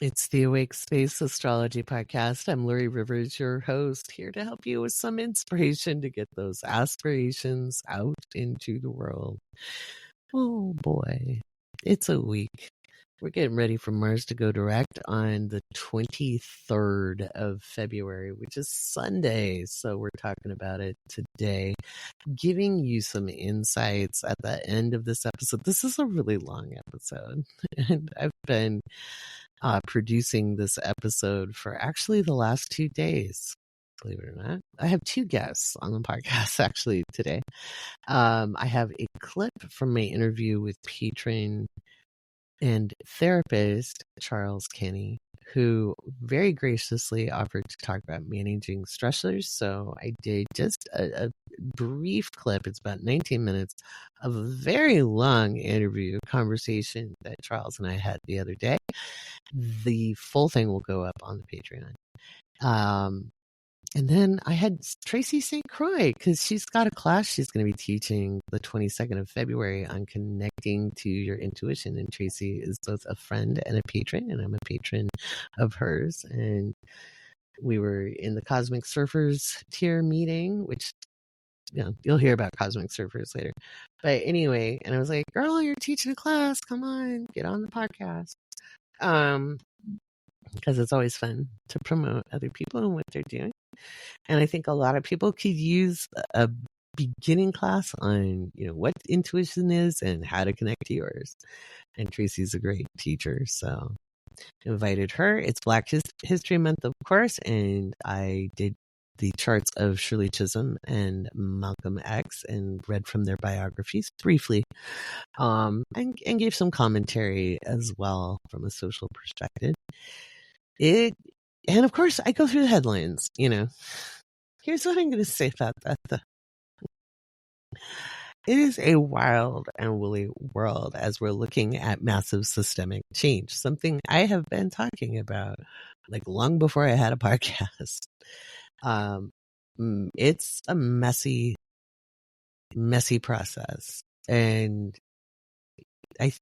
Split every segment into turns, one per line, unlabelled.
It's the Awake Space Astrology Podcast. I'm Laurie Rivers, your host, here to help you with some inspiration to get those aspirations out into the world. Oh boy, it's a week. We're getting ready for Mars to go direct on the 23rd of February, which is Sunday. So we're talking about it today, giving you some insights at the end of this episode. This is a really long episode, and I've been producing this episode for actually the last 2 days. Believe it or not, I have 2 guests on the podcast actually today. I have a clip from my interview with patron and therapist Charles Kenny, who very graciously offered to talk about managing stressors. So I did just a brief clip. It's about 19 minutes of a very long interview conversation that Charles and I had the other day. The full thing will go up on the Patreon. And then I had Tracy St because she's got a class she's going to be teaching the 22nd of February on connecting to your intuition. And Tracy is both a friend and a patron, and I'm a patron of hers. And we were in the Cosmic Surfers tier meeting, which, you know, you'll hear about Cosmic Surfers later. But anyway, and I was like, girl, you're teaching a class. Come on, get on the podcast. Because it's always fun to promote other people and what they're doing. And I think a lot of people could use a beginning class on, you know, what intuition is and how to connect to yours. And Tracy's a great teacher, so invited her. It's Black History Month, of course, and I did the charts of Shirley Chisholm and Malcom X and read from their biographies briefly, and gave some commentary as well from a social perspective. And of course, I go through the headlines, you know. Here's what I'm going to say about that, though. It is a wild and woolly world as we're looking at massive systemic change, something I have been talking about like long before I had a podcast. It's a messy process. And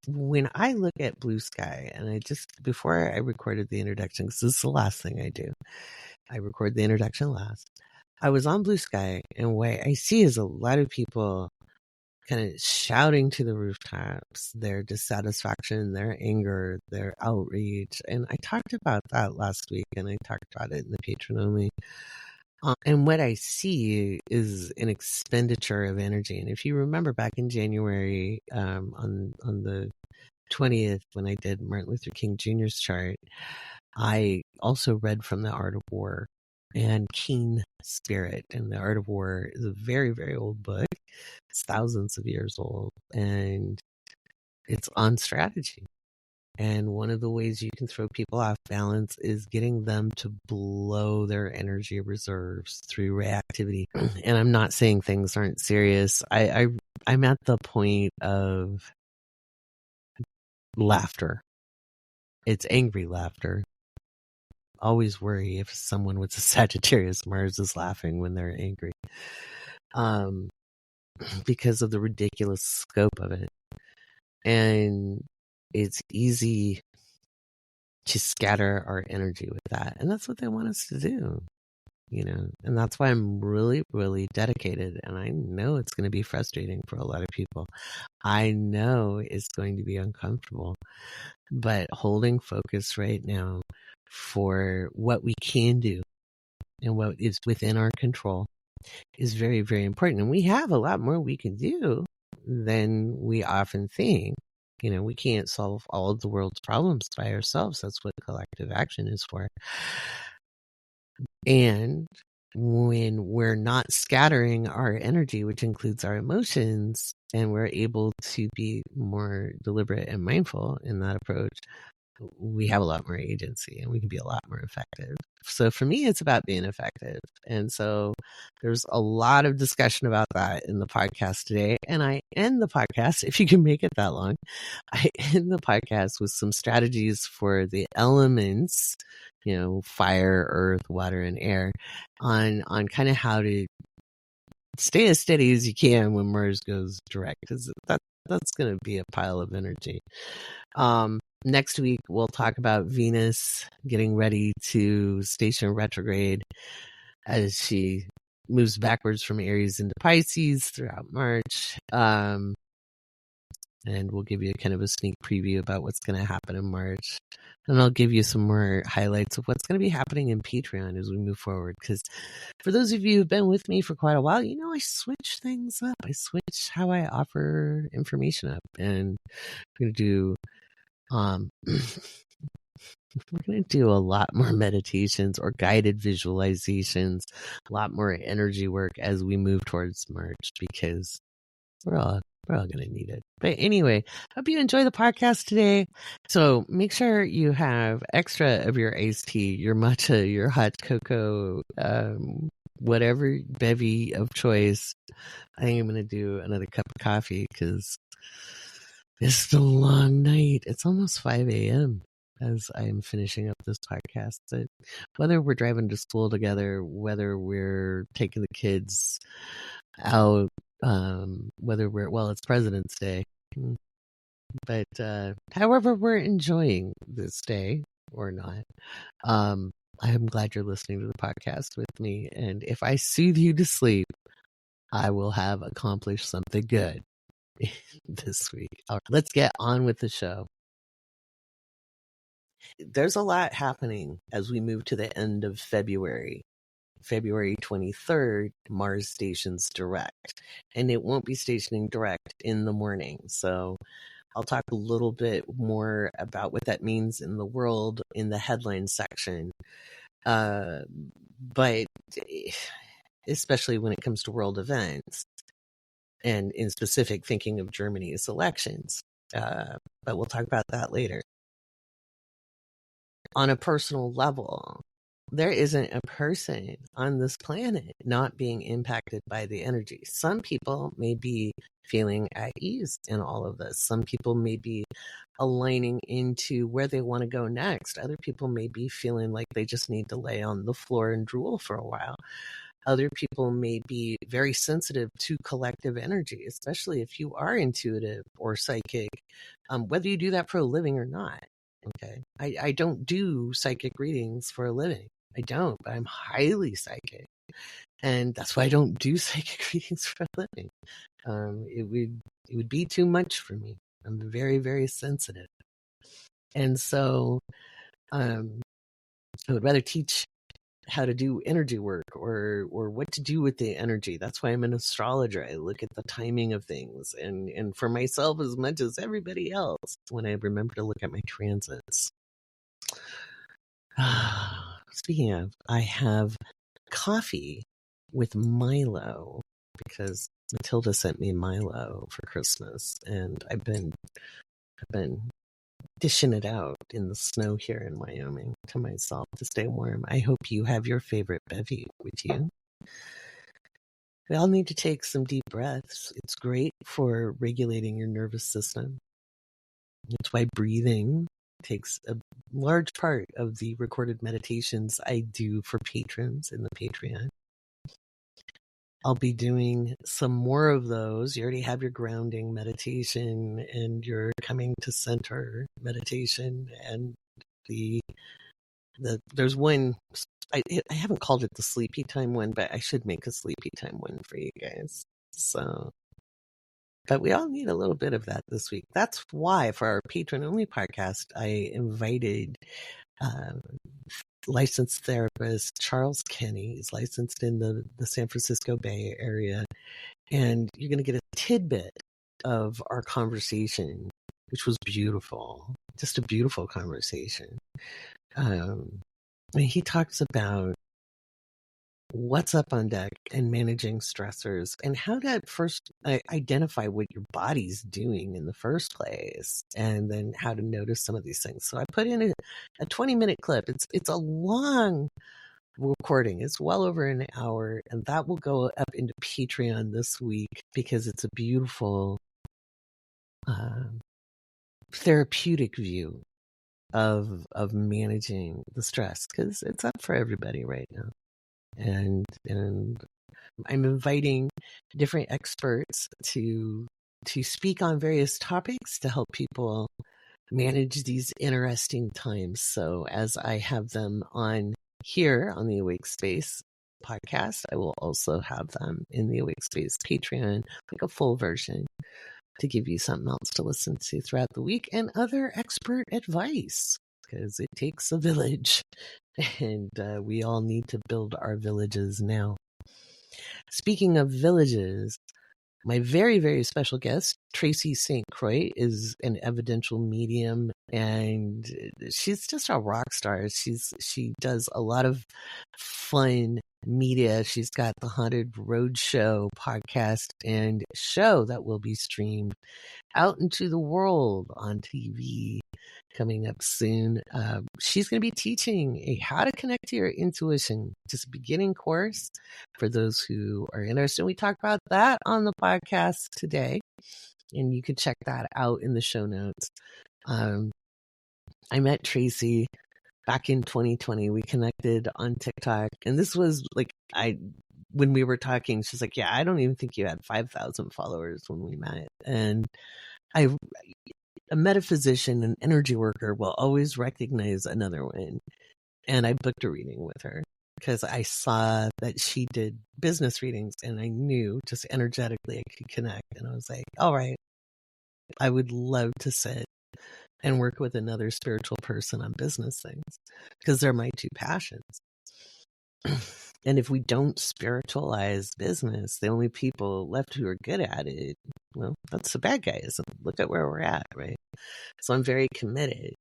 when I look at Blue Sky, and before I recorded the introduction, because this is the last thing I do, I record the introduction last. I was on Blue Sky, and what I see is a lot of people kind of shouting to the rooftops their dissatisfaction, their anger, their outrage. And I talked about that last week, and I talked about it in the Patreon only. And what I see is an expenditure of energy. And if you remember back in January, on the 20th, when I did Martin Luther King Jr.'s chart, I also read from The Art of War and Keen Spirit. And The Art of War is a very, very old book. It's thousands of years old, and it's on strategy. And one of the ways you can throw people off balance is getting them to blow their energy reserves through reactivity. And I'm not saying things aren't serious. I'm at the point of laughter. It's angry laughter. Always worry if someone with a Sagittarius Mars is laughing when they're angry, because of the ridiculous scope of it. And it's easy to scatter our energy with that. And that's what they want us to do, you know. And that's why I'm really, really dedicated. And I know it's going to be frustrating for a lot of people. I know it's going to be uncomfortable. But holding focus right now for what we can do and what is within our control is very, very important. And we have a lot more we can do than we often think. You know, we can't solve all of the world's problems by ourselves. That's what collective action is for. And when we're not scattering our energy, which includes our emotions, and we're able to be more deliberate and mindful in that approach, we have a lot more agency and we can be a lot more effective. So for me, it's about being effective. And so there's a lot of discussion about that in the podcast today. And I end the podcast, if you can make it that long, I end the podcast with some strategies for the elements, you know, fire, earth, water, and air, on kind of how to stay as steady as you can when Mars goes direct, because that's going to be a pile of energy. Next week, we'll talk about Venus getting ready to station retrograde as she moves backwards from Aries into Pisces throughout March. And we'll give you kind of a sneak preview about what's going to happen in March. And I'll give you some more highlights of what's going to be happening in Patreon as we move forward. Because for those of you who've been with me for quite a while, I switch things up. I switch how I offer information up. And we're going to do we're going to do a lot more meditations or guided visualizations, a lot more energy work as we move towards March, because we're all going to need it. But anyway, hope you enjoy the podcast today. So make sure you have extra of your iced tea, your matcha, your hot cocoa, whatever bevy of choice. I think I'm going to do another cup of coffee because it's a long night. It's almost 5 a.m. as I'm finishing up this podcast. But whether we're driving to school together, whether we're taking the kids out, it's President's Day, but however we're enjoying this day or not, I'm glad you're listening to the podcast with me. And if I soothe you to sleep, I will have accomplished something good this week. All right, let's get on with the show. There's a lot happening as we move to the end of February. February 23rd, Mars stations direct, and it won't be stationing direct in the morning. So I'll talk a little bit more about what that means in the world in the headline section. But especially when it comes to world events, and in specific thinking of Germany's elections. But we'll talk about that later. On a personal level, there isn't a person on this planet not being impacted by the energy. Some people may be feeling at ease in all of this. Some people may be aligning into where they want to go next. Other people may be feeling like they just need to lay on the floor and drool for a while. Other people may be very sensitive to collective energy, especially if you are intuitive or psychic, whether you do that for a living or not. Okay. I don't do psychic readings for a living. I don't, but I'm highly psychic. And that's why I don't do psychic readings for a living. It would be too much for me. I'm very, very sensitive. And so I would rather teach how to do energy work or what to do with the energy. That's why I'm an astrologer. I look at the timing of things, and for myself as much as everybody else, when I remember to look at my transits. Speaking of, I have coffee with Milo because Matilda sent me Milo for Christmas, and I've been dishing it out in the snow here in Wyoming to myself to stay warm. I hope you have your favorite bevy with you. We all need to take some deep breaths. It's great for regulating your nervous system. That's why breathing takes a large part of the recorded meditations I do for patrons in the Patreon. I'll be doing some more of those. You already have your grounding meditation and your coming to center meditation, and there's one. I haven't called it the sleepy time one, but I should make a sleepy time one for you guys. So, but we all need a little bit of that this week. That's why for our patron only podcast, I invited licensed therapist Charles Kenny. He's licensed in the San Francisco Bay Area, and you're going to get a tidbit of our conversation, which was beautiful, just a beautiful conversation. He talks about what's up on deck and managing stressors and how to first identify what your body's doing in the first place, and then how to notice some of these things. So I put in a 20-minute clip. It's a long recording. It's well over an hour, and that will go up into Patreon this week because it's a beautiful therapeutic view of managing the stress, because it's up for everybody right now. And I'm inviting different experts to speak on various topics to help people manage these interesting times. So as I have them on here on the Awake Space podcast, I will also have them in the Awake Space Patreon, like a full version, to give you something else to listen to throughout the week and other expert advice, because it takes a village and we all need to build our villages now. Speaking of villages, my very, very special guest, Tracy St. Croi, is an evidential medium, and she's just a rock star. She does a lot of fun media. She's got the Haunted Roadshow podcast and show that will be streamed out into the world on TV coming up soon. She's going to be teaching a how to connect to your intuition, just a beginning course for those who are interested. We talk about that on the podcast today, and you can check that out in the show notes. I met Tracy back in 2020. We connected on TikTok, and this was like, when we were talking, she's like, yeah, I don't even think you had 5,000 followers when we met. And a metaphysician, an energy worker, will always recognize another one. And I booked a reading with her because I saw that she did business readings, and I knew just energetically I could connect. And I was like, all right, I would love to sit and work with another spiritual person on business things, because they're my two passions. And if we don't spiritualize business, the only people left who are good at it, well, that's the bad guys. Look at where we're at, right? So I'm very committed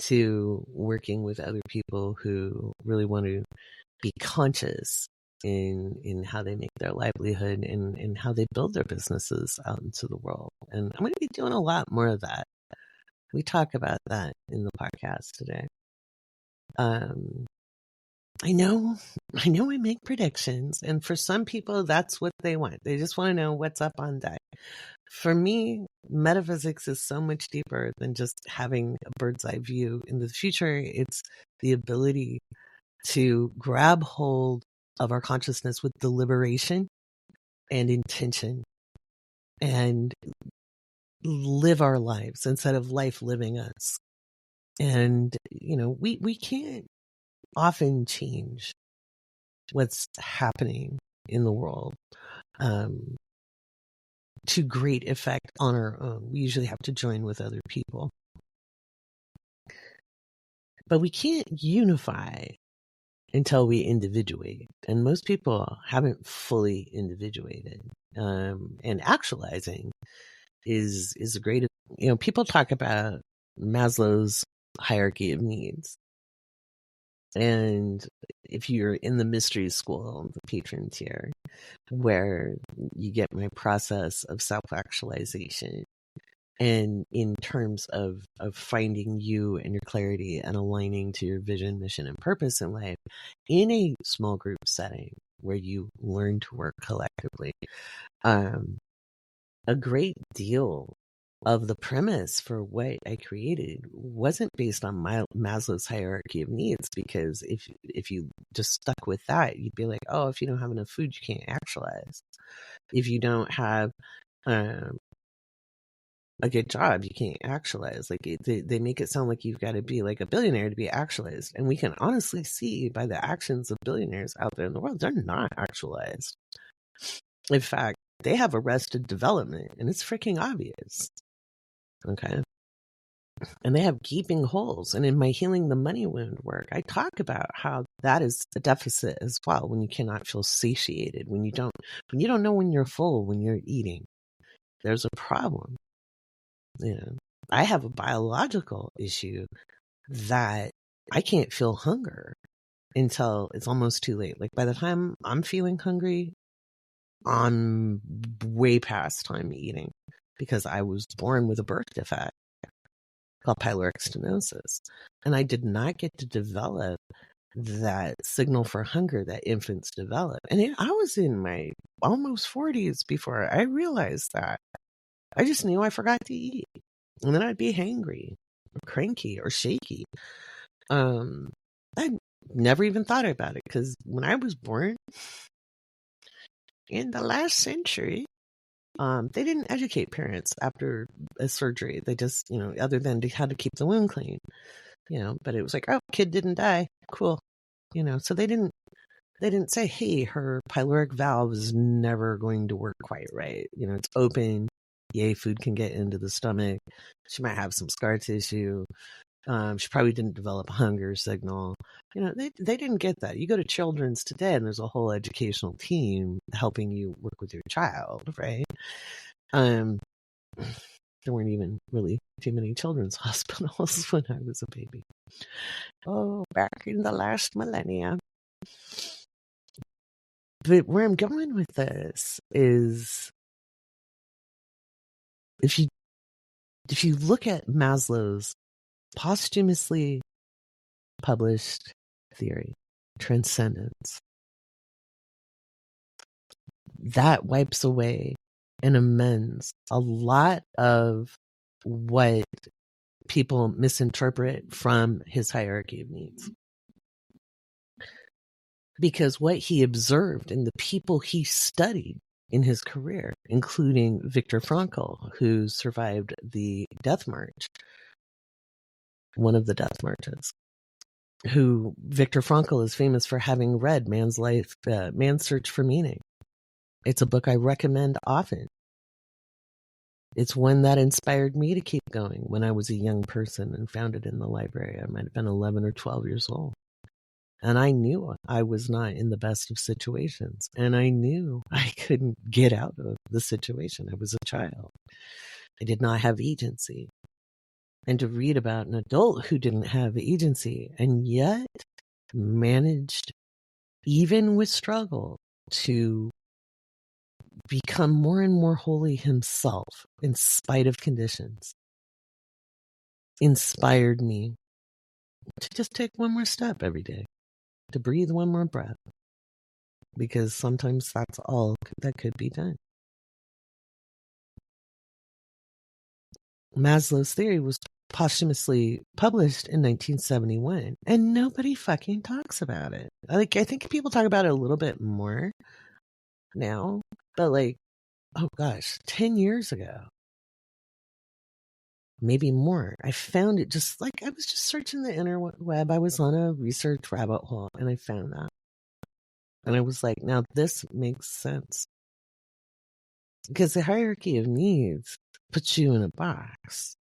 to working with other people who really want to be conscious in how they make their livelihood and how they build their businesses out into the world. And I'm going to be doing a lot more of that. We talk about that in the podcast today. I know I make predictions, and for some people that's what they want. They just want to know what's up on deck. For me, metaphysics is so much deeper than just having a bird's eye view in the future. It's the ability to grab hold of our consciousness with deliberation and intention and live our lives instead of life living us. And, we can't often change what's happening in the world to great effect on our own. We usually have to join with other people. But we can't unify until we individuate. And most people haven't fully individuated. And actualizing is a great, people talk about Maslow's hierarchy of needs. And if you're in the mystery school, the patron tier, where you get my process of self-actualization, and in terms of finding you and your clarity and aligning to your vision, mission, and purpose in life in a small group setting where you learn to work collectively, a great deal of the premise for what I created wasn't based on Maslow's hierarchy of needs, because if you just stuck with that, you'd be like, oh, if you don't have enough food, you can't actualize. If you don't have a good job, you can't actualize. Like they make it sound like you've got to be like a billionaire to be actualized. And we can honestly see by the actions of billionaires out there in the world, they're not actualized. In fact, they have arrested development, and it's freaking obvious. Okay. And they have gaping holes. And in my Healing the Money Wound work, I talk about how that is a deficit as well, when you cannot feel satiated, when you don't know when you're full, when you're eating. There's a problem. I have a biological issue that I can't feel hunger until it's almost too late. Like by the time I'm feeling hungry, I'm way past time eating, because I was born with a birth defect called pyloric stenosis. And I did not get to develop that signal for hunger that infants develop. And I was in my almost 40s before I realized that. I just knew I forgot to eat. And then I'd be hangry or cranky or shaky. I never even thought about it, because when I was born in the last century, They didn't educate parents after a surgery. They just, other than how to keep the wound clean, but it was like, oh, kid didn't die. Cool. So they didn't say, hey, her pyloric valve is never going to work quite right. It's open. Yay, food can get into the stomach. She might have some scar tissue. She probably didn't develop a hunger signal. They didn't get that. You go to Children's today and there's a whole educational team helping you work with your child, right? There weren't even really too many children's hospitals when I was a baby. Oh, back in the last millennia. But where I'm going with this is if you look at Maslow's posthumously published theory, transcendence, that wipes away and amends a lot of what people misinterpret from his hierarchy of needs. Because what he observed in the people he studied in his career, including Viktor Frankl, who survived the death march, one of the death marches, who Viktor Frankl is famous for having read Man's Search for Meaning. It's a book I recommend often. It's one that inspired me to keep going when I was a young person and found it in the library. I might have been 11 or 12 years old. And I knew I was not in the best of situations. And I knew I couldn't get out of the situation. I was a child. I did not have agency. And to read about an adult who didn't have agency and yet managed, even with struggle, to become more and more holy himself in spite of conditions, inspired me to just take one more step every day, to breathe one more breath, because sometimes that's all that could be done. Maslow's theory was posthumously published in 1971, and nobody fucking talks about it. I think people talk about it a little bit more now, but oh gosh, 10 years ago, maybe more. I found it just I was just searching the interweb. I was on a research rabbit hole and I found that. And I was like, now this makes sense. Because the hierarchy of needs puts you in a box.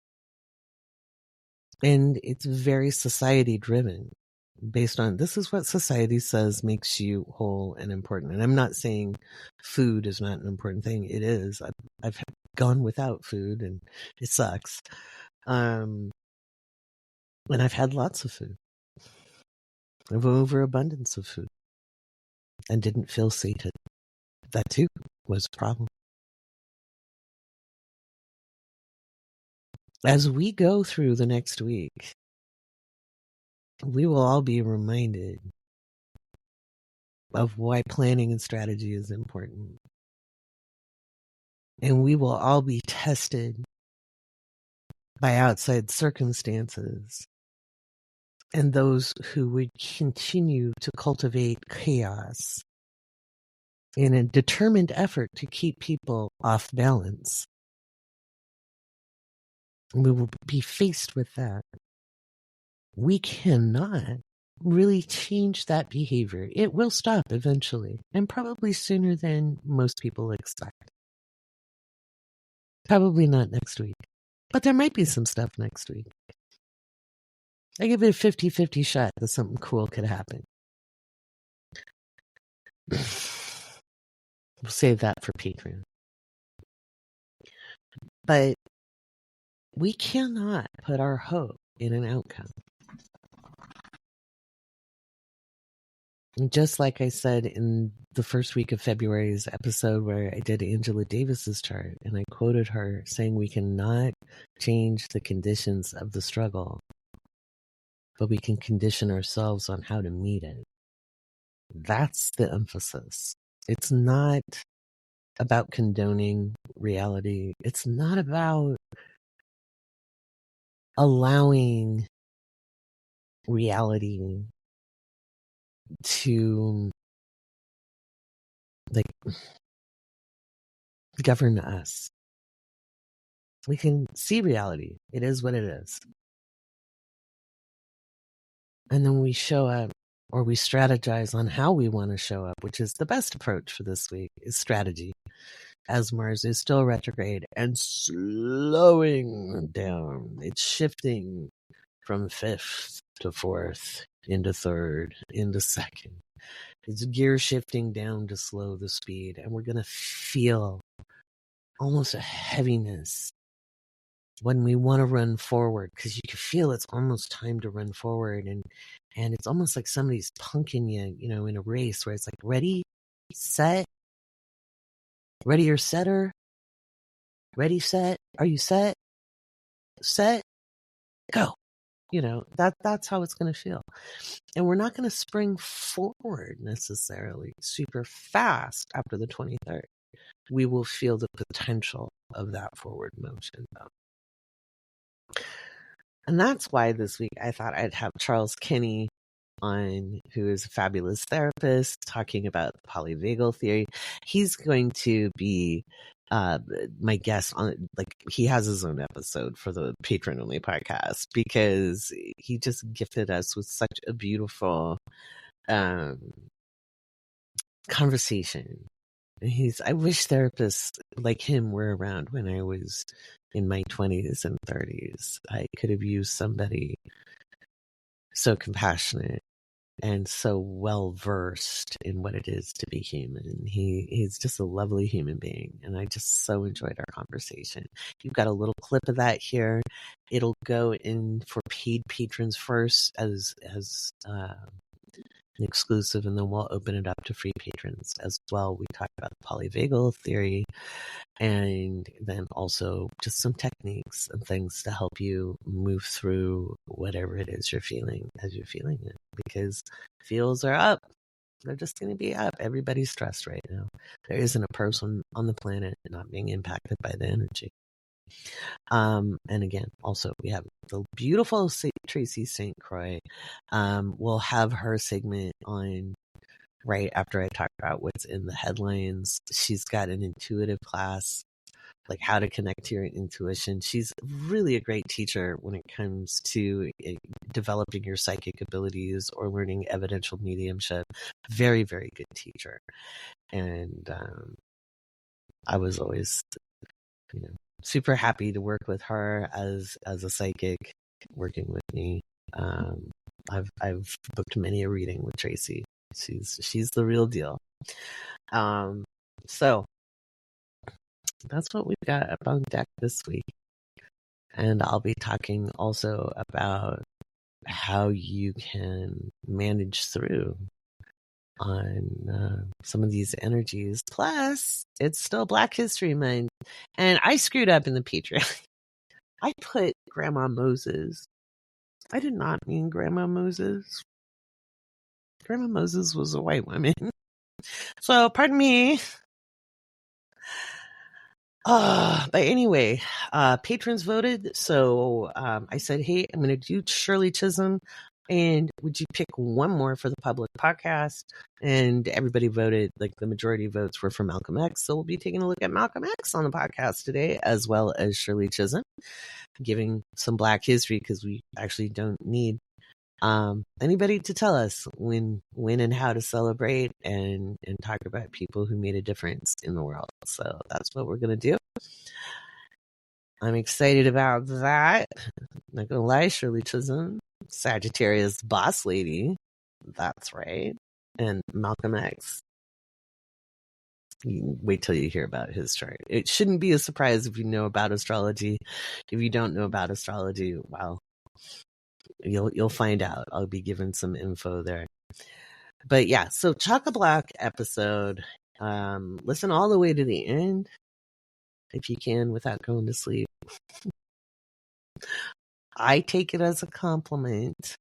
And it's very society driven, based on this is what society says makes you whole and important. And I'm not saying food is not an important thing. It is. I've gone without food and it sucks. And I've had lots of food. I have overabundance of food and didn't feel sated. That too was a problem. As we go through the next week, we will all be reminded of why planning and strategy is important. And we will all be tested by outside circumstances and those who would continue to cultivate chaos in a determined effort to keep people off balance. We will be faced with that. We cannot really change that behavior. It will stop eventually, and probably sooner than most people expect. Probably not next week, but there might be some stuff next week. I give it a 50-50 shot that something cool could happen. We'll save that for Patreon. But we cannot put our hope in an outcome. And just like I said in the first week of February's episode where I did Angela Davis's chart, and I quoted her saying we cannot change the conditions of the struggle, but we can condition ourselves on how to meet it. That's the emphasis. It's not about condoning reality. It's not about allowing reality to govern us. We can see reality. It is what it is. And then we show up, or we strategize on how we want to show up, which is the best approach for this week, is strategy. As Mars is still retrograde and slowing down. It's shifting from fifth to fourth, into third, into second. It's gear shifting down to slow the speed. And we're going to feel almost a heaviness when we want to run forward, because you can feel it's almost time to run forward. And it's almost like somebody's punking you, in a race where it's like, ready, set, ready or setter, ready, set, are you set, go. That's how it's going to feel. And we're not going to spring forward necessarily super fast after the 23rd. We will feel the potential of that forward motion, though. And that's why this week I thought I'd have Charles Kinney on, who is a fabulous therapist, talking about the polyvagal theory. He's going to be my guest on, he has his own episode for the patron only podcast, because he just gifted us with such a beautiful conversation. I wish therapists like him were around when I was in my 20s and 30s. I could have used somebody so compassionate and so well versed in what it is to be human. He's just a lovely human being, and I just so enjoyed our conversation. You've got a little clip of that here. It'll go in for paid patrons first as an exclusive, and then we'll open it up to free patrons as well. We talk about the polyvagal theory, and then also just some techniques and things to help you move through whatever it is you're feeling as you're feeling it, because feels are up. They're just going to be up. Everybody's stressed right now. There isn't a person on the planet not being impacted by the energy. And again, also we have the beautiful Tracy St. Croi. We'll have her segment on right after I talk about what's in the headlines. She's got an intuitive class, like how to connect to your intuition. She's really a great teacher when it comes to developing your psychic abilities or learning evidential mediumship. Very, very good teacher. And I was always, super happy to work with her as a psychic working with me. I've booked many a reading with Tracy. She's the real deal. So that's what we've got up on deck this week. And I'll be talking also about how you can manage through on some of these energies. Plus, it's still Black History Month. And I screwed up in the Patreon. I put Grandma Moses. I did not mean Grandma Moses. Grandma Moses was a white woman. So, pardon me. But anyway, patrons voted. So I said, hey, I'm going to do Shirley Chisholm. And would you pick one more for the public podcast? And everybody voted, like the majority of votes were for Malcolm X. So we'll be taking a look at Malcolm X on the podcast today, as well as Shirley Chisholm, giving some Black history, because we actually don't need anybody to tell us when and how to celebrate and talk about people who made a difference in the world. So that's what we're going to do. I'm excited about that. Not gonna lie, Shirley Chisholm, Sagittarius boss lady. That's right. And Malcolm X. You wait till you hear about his chart. It shouldn't be a surprise if you know about astrology. If you don't know about astrology, well, you'll find out. I'll be giving some info there. But yeah, so chock-a-block episode. Listen all the way to the end if you can without going to sleep. I take it as a compliment.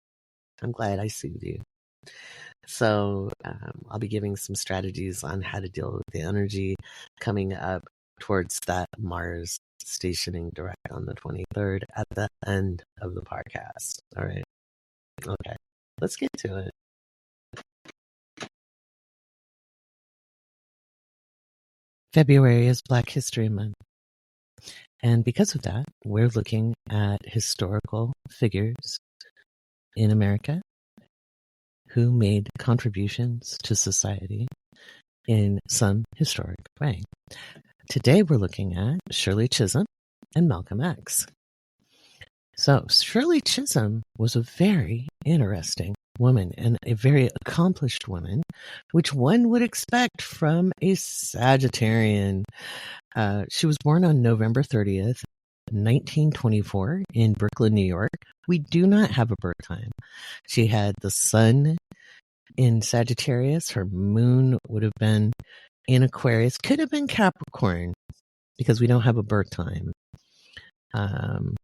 I'm glad I sued you. So I'll be giving some strategies on how to deal with the energy coming up towards that Mars stationing direct on the 23rd at the end of the podcast. All right. Okay. Let's get to it. February is Black History Month. And because of that, we're looking at historical figures in America who made contributions to society in some historic way. Today, we're looking at Shirley Chisholm and Malcolm X. So, Shirley Chisholm was a very interesting woman and a very accomplished woman, which one would expect from a Sagittarian. She was born on November 30th, 1924 in Brooklyn, New York. We do not have a birth time. She had the sun in Sagittarius. Her moon would have been in Aquarius. Could have been Capricorn because we don't have a birth time. I'm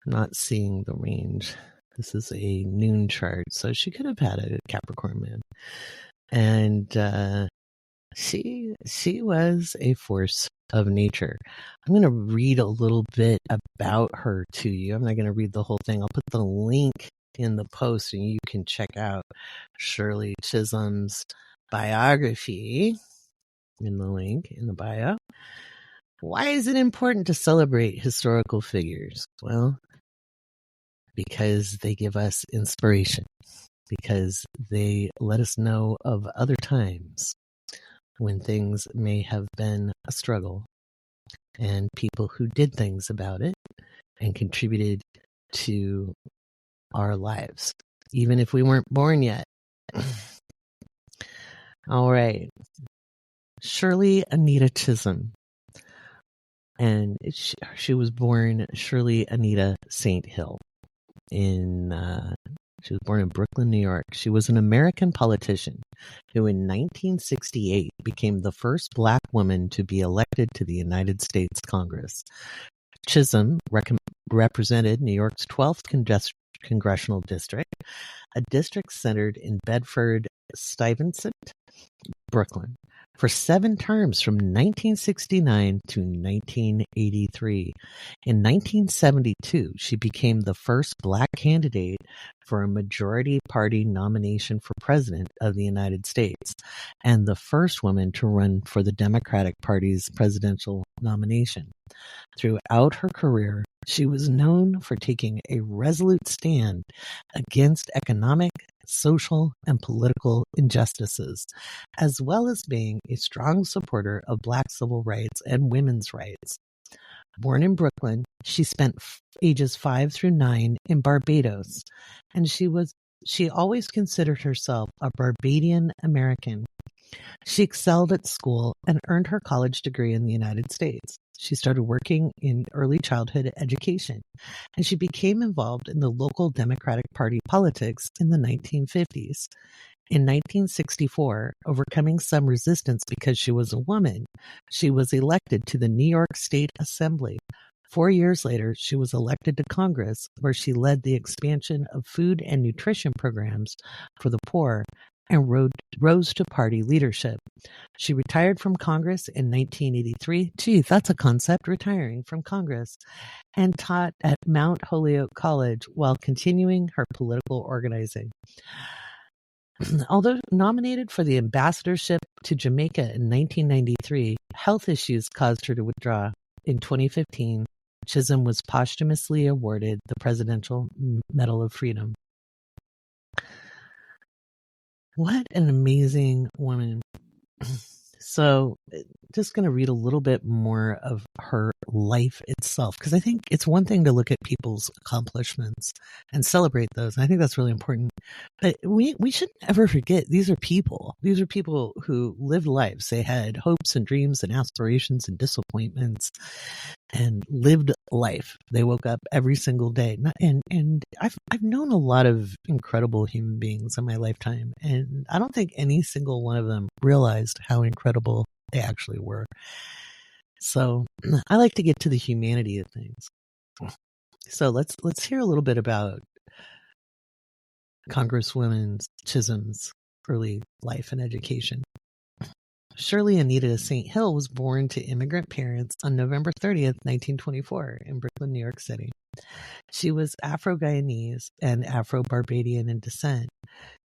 not seeing the range. This is a noon chart, so she could have had a Capricorn moon. And she was a force of nature. I'm going to read a little bit about her to you. I'm not going to read the whole thing. I'll put the link in the post and you can check out Shirley Chisholm's biography in the link in the bio. Why is it important to celebrate historical figures? Well, because they give us inspiration, because they let us know of other times when things may have been a struggle and people who did things about it and contributed to our lives, even if we weren't born yet. All right. Shirley Anita Chisholm. And she was born Shirley Anita St. Hill. She was born in Brooklyn, New York. She was an American politician who in 1968 became the first Black woman to be elected to the United States Congress. Chisholm represented New York's 12th congressional district, a district centered in Bedford-Stuyvesant, Brooklyn, for 7 terms from 1969 to 1983. In 1972, she became the first Black candidate for a majority party nomination for president of the United States and the first woman to run for the Democratic Party's presidential nomination. Throughout her career, she was known for taking a resolute stand against economic, social, and political injustices, as well as being a strong supporter of Black civil rights and women's rights. Born in Brooklyn, she spent ages 5 through 9 in Barbados, and she always considered herself a Barbadian American. She excelled at school and earned her college degree in the United States. She started working in early childhood education, and she became involved in the local Democratic Party politics in the 1950s. In 1964, overcoming some resistance because she was a woman, she was elected to the New York State Assembly. 4 years later, she was elected to Congress, where she led the expansion of food and nutrition programs for the poor and rose to party leadership. She retired from Congress in 1983. Gee, that's a concept, retiring from Congress, and taught at Mount Holyoke College while continuing her political organizing. Although nominated for the ambassadorship to Jamaica in 1993, health issues caused her to withdraw. In 2015, Chisholm was posthumously awarded the Presidential Medal of Freedom. What an amazing woman. So, just going to read a little bit more of her life itself, because I think it's one thing to look at people's accomplishments and celebrate those. I think that's really important. But we shouldn't ever forget these are people. These are people who lived lives. They had hopes and dreams and aspirations and disappointments and lived life. They woke up every single day. And I've known a lot of incredible human beings in my lifetime, and I don't think any single one of them realized how incredible they actually were. So I like to get to the humanity of things. So let's hear a little bit about Congresswoman Chisholm's early life and education. Shirley Anita St. Hill was born to immigrant parents on November 30th, 1924 in Brooklyn, New York City. She was Afro-Guyanese and Afro-Barbadian in descent.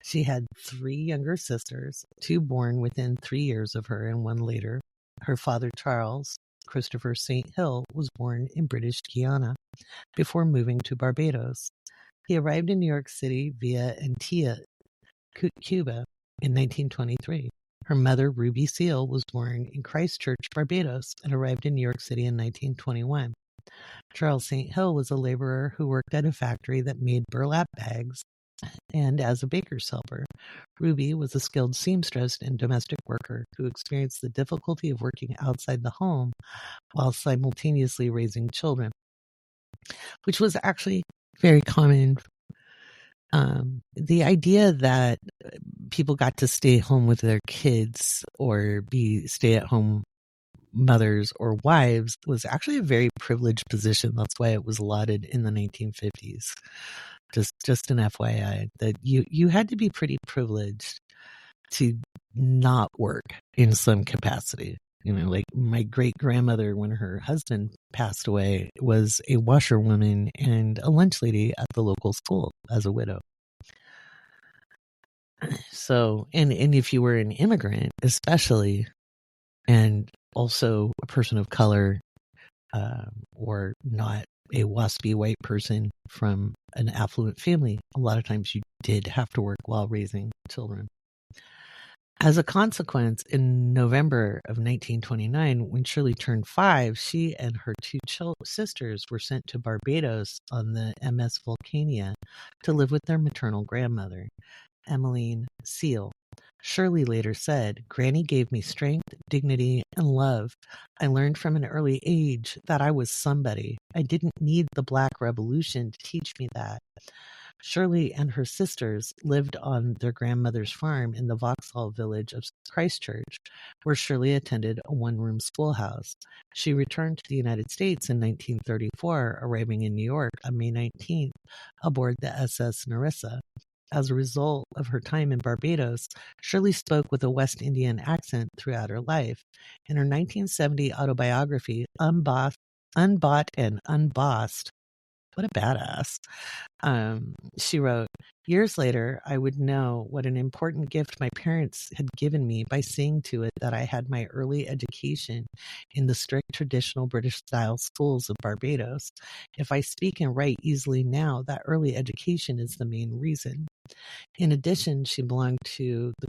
She had 3 younger sisters, 2 born within 3 years of her and 1 later. Her father, Charles Christopher St. Hill, was born in British Guiana before moving to Barbados. He arrived in New York City via Antigua, Cuba, in 1923. Her mother, Ruby Seal, was born in Christchurch, Barbados, and arrived in New York City in 1921. Charles St. Hill was a laborer who worked at a factory that made burlap bags and as a baker's helper. Ruby was a skilled seamstress and domestic worker who experienced the difficulty of working outside the home while simultaneously raising children, which was actually very common. The idea that people got to stay home with their kids or be stay-at-home mothers or wives was actually a very privileged position. That's why it was allotted in the 1950s. Just an FYI, that you had to be pretty privileged to not work in some capacity. You know, like my great-grandmother, when her husband passed away, was a washerwoman and a lunch lady at the local school as a widow. So, and if you were an immigrant, especially, and also a person of color, or not a waspy white person from an affluent family, a lot of times you did have to work while raising children. As a consequence, in November of 1929, when Shirley turned 5, she and her 2 sisters were sent to Barbados on the MS Vulcania to live with their maternal grandmother, Emmeline Seal. Shirley later said, "Granny gave me strength, dignity, and love. I learned from an early age that I was somebody. I didn't need the Black Revolution to teach me that." Shirley and her sisters lived on their grandmother's farm in the Vauxhall village of Christchurch, where Shirley attended a 1-room schoolhouse. She returned to the United States in 1934, arriving in New York on May 19th aboard the SS Nerissa. As a result of her time in Barbados, Shirley spoke with a West Indian accent throughout her life. In her 1970 autobiography, Unbought and Unbossed, what a badass, she wrote, "Years later, I would know what an important gift my parents had given me by seeing to it that I had my early education in the strict traditional British-style schools of Barbados. If I speak and write easily now, that early education is the main reason." In addition, she belonged to the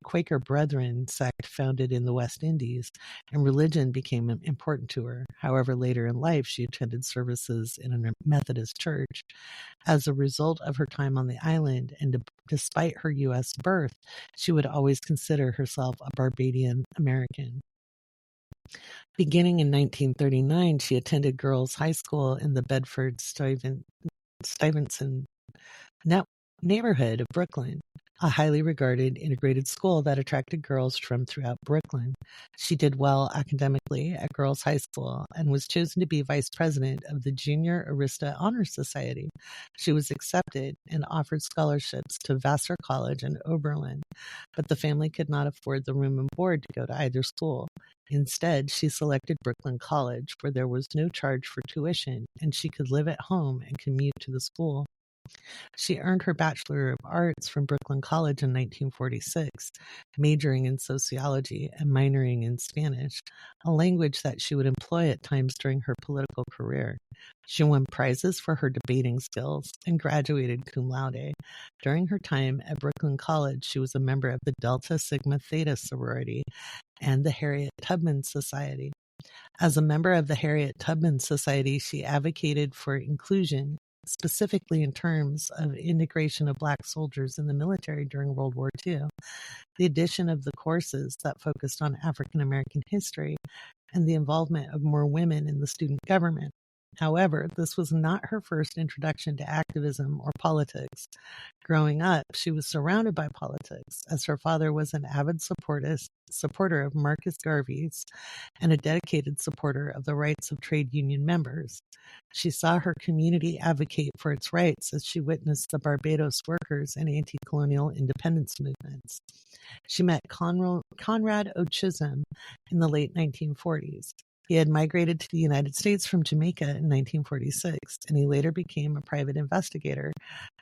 Quaker Brethren sect founded in the West Indies, and religion became important to her. However, later in life, she attended services in a Methodist church. As a result of her time on the island, and despite her U.S. birth, she would always consider herself a Barbadian American. Beginning in 1939, she attended girls' high school in the Bedford-Stuyvesant neighborhood of Brooklyn, a highly regarded integrated school that attracted girls from throughout Brooklyn. She did well academically at girls' high school and was chosen to be vice president of the Junior Arista Honor Society. She was accepted and offered scholarships to Vassar College and Oberlin, but the family could not afford the room and board to go to either school. Instead, she selected Brooklyn College, where there was no charge for tuition, and she could live at home and commute to the school. She earned her Bachelor of Arts from Brooklyn College in 1946, majoring in sociology and minoring in Spanish, a language that she would employ at times during her political career. She won prizes for her debating skills and graduated cum laude. During her time at Brooklyn College, she was a member of the Delta Sigma Theta sorority and the Harriet Tubman Society. As a member of the Harriet Tubman Society, she advocated for inclusion, specifically in terms of integration of Black soldiers in the military during World War II, the addition of the courses that focused on African American history, and the involvement of more women in the student government. However, this was not her first introduction to activism or politics. Growing up, she was surrounded by politics, as her father was an avid supporter of Marcus Garvey's and a dedicated supporter of the rights of trade union members. She saw her community advocate for its rights as she witnessed the Barbados workers and anti-colonial independence movements. She met Conrad O. Chisholm in the late 1940s. He had migrated to the United States from Jamaica in 1946, and he later became a private investigator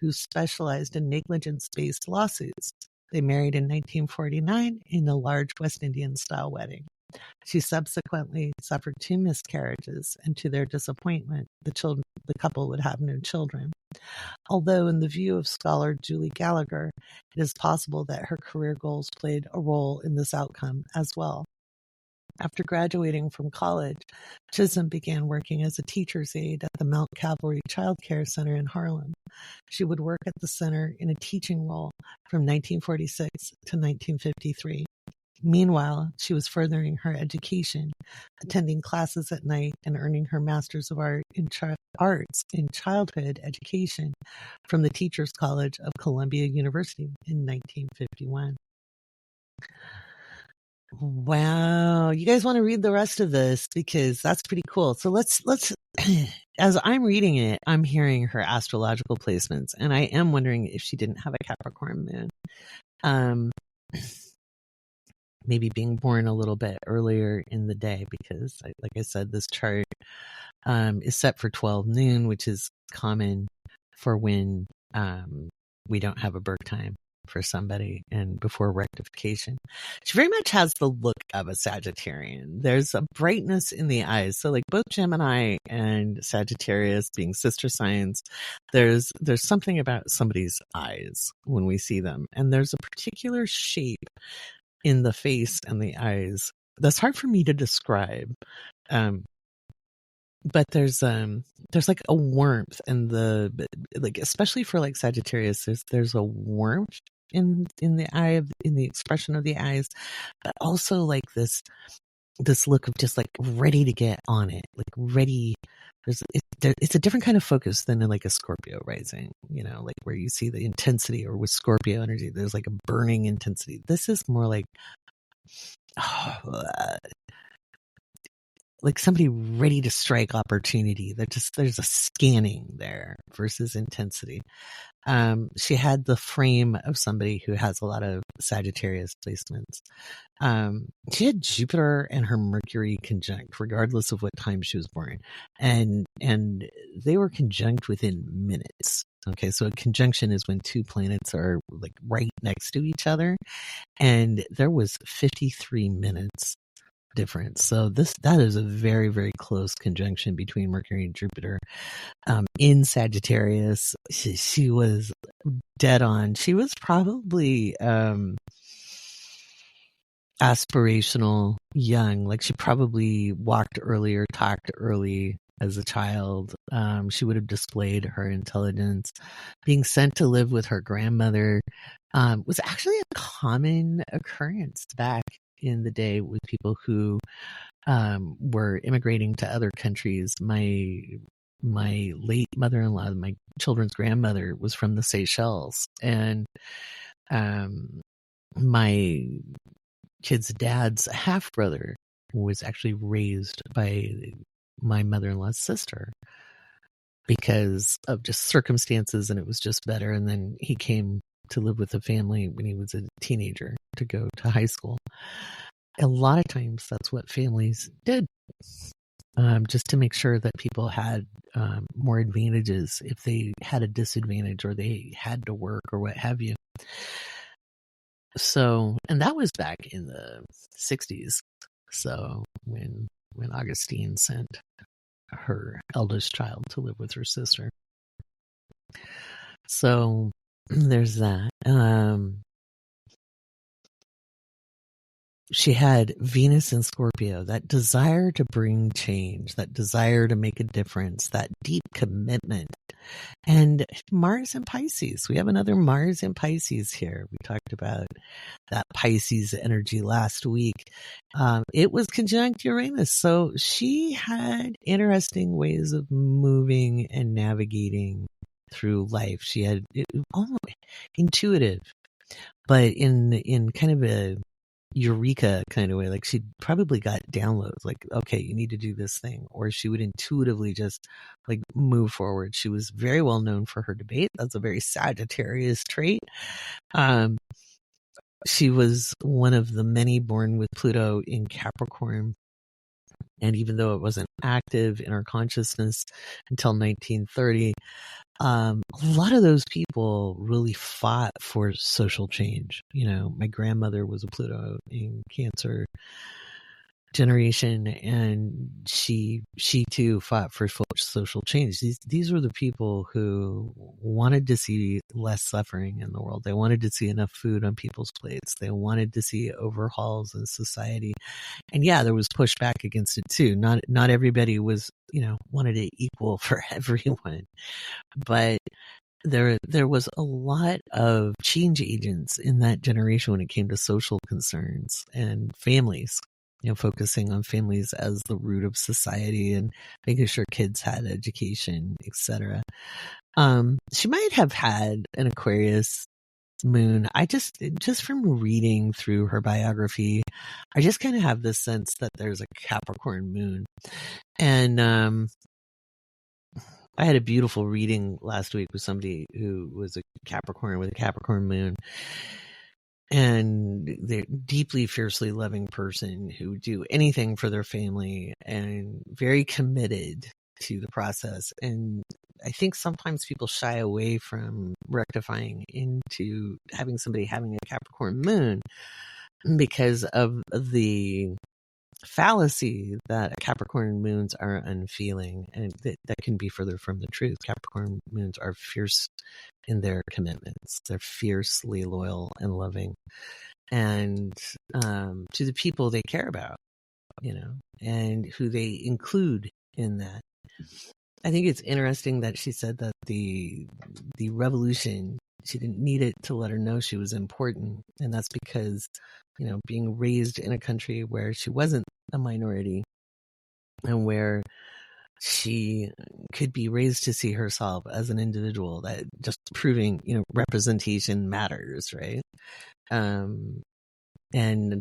who specialized in negligence-based lawsuits. They married in 1949 in a large West Indian-style wedding. She subsequently suffered 2 miscarriages, and to their disappointment, the couple would have no children. Although, in the view of scholar Julie Gallagher, it is possible that her career goals played a role in this outcome as well. After graduating from college, Chisholm began working as a teacher's aide at the Mount Calvary Child Care Center in Harlem. She would work at the center in a teaching role from 1946 to 1953. Meanwhile, she was furthering her education, attending classes at night and earning her Master's of Arts in Childhood Education from the Teachers College of Columbia University in 1951. Wow. You guys want to read the rest of this because that's pretty cool. So let's as I'm reading it, I'm hearing her astrological placements, and I am wondering if she didn't have a Capricorn moon. Maybe being born a little bit earlier in the day because, like I said, this chart is set for 12 noon, which is common for when we don't have a birth time for somebody and before rectification. She very much has the look of a Sagittarian. There's a brightness in the eyes. So like both Gemini and Sagittarius being sister signs, there's something about somebody's eyes when we see them. And there's a particular shape in the face and the eyes that's hard for me to describe. But there's like a warmth and like, especially for like Sagittarius, there's a warmth in the eye in the expression of the eyes, but also like this look of just like ready to get on it, like ready. It's a different kind of focus than in like a Scorpio rising, like where you see the intensity, or with Scorpio energy, there's like a burning intensity. This is more like, like somebody ready to strike opportunity. There's a scanning there versus intensity. She had the frame of somebody who has a lot of Sagittarius placements. She had Jupiter and her Mercury conjunct, regardless of what time she was born. And they were conjunct within minutes. Okay, so a conjunction is when two planets are like right next to each other. And there was 53 minutes difference. So that is a very, very close conjunction between Mercury and Jupiter. In Sagittarius, she was dead on. She was probably aspirational young. Like she probably walked early or talked early as a child. She would have displayed her intelligence. Being sent to live with her grandmother was actually a common occurrence back in the day with people who were immigrating to other countries. My late mother-in-law, my children's grandmother, was from the Seychelles, and my kid's dad's half-brother was actually raised by my mother-in-law's sister because of just circumstances, and it was just better. And then he came to live with the family when he was a teenager to go to high school. A lot of times that's what families did, just to make sure that people had more advantages if they had a disadvantage or they had to work or what have you. So, and that was back in the 60s. So when Augustine sent her eldest child to live with her sister. So there's that. She had Venus in Scorpio, that desire to bring change, that desire to make a difference, that deep commitment. And Mars in Pisces. We have another Mars in Pisces here. We talked about that Pisces energy last week. It was conjunct Uranus. So she had interesting ways of moving and navigating through life. She had almost intuitive, but in kind of a eureka kind of way. Like she probably got downloads like, okay, you need to do this thing, or she would intuitively just like move forward. She was very well known for her debate. That's a very Sagittarius trait. She was one of the many born with Pluto in Capricorn. And even though it wasn't active in our consciousness until 1930, a lot of those people really fought for social change. My grandmother was a Pluto in Cancer generation, and she too fought for social change. These were the people who wanted to see less suffering in the world. They wanted to see enough food on people's plates. They wanted to see overhauls in society. And yeah, there was pushback against it too. Not everybody was, wanted it equal for everyone, but there was a lot of change agents in that generation when it came to social concerns and families, focusing on families as the root of society and making sure kids had education, etc. She might have had an Aquarius moon. I just from reading through her biography, I just kind of have this sense that there's a Capricorn moon. And I had a beautiful reading last week with somebody who was a Capricorn with a Capricorn moon, and they're deeply, fiercely loving person who would do anything for their family and very committed to the process. And I think sometimes people shy away from rectifying into having somebody having a Capricorn moon because of the fallacy that Capricorn moons are unfeeling, and that can be further from the truth. Capricorn moons are fierce in their commitments. They're fiercely loyal and loving, and to the people they care about, and who they include in that. I think it's interesting that she said that the revolution, she didn't need it to let her know she was important. And that's because, being raised in a country where she wasn't a minority and where she could be raised to see herself as an individual, that just proving, representation matters, right? And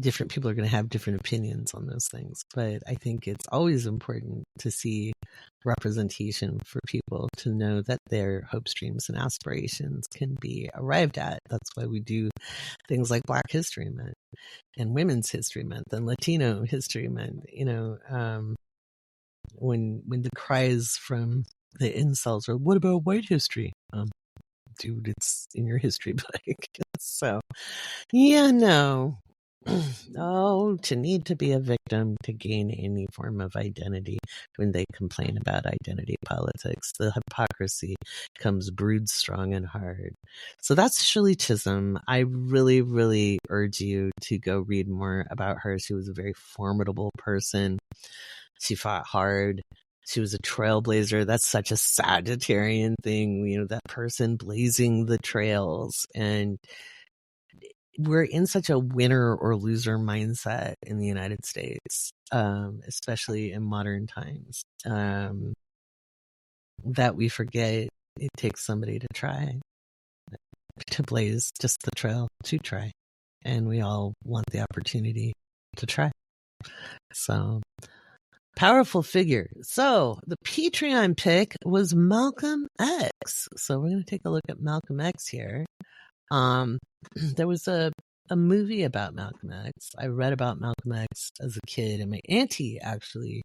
different people are going to have different opinions on those things. But I think it's always important to see representation for people to know that their hopes, dreams, and aspirations can be arrived at. That's why we do things like Black History Month and Women's History Month and Latino History Month. When the cries from the incels are, "What about white history?" Dude, it's in your history book. So, yeah, no. Oh, to need to be a victim to gain any form of identity. When they complain about identity politics, the hypocrisy comes brood strong and hard. So that's Shirley Chisholm. I really, really urge you to go read more about her. She was a very formidable person. She fought hard. She was a trailblazer. That's such a Sagittarian thing, that person blazing the trails. And we're in such a winner or loser mindset in the United States, especially in modern times, that we forget it takes somebody to try, to blaze just the trail to try. And we all want the opportunity to try. So, powerful figure. So, the Patreon pick was Malcolm X. So, we're going to take a look at Malcolm X here. There was a movie about Malcolm X. I read about Malcolm X as a kid, and my auntie actually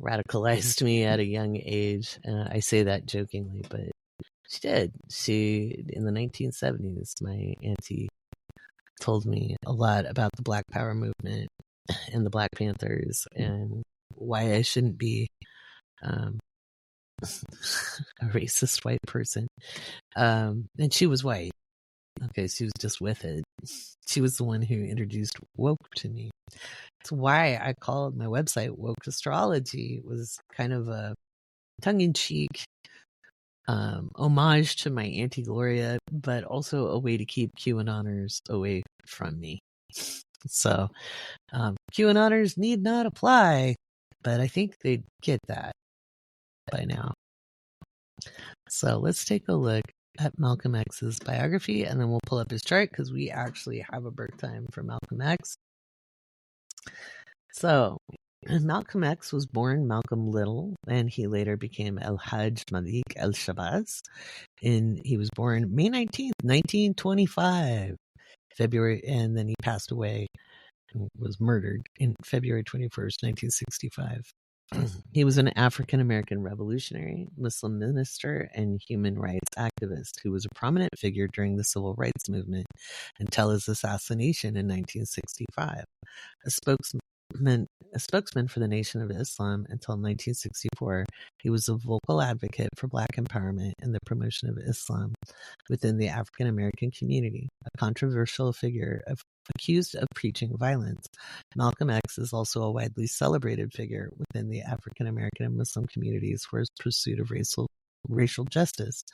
radicalized me at a young age. And I say that jokingly, but she did. In the 1970s, my auntie told me a lot about the Black Power movement and the Black Panthers and why I shouldn't be a racist white person. And she was white. Okay, she was just with it. She was the one who introduced woke to me. It's why I called my website Woke Astrology. It was kind of a tongue-in-cheek homage to my Auntie Gloria, but also a way to keep QAnoners away from me. So QAnoners need not apply, but I think they get that by now. So let's take a look at Malcolm X's biography, and then we'll pull up his chart because we actually have a birth time for Malcolm X. So, Malcolm X was born Malcolm Little, and he later became El Hajj Malik El Shabazz. He was born May 19th, 1925, February, and then he passed away was murdered in February 21st, 1965. He was an African-American revolutionary, Muslim minister, and human rights activist who was a prominent figure during the civil rights movement until his assassination in 1965. A spokesman for the Nation of Islam until 1964, he was a vocal advocate for Black empowerment and the promotion of Islam within the African American community, a controversial figure accused of preaching violence. Malcolm X is also a widely celebrated figure within the African American and Muslim communities for his pursuit of racial justice.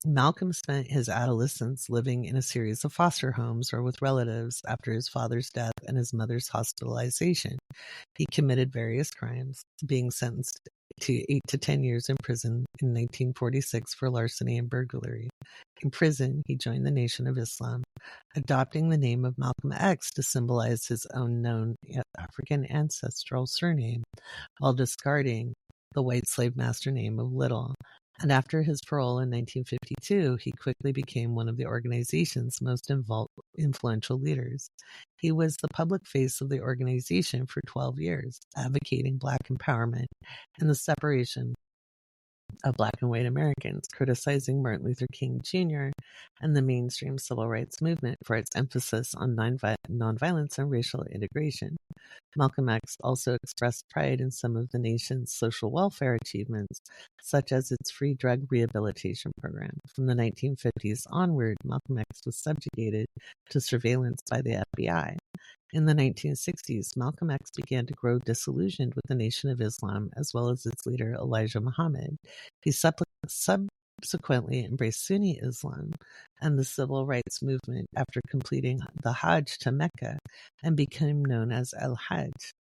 Malcolm spent his adolescence living in a series of foster homes or with relatives after his father's death and his mother's hospitalization. He committed various crimes, being sentenced to 8 to 10 years in prison in 1946 for larceny and burglary. In prison, he joined the Nation of Islam, adopting the name of Malcolm X to symbolize his own known African ancestral surname, while discarding the white slave master name of Little. And after his parole in 1952, he quickly became one of the organization's most influential leaders. He was the public face of the organization for 12 years, advocating Black empowerment and the separation of Black and white Americans, criticizing Martin Luther King Jr. and the mainstream civil rights movement for its emphasis on nonviolence and racial integration. Malcolm X also expressed pride in some of the nation's social welfare achievements, such as its free drug rehabilitation program. From the 1950s onward, Malcolm X was subjugated to surveillance by the FBI. In the 1960s, Malcolm X began to grow disillusioned with the Nation of Islam as well as its leader Elijah Muhammad. He subsequently embraced Sunni Islam and the civil rights movement after completing the Hajj to Mecca and became known as Al-Hajj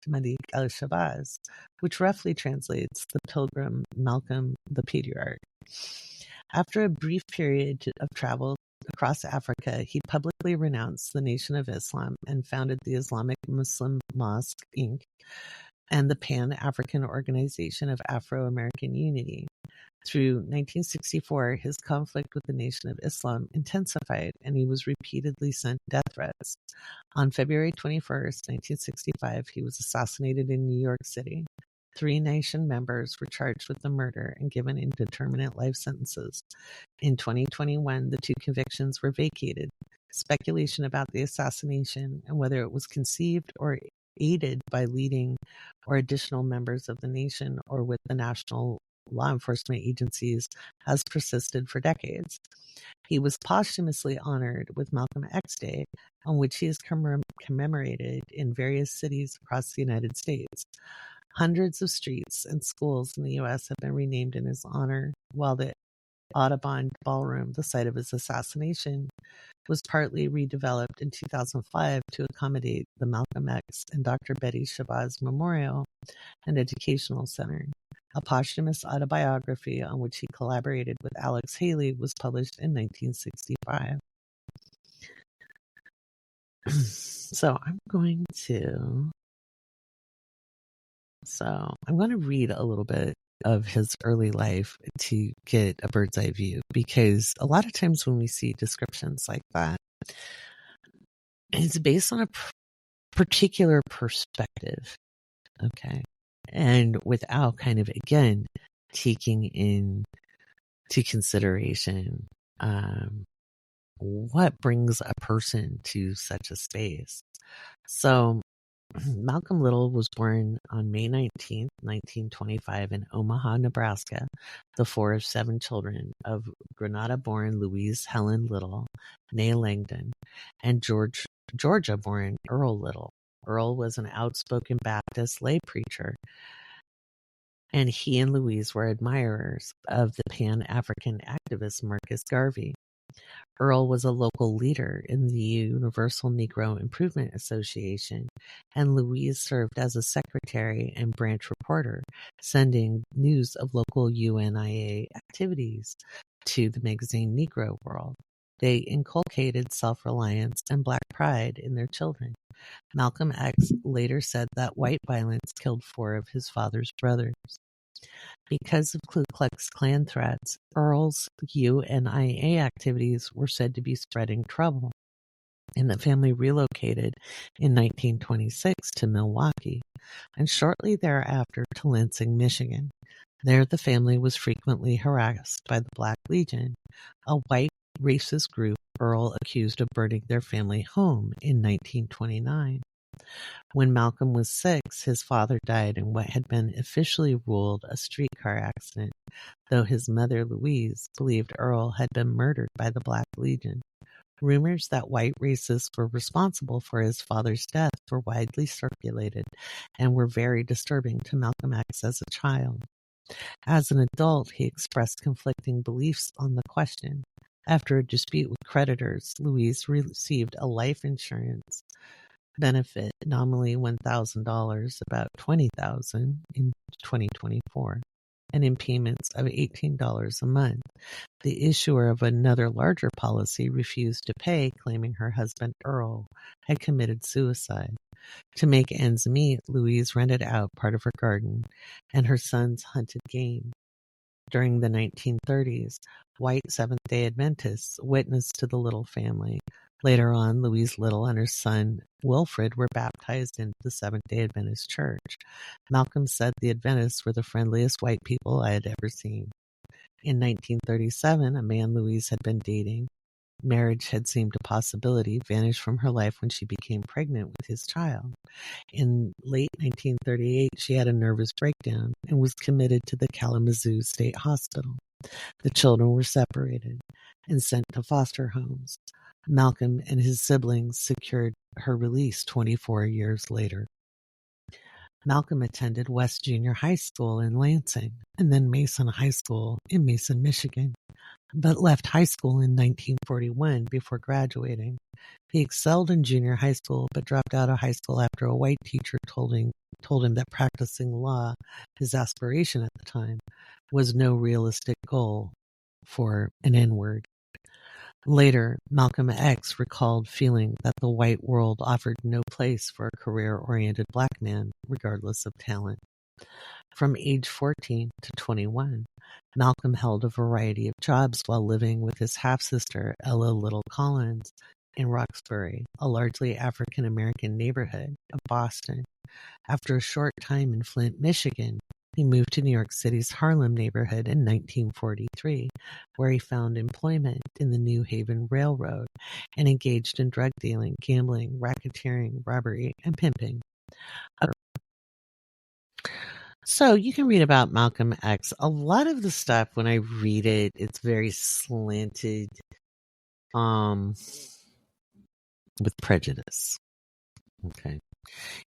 Malik al-Shabazz, which roughly translates the pilgrim Malcolm the Patriarch. After a brief period of travel across Africa, he publicly renounced the Nation of Islam and founded the Islamic Muslim Mosque, Inc., and the Pan-African Organization of Afro-American Unity. Through 1964, his conflict with the Nation of Islam intensified, and he was repeatedly sent death threats. On February 21st, 1965, he was assassinated in New York City. 3 Nation members were charged with the murder and given indeterminate life sentences. In 2021, the 2 convictions were vacated. Speculation about the assassination and whether it was conceived or aided by leading or additional members of the nation or with the national law enforcement agencies has persisted for decades. He was posthumously honored with Malcolm X Day, on which he is commemorated in various cities across the United States. Hundreds of streets and schools in the U.S. have been renamed in his honor, while the Audubon Ballroom, the site of his assassination, was partly redeveloped in 2005 to accommodate the Malcolm X and Dr. Betty Shabazz Memorial and Educational Center. A posthumous autobiography on which he collaborated with Alex Haley was published in 1965. So I'm going to read a little bit of his early life to get a bird's eye view, because a lot of times when we see descriptions like that, it's based on a particular perspective, okay? And without kind of, again, taking into consideration what brings a person to such a space. So Malcolm Little was born on May 19th, 1925 in Omaha, Nebraska, the 4th of 7 children of Grenada-born Louise Helen Little, née Langdon, and Georgia-born Earl Little. Earl was an outspoken Baptist lay preacher, and he and Louise were admirers of the Pan-African activist Marcus Garvey. Earl was a local leader in the Universal Negro Improvement Association, and Louise served as a secretary and branch reporter, sending news of local UNIA activities to the magazine Negro World. They inculcated self-reliance and Black pride in their children. Malcolm X later said that white violence killed 4 of his father's brothers. Because of Ku Klux Klan threats, Earl's UNIA activities were said to be spreading trouble. and the family relocated in 1926 to Milwaukee and shortly thereafter to Lansing, Michigan. There, the family was frequently harassed by the Black Legion, a white racist group Earl accused of burning their family home in 1929. When Malcolm was 6, his father died in what had been officially ruled a streetcar accident, though his mother, Louise, believed Earl had been murdered by the Black Legion. Rumors that white racists were responsible for his father's death were widely circulated and were very disturbing to Malcolm X as a child. As an adult, he expressed conflicting beliefs on the question. After a dispute with creditors, Louise received a life insurance benefit, nominally $1,000, about $20,000 in 2024, and in payments of $18 a month. The issuer of another larger policy refused to pay, claiming her husband Earl had committed suicide. To make ends meet, Louise rented out part of her garden and her sons hunted game. During the 1930s, white Seventh-day Adventists witnessed to the Little family. Later on, Louise Little and her son Wilfred were baptized into the Seventh-day Adventist Church. Malcolm said the Adventists were the friendliest white people I had ever seen. In 1937, a man Louise had been dating, marriage had seemed a possibility, vanished from her life when she became pregnant with his child. In late 1938, she had a nervous breakdown and was committed to the Kalamazoo State Hospital. The children were separated and sent to foster homes. Malcolm and his siblings secured her release 24 years later. Malcolm attended West Junior High School in Lansing and then Mason High School in Mason, Michigan, but left high school in 1941 before graduating. He excelled in junior high school, but dropped out of high school after a white teacher told him that practicing law, his aspiration at the time, was no realistic goal for an N-word. Later, Malcolm X recalled feeling that the white world offered no place for a career-oriented black man, regardless of talent. From age 14 to 21, Malcolm held a variety of jobs while living with his half-sister, Ella Little Collins, in Roxbury, a largely African-American neighborhood of Boston. After a short time in Flint, Michigan, he moved to New York City's Harlem neighborhood in 1943, where he found employment in the New Haven Railroad and engaged in drug dealing, gambling, racketeering, robbery, and pimping. So you can read about Malcolm X. A lot of the stuff, when I read it, it's very slanted with prejudice. Okay.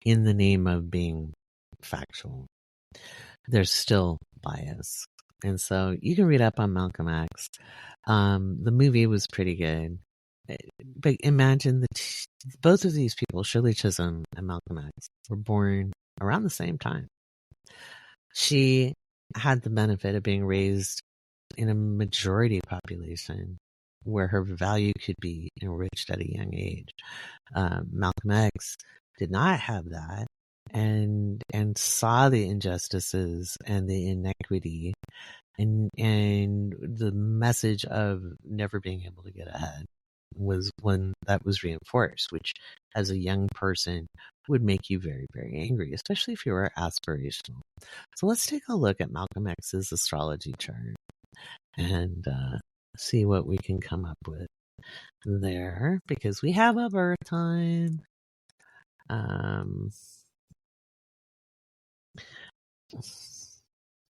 In the name of being factual, there's still bias. And so you can read up on Malcolm X. The movie was pretty good. But imagine both of these people, Shirley Chisholm and Malcolm X, were born around the same time. She had the benefit of being raised in a majority population where her value could be enriched at a young age. Malcolm X did not have that and saw the injustices and the inequity and the message of never being able to get ahead was one that was reinforced, which as a young person would make you very, very angry, especially if you were aspirational. So let's take a look at Malcolm X's astrology chart and see what we can come up with there, because we have a birth time.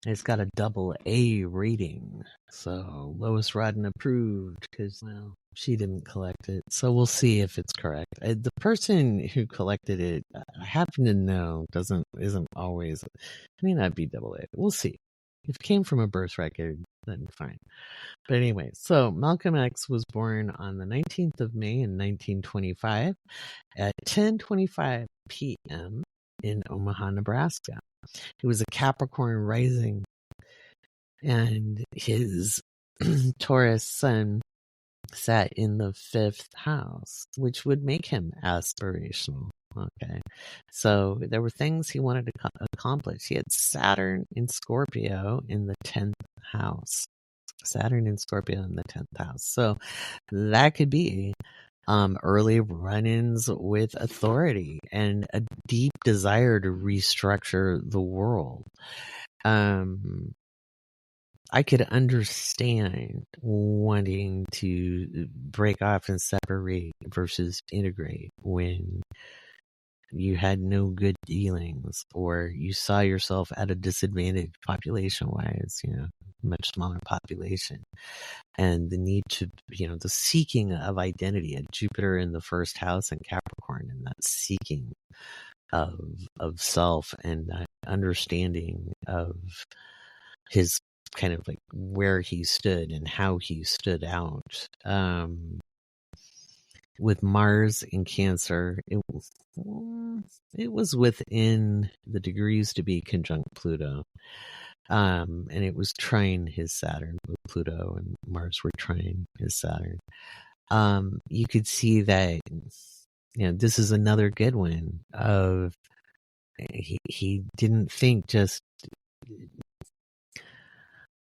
It's got a AA rating, so Lois Rodden approved because, well, she didn't collect it. So we'll see if it's correct. The person who collected it, I happen to know, isn't always, it may not be AA. We'll see. If it came from a birth record, then fine. But anyway, so Malcolm X was born on the 19th of May in 1925 at 10:25 p.m. in Omaha, Nebraska. He was a Capricorn rising, and his Taurus sun sat in the 5th house, which would make him aspirational. Okay, so there were things he wanted to accomplish. He had Saturn in Scorpio in the 10th house. Saturn in Scorpio in the 10th house. So that could be early run-ins with authority, and a deep desire to restructure the world. I could understand wanting to break off and separate versus integrate when you had no good dealings, or you saw yourself at a disadvantage population-wise, much smaller population, and the need to, the seeking of identity at Jupiter in the first house in Capricorn, and that seeking of self and that understanding of his kind of like where he stood and how he stood out. With Mars in Cancer, it was within the degrees to be conjunct Pluto. And it was trine his Saturn, with Pluto and Mars were trine his Saturn. You could see that, this is another good one of he didn't think just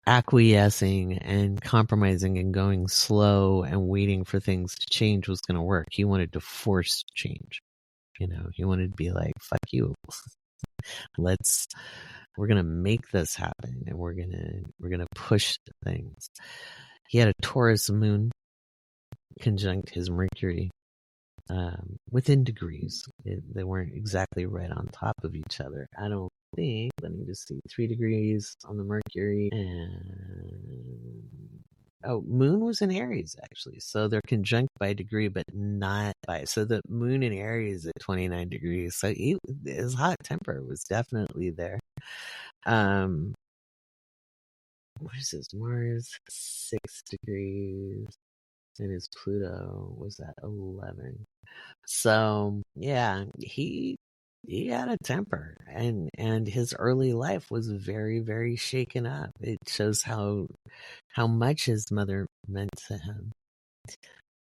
acquiescing and compromising and going slow and waiting for things to change was going to work. He wanted to force change. He wanted to be like, fuck you. We're going to make this happen, and we're going to push things. He had a Taurus moon conjunct his Mercury, within degrees. They weren't exactly right on top of each other. I don't think, let me just see, 3 degrees on the Mercury, and moon was in Aries, actually, so they're conjunct by degree but not by, so the moon in Aries at 29 degrees, so his hot temper was definitely there. What is his Mars? 6 degrees, and his Pluto was at 11. So yeah, he had a temper, and his early life was very, very shaken up. It shows how much his mother meant to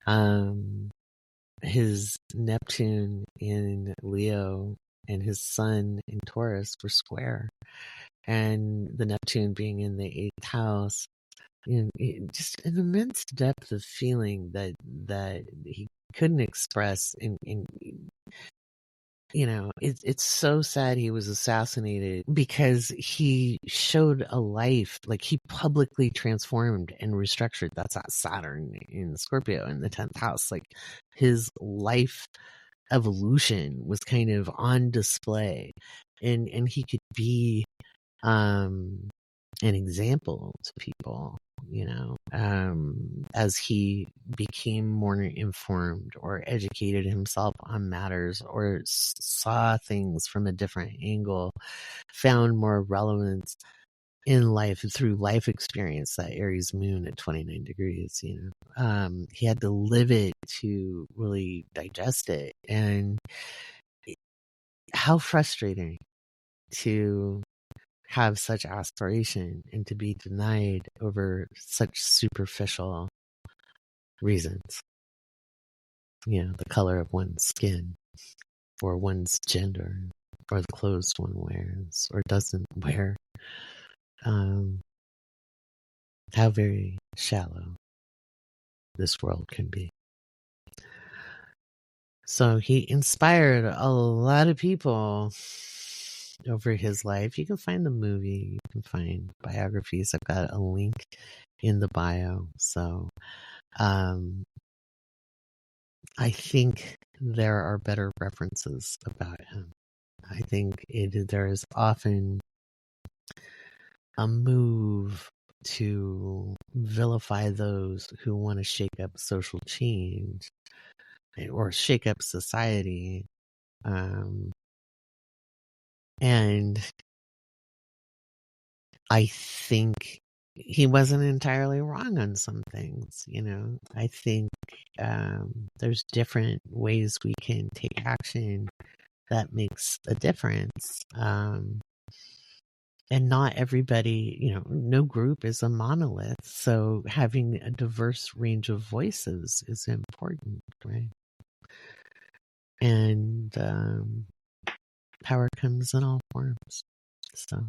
him. His Neptune in Leo and his Sun in Taurus were square, and the Neptune being in the 8th house, just an immense depth of feeling that he couldn't express. It's so sad he was assassinated, because he showed a life, like he publicly transformed and restructured. That's at Saturn in Scorpio in the 10th house. Like his life evolution was kind of on display, and he could be an example to people, as he became more informed or educated himself on matters, or saw things from a different angle, found more relevance in life through life experience. That Aries moon at 29 degrees, he had to live it to really digest it. And how frustrating to have such aspiration and to be denied over such superficial reasons. The color of one's skin, or one's gender, or the clothes one wears or doesn't wear. How very shallow this world can be. So he inspired a lot of people over his life. You can find the movie, you can find biographies. I've got a link in the bio. So I think there are better references about him. I think there is often a move to vilify those who want to shake up social change or shake up society. And I think he wasn't entirely wrong on some things. I think there's different ways we can take action that makes a difference. And not everybody, no group is a monolith. So having a diverse range of voices is important, right? And power comes in all forms. So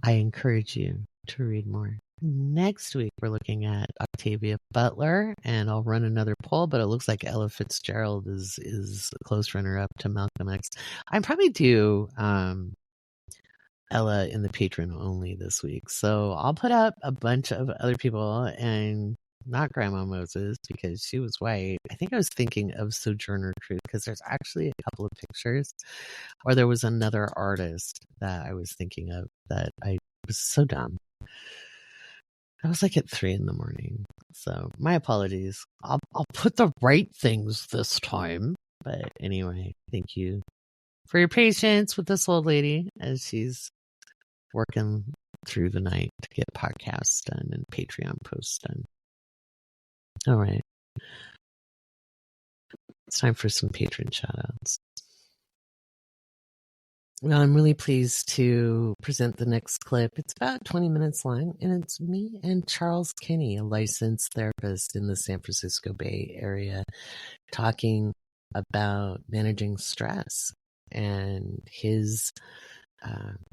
I encourage you to read more. Next week, we're looking at Octavia Butler, and I'll run another poll, but it looks like Ella Fitzgerald is a close runner-up to Malcolm X. I'd probably do Ella in the patron only this week. So I'll put up a bunch of other people and not Grandma Moses because she was white. I think I was thinking of Sojourner Truth because there's actually a couple of pictures, or there was another artist that I was thinking of that I was so dumb. I was like at 3 a.m. So my apologies. I'll put the right things this time. But anyway, thank you for your patience with this old lady as she's working through the night to get podcasts done and Patreon posts done. All right. It's time for some patron shoutouts. Well, I'm really pleased to present the next clip. It's about 20 minutes long, and it's me and Charles Kinney, a licensed therapist in the San Francisco Bay Area, talking about managing stress and his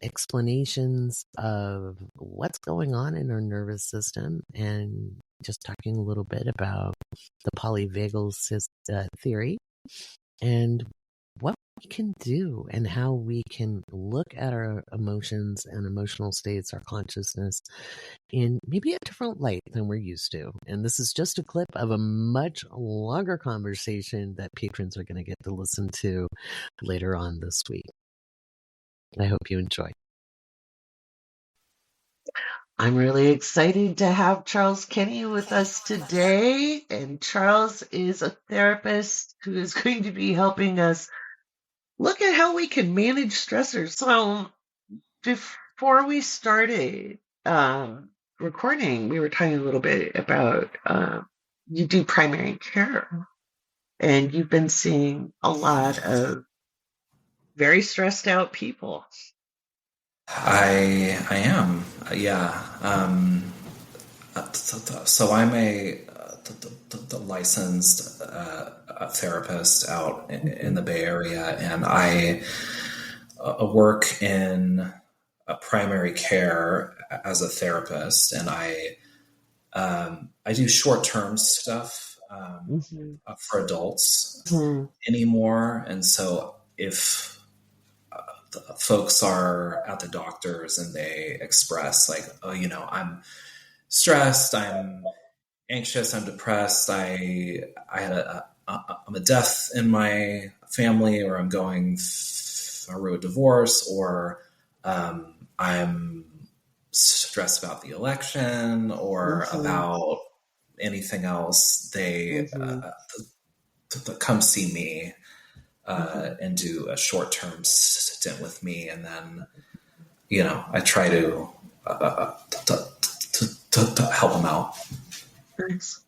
explanations of what's going on in our nervous system, and just talking a little bit about the polyvagal theory and what we can do and how we can look at our emotions and emotional states, our consciousness, in maybe a different light than we're used to. And this is just a clip of a much longer conversation that patrons are going to get to listen to later on this week. I hope you enjoy. I'm really excited to have Charles Kinney with us today. And Charles is a therapist who is going to be helping us look at how we can manage stressors. So before we started recording, we were talking a little bit about you do primary care, and you've been seeing a lot of very stressed out people.
I am, yeah. So I'm a licensed therapist out in the Bay Area, and I work in primary care as a therapist, and I do short-term stuff for adults anymore, and so if folks are at the doctors and they express like, oh, I'm stressed, I'm anxious, I'm depressed, I'm a death in my family, or I'm going through a divorce, or I'm stressed about the election, or about anything else, they come see me and do a short-term stint with me, and then I try to help them out.
Thanks.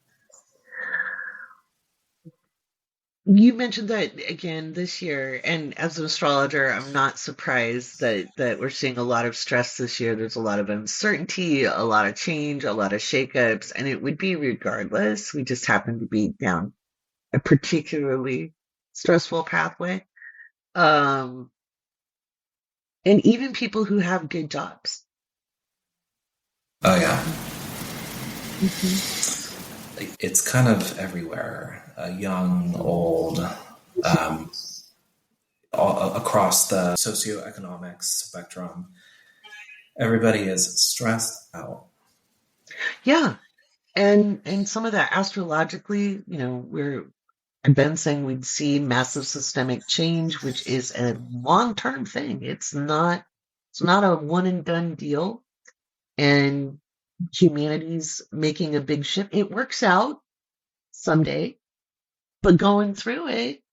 You mentioned that again this year, and as an astrologer, I'm not surprised that we're seeing a lot of stress this year. There's a lot of uncertainty, a lot of change, a lot of shakeups, and it would be regardless. We just happen to be down a particularly stressful pathway. And even people who have good jobs.
Oh, yeah. It's kind of everywhere, young, old, all across the socioeconomic spectrum. Everybody is stressed out.
Yeah. And some of that astrologically, I've been saying we'd see massive systemic change, which is a long-term thing. It's not a one and done deal. And humanity's making a big shift. It works out someday, but going through it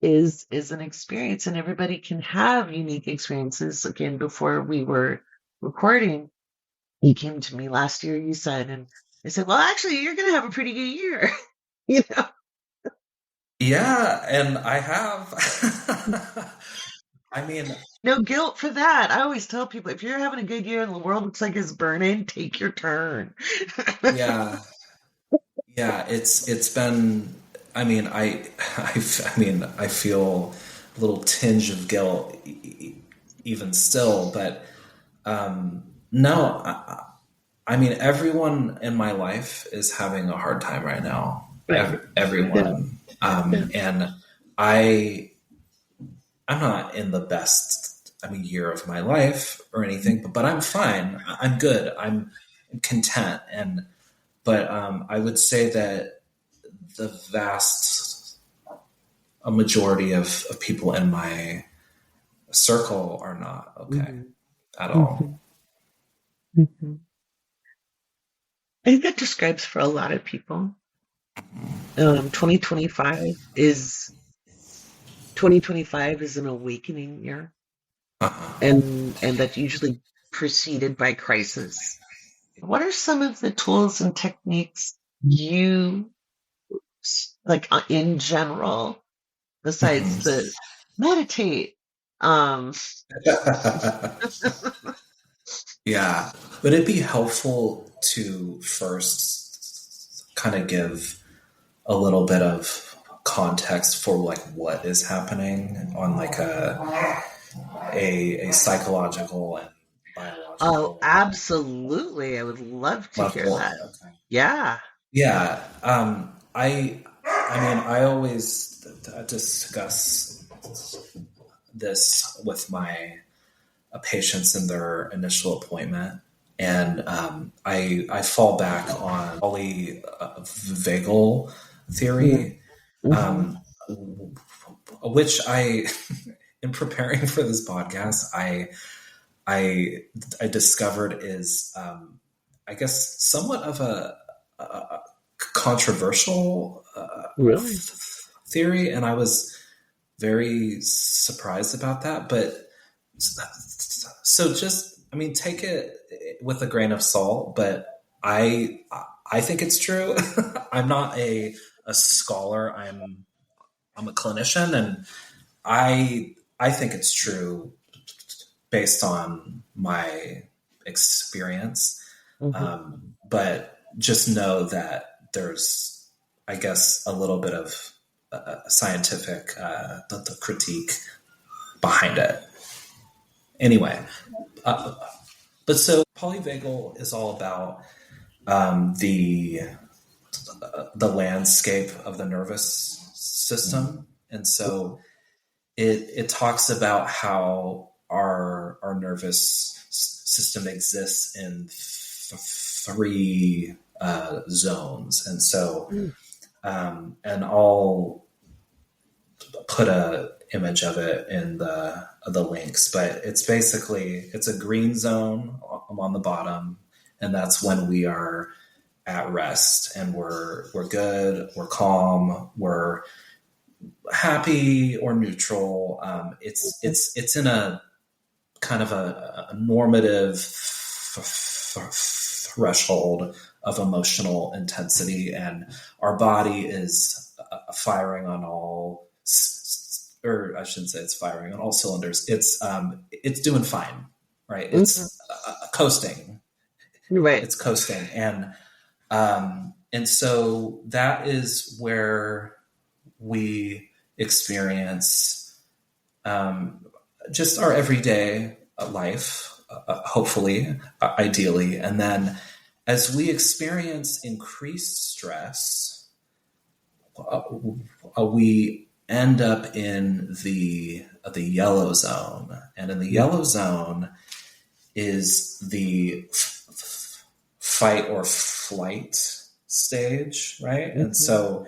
is an experience, and everybody can have unique experiences. Again, before we were recording, you came to me last year, you said, and I said, well, actually, you're going to have a pretty good year.
Yeah, and I have. I mean,
no guilt for that. I always tell people, if you're having a good year and the world looks like it's burning, take your turn.
Yeah, it's been. I mean, I feel a little tinge of guilt even still, but no, I mean, everyone in my life is having a hard time right now.
Right.
Everyone.
Yeah.
And I'm not in the best, year of my life or anything, but I'm fine. I'm good. I'm content. But I would say that the vast a majority of people in my circle are not okay
Mm-hmm.
at
Mm-hmm.
all.
Mm-hmm. I think that describes for a lot of people. 2025 is 2025 is an awakening year,
Uh-huh.
and that's usually preceded by crisis. What are some of the tools and techniques you like in general, besides the meditate? Um,
Yeah. Would it be helpful to first kind of give a little bit of context for like what is happening on like a psychological and
oh,
biological
absolutely. I would love to hear
level?
that.
Okay.
Yeah.
Yeah. I always discuss this with my patients in their initial appointment. And I fall back on polyvagal theory,
Mm-hmm.
which in preparing for this podcast, I, I discovered is, I guess, somewhat of a controversial
Really?
theory, and I was very surprised about that. But so just, take it with a grain of salt. But I think it's true. I'm not a scholar. I'm a clinician, and I think it's true based on my experience.
Mm-hmm.
But just know that there's, I guess, a little bit of scientific the critique behind it. Anyway, but so polyvagal is all about the landscape of the nervous system, and so it talks about how our nervous system exists in three zones, and so and I'll put a image of it in the links, but it's a green zone on the bottom, and that's when we are at rest and we're good, we're calm, we're happy or neutral. It's in a kind of a normative threshold of emotional intensity, and our body is firing on all, or I shouldn't say it's firing on all cylinders. It's doing fine, right?
Mm-hmm.
It's coasting.
Right.
It's coasting, and so that is where we experience just our everyday life, hopefully, ideally. And then as we experience increased stress, we end up in the yellow zone. And in the yellow zone is the fight or flight stage, right? And
Mm-hmm.
so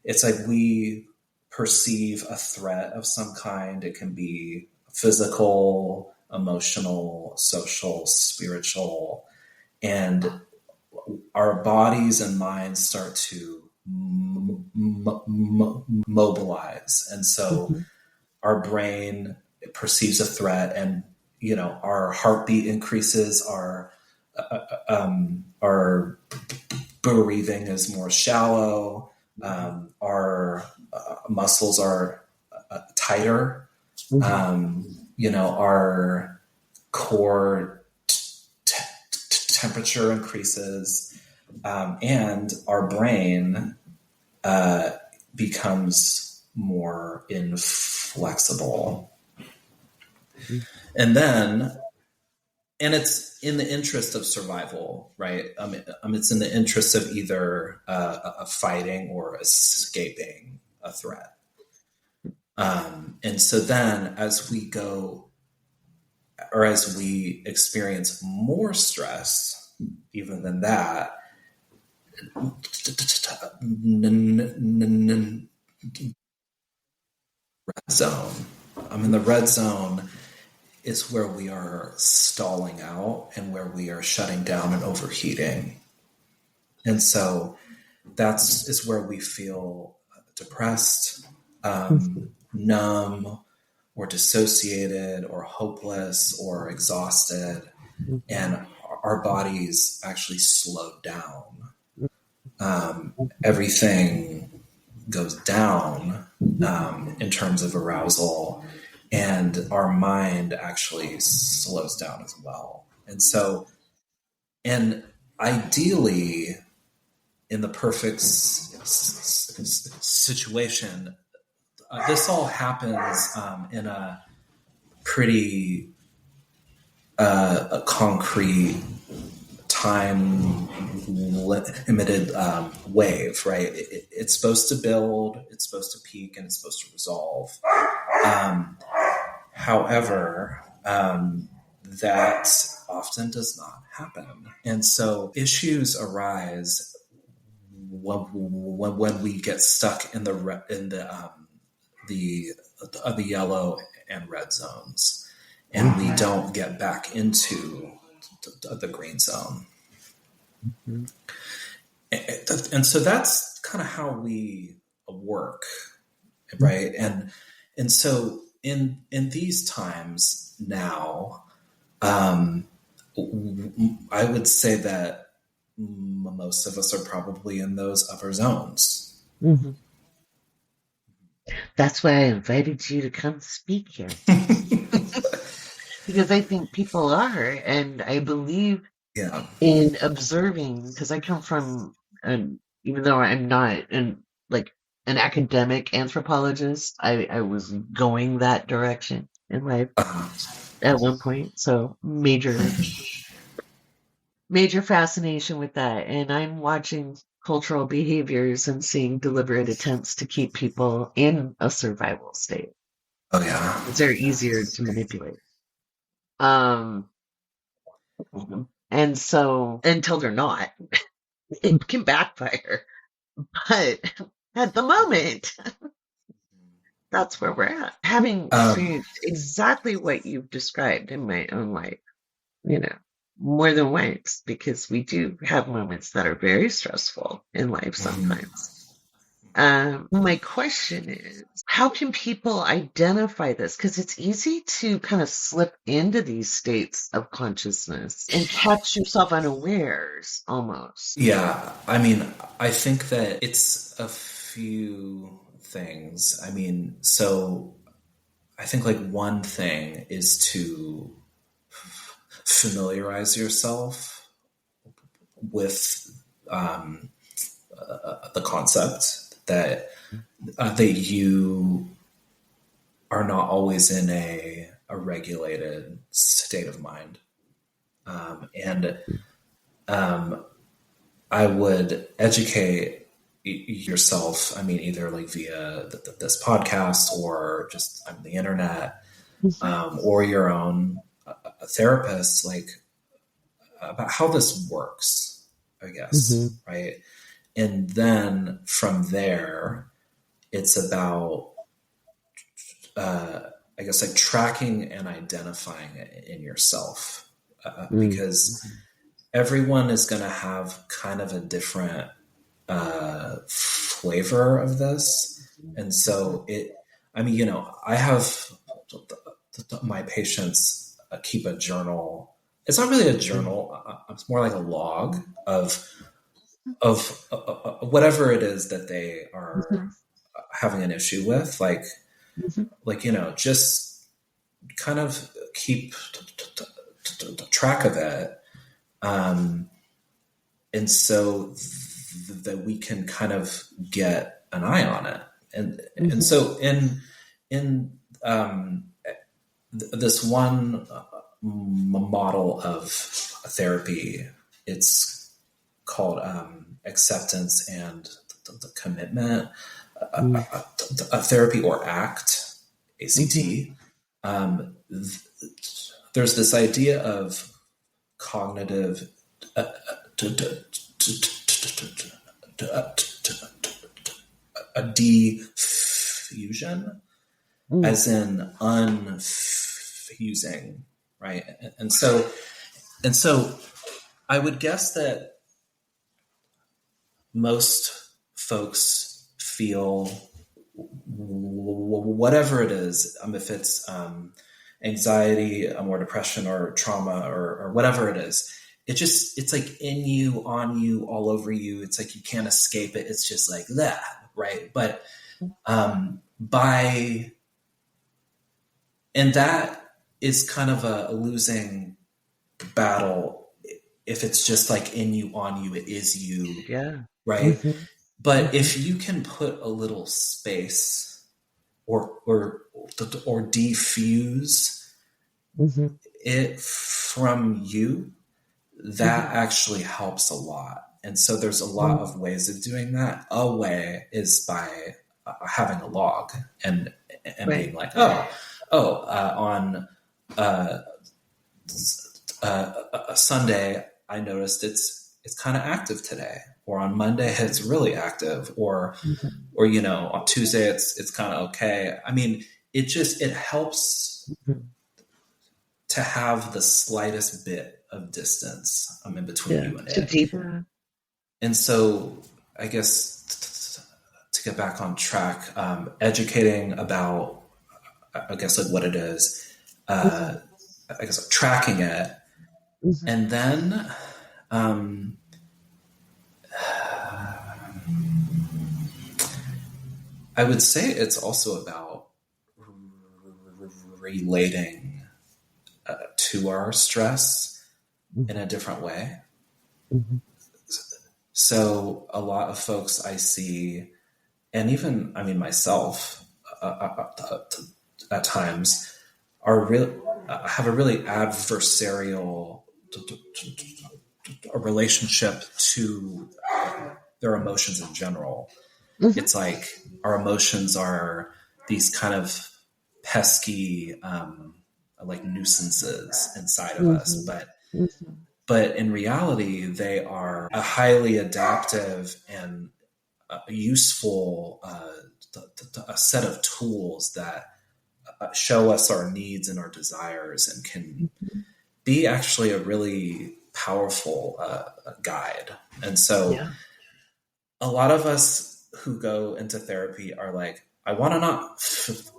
it's like we perceive a threat of some kind. It can be physical, emotional, social, spiritual, and our bodies and minds start to mobilize. And so
Mm-hmm.
our brain perceives a threat, and our heartbeat increases, our breathing is more shallow. Our muscles are tighter.
Mm-hmm.
Our core temperature increases, and our brain becomes more inflexible. And then and it's in the interest of survival, right? It's in the interest of either fighting or escaping a threat. And so then as we go, or as we experience more stress, even than that, red zone. The red zone is where we are stalling out and where we are shutting down and overheating. And so is where we feel depressed, numb, or dissociated, or hopeless, or exhausted, and our bodies actually slow down. Everything goes down in terms of arousal, and our mind actually slows down as well. And so, and ideally, in the perfect situation, this all happens in a pretty concrete, time limited wave, right? It's supposed to build, it's supposed to peak, and it's supposed to resolve. However, that often does not happen. And so issues arise when we get stuck in the yellow and red zones, and we don't get back into the green zone. And so that's kind of how we work, right? And so in these times now, I would say that most of us are probably in those upper zones.
Mm-hmm. That's why I invited you to come speak here. Because I think people are, and I believe in observing, because I come from, even though I'm not an academic anthropologist, I was going that direction in life at one point. So major fascination with that. And I'm watching cultural behaviors and seeing deliberate attempts to keep people in a survival state.
Oh yeah.
They're easier to manipulate. And so until they're not, it can backfire. But at the moment, that's where we're at. Having experienced exactly what you've described in my own life, more than once, because we do have moments that are very stressful in life sometimes. My question is, how can people identify this? Because it's easy to kind of slip into these states of consciousness and catch yourself unawares almost.
Yeah. I think that it's a few things. So I think one thing is to familiarize yourself with the concept that you are not always in a regulated state of mind. And I would educate yourself, either via this podcast or just on the internet, or your own therapist, about how this works, I guess, right? And then from there, it's about, tracking and identifying it in yourself, because everyone is going to have kind of a different flavor of this. And so I have my patients keep a journal. It's not really a journal. It's more like a log of whatever it is that they are having an issue with, just kind of keep track of it, and so that we can kind of get an eye on it, and so in this one model of therapy. It's called acceptance and the commitment, a therapy or ACT, ACT. There's this idea of cognitive a diffusion, as in unfusing, right? And so I would guess that most folks feel whatever it is, if it's anxiety or depression or trauma or whatever it is, it's like in you, on you, all over you. It's like you can't escape it. It's just like that, right? But and that is kind of a losing battle if it's just like in you, on you, it is you, right? But if you can put a little space or defuse it from you, that actually helps a lot. And so there's a lot of ways of doing that. A way is by having a log and being like, on a Sunday, I noticed it's kind of active today, or on Monday it's really active, or on Tuesday it's kind of okay. I mean, it helps to have the slightest bit of distance in between you and it. And so I guess to get back on track, educating about, I guess, like what it is, I guess like tracking it, and then I would say it's also about relating to our stress in a different way. So a lot of folks I see, and even, I mean, myself at times, have a really adversarial relationship to their emotions in general. It's like our emotions are these kind of pesky, like nuisances inside of us, but in reality, they are a highly adaptive and useful a set of tools that show us our needs and our desires, and can be actually a really powerful guide. And so a lot of us who go into therapy are like, I want to not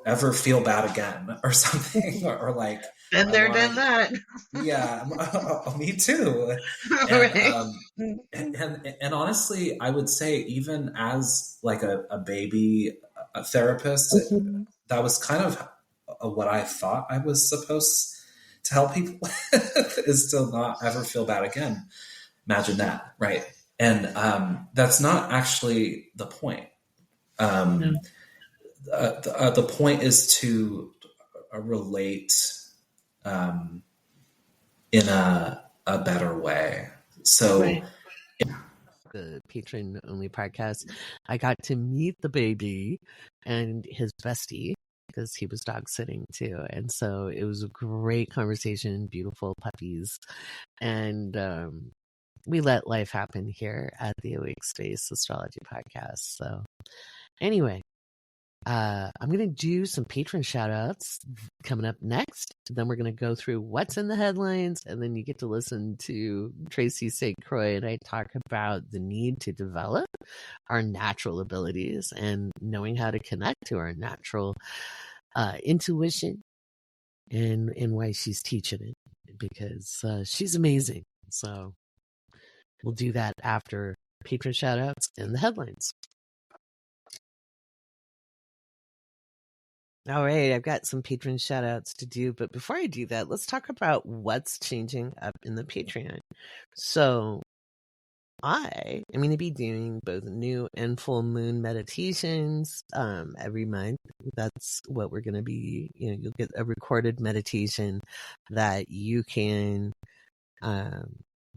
ever feel bad again or something, or like,
done that.
Yeah, me too. And honestly, I would say, even as like a baby therapist, that was kind of what I thought I was supposed to help people with, is to not ever feel bad again. Imagine that, right? And that's not actually the point. The point is to relate in a better way. So
the patron only podcast, I got to meet the baby and his bestie, because he was dog sitting too. And so it was a great conversation, beautiful puppies. And we let life happen here at the Awake Space Astrology Podcast. So anyway, I'm going to do some patron shout outs coming up next. Then we're going to go through what's in the headlines, and then you get to listen to Tracy St. Croi and I talk about the need to develop our natural abilities and knowing how to connect to our natural intuition, and why she's teaching it, because she's amazing. So we'll do that after patron shout outs and the headlines. All right, I've got some patron shout outs to do, but before I do that, let's talk about what's changing up in the Patreon. So I am going to be doing both new and full moon meditations every month. That's what we're going to be, you'll get a recorded meditation that you can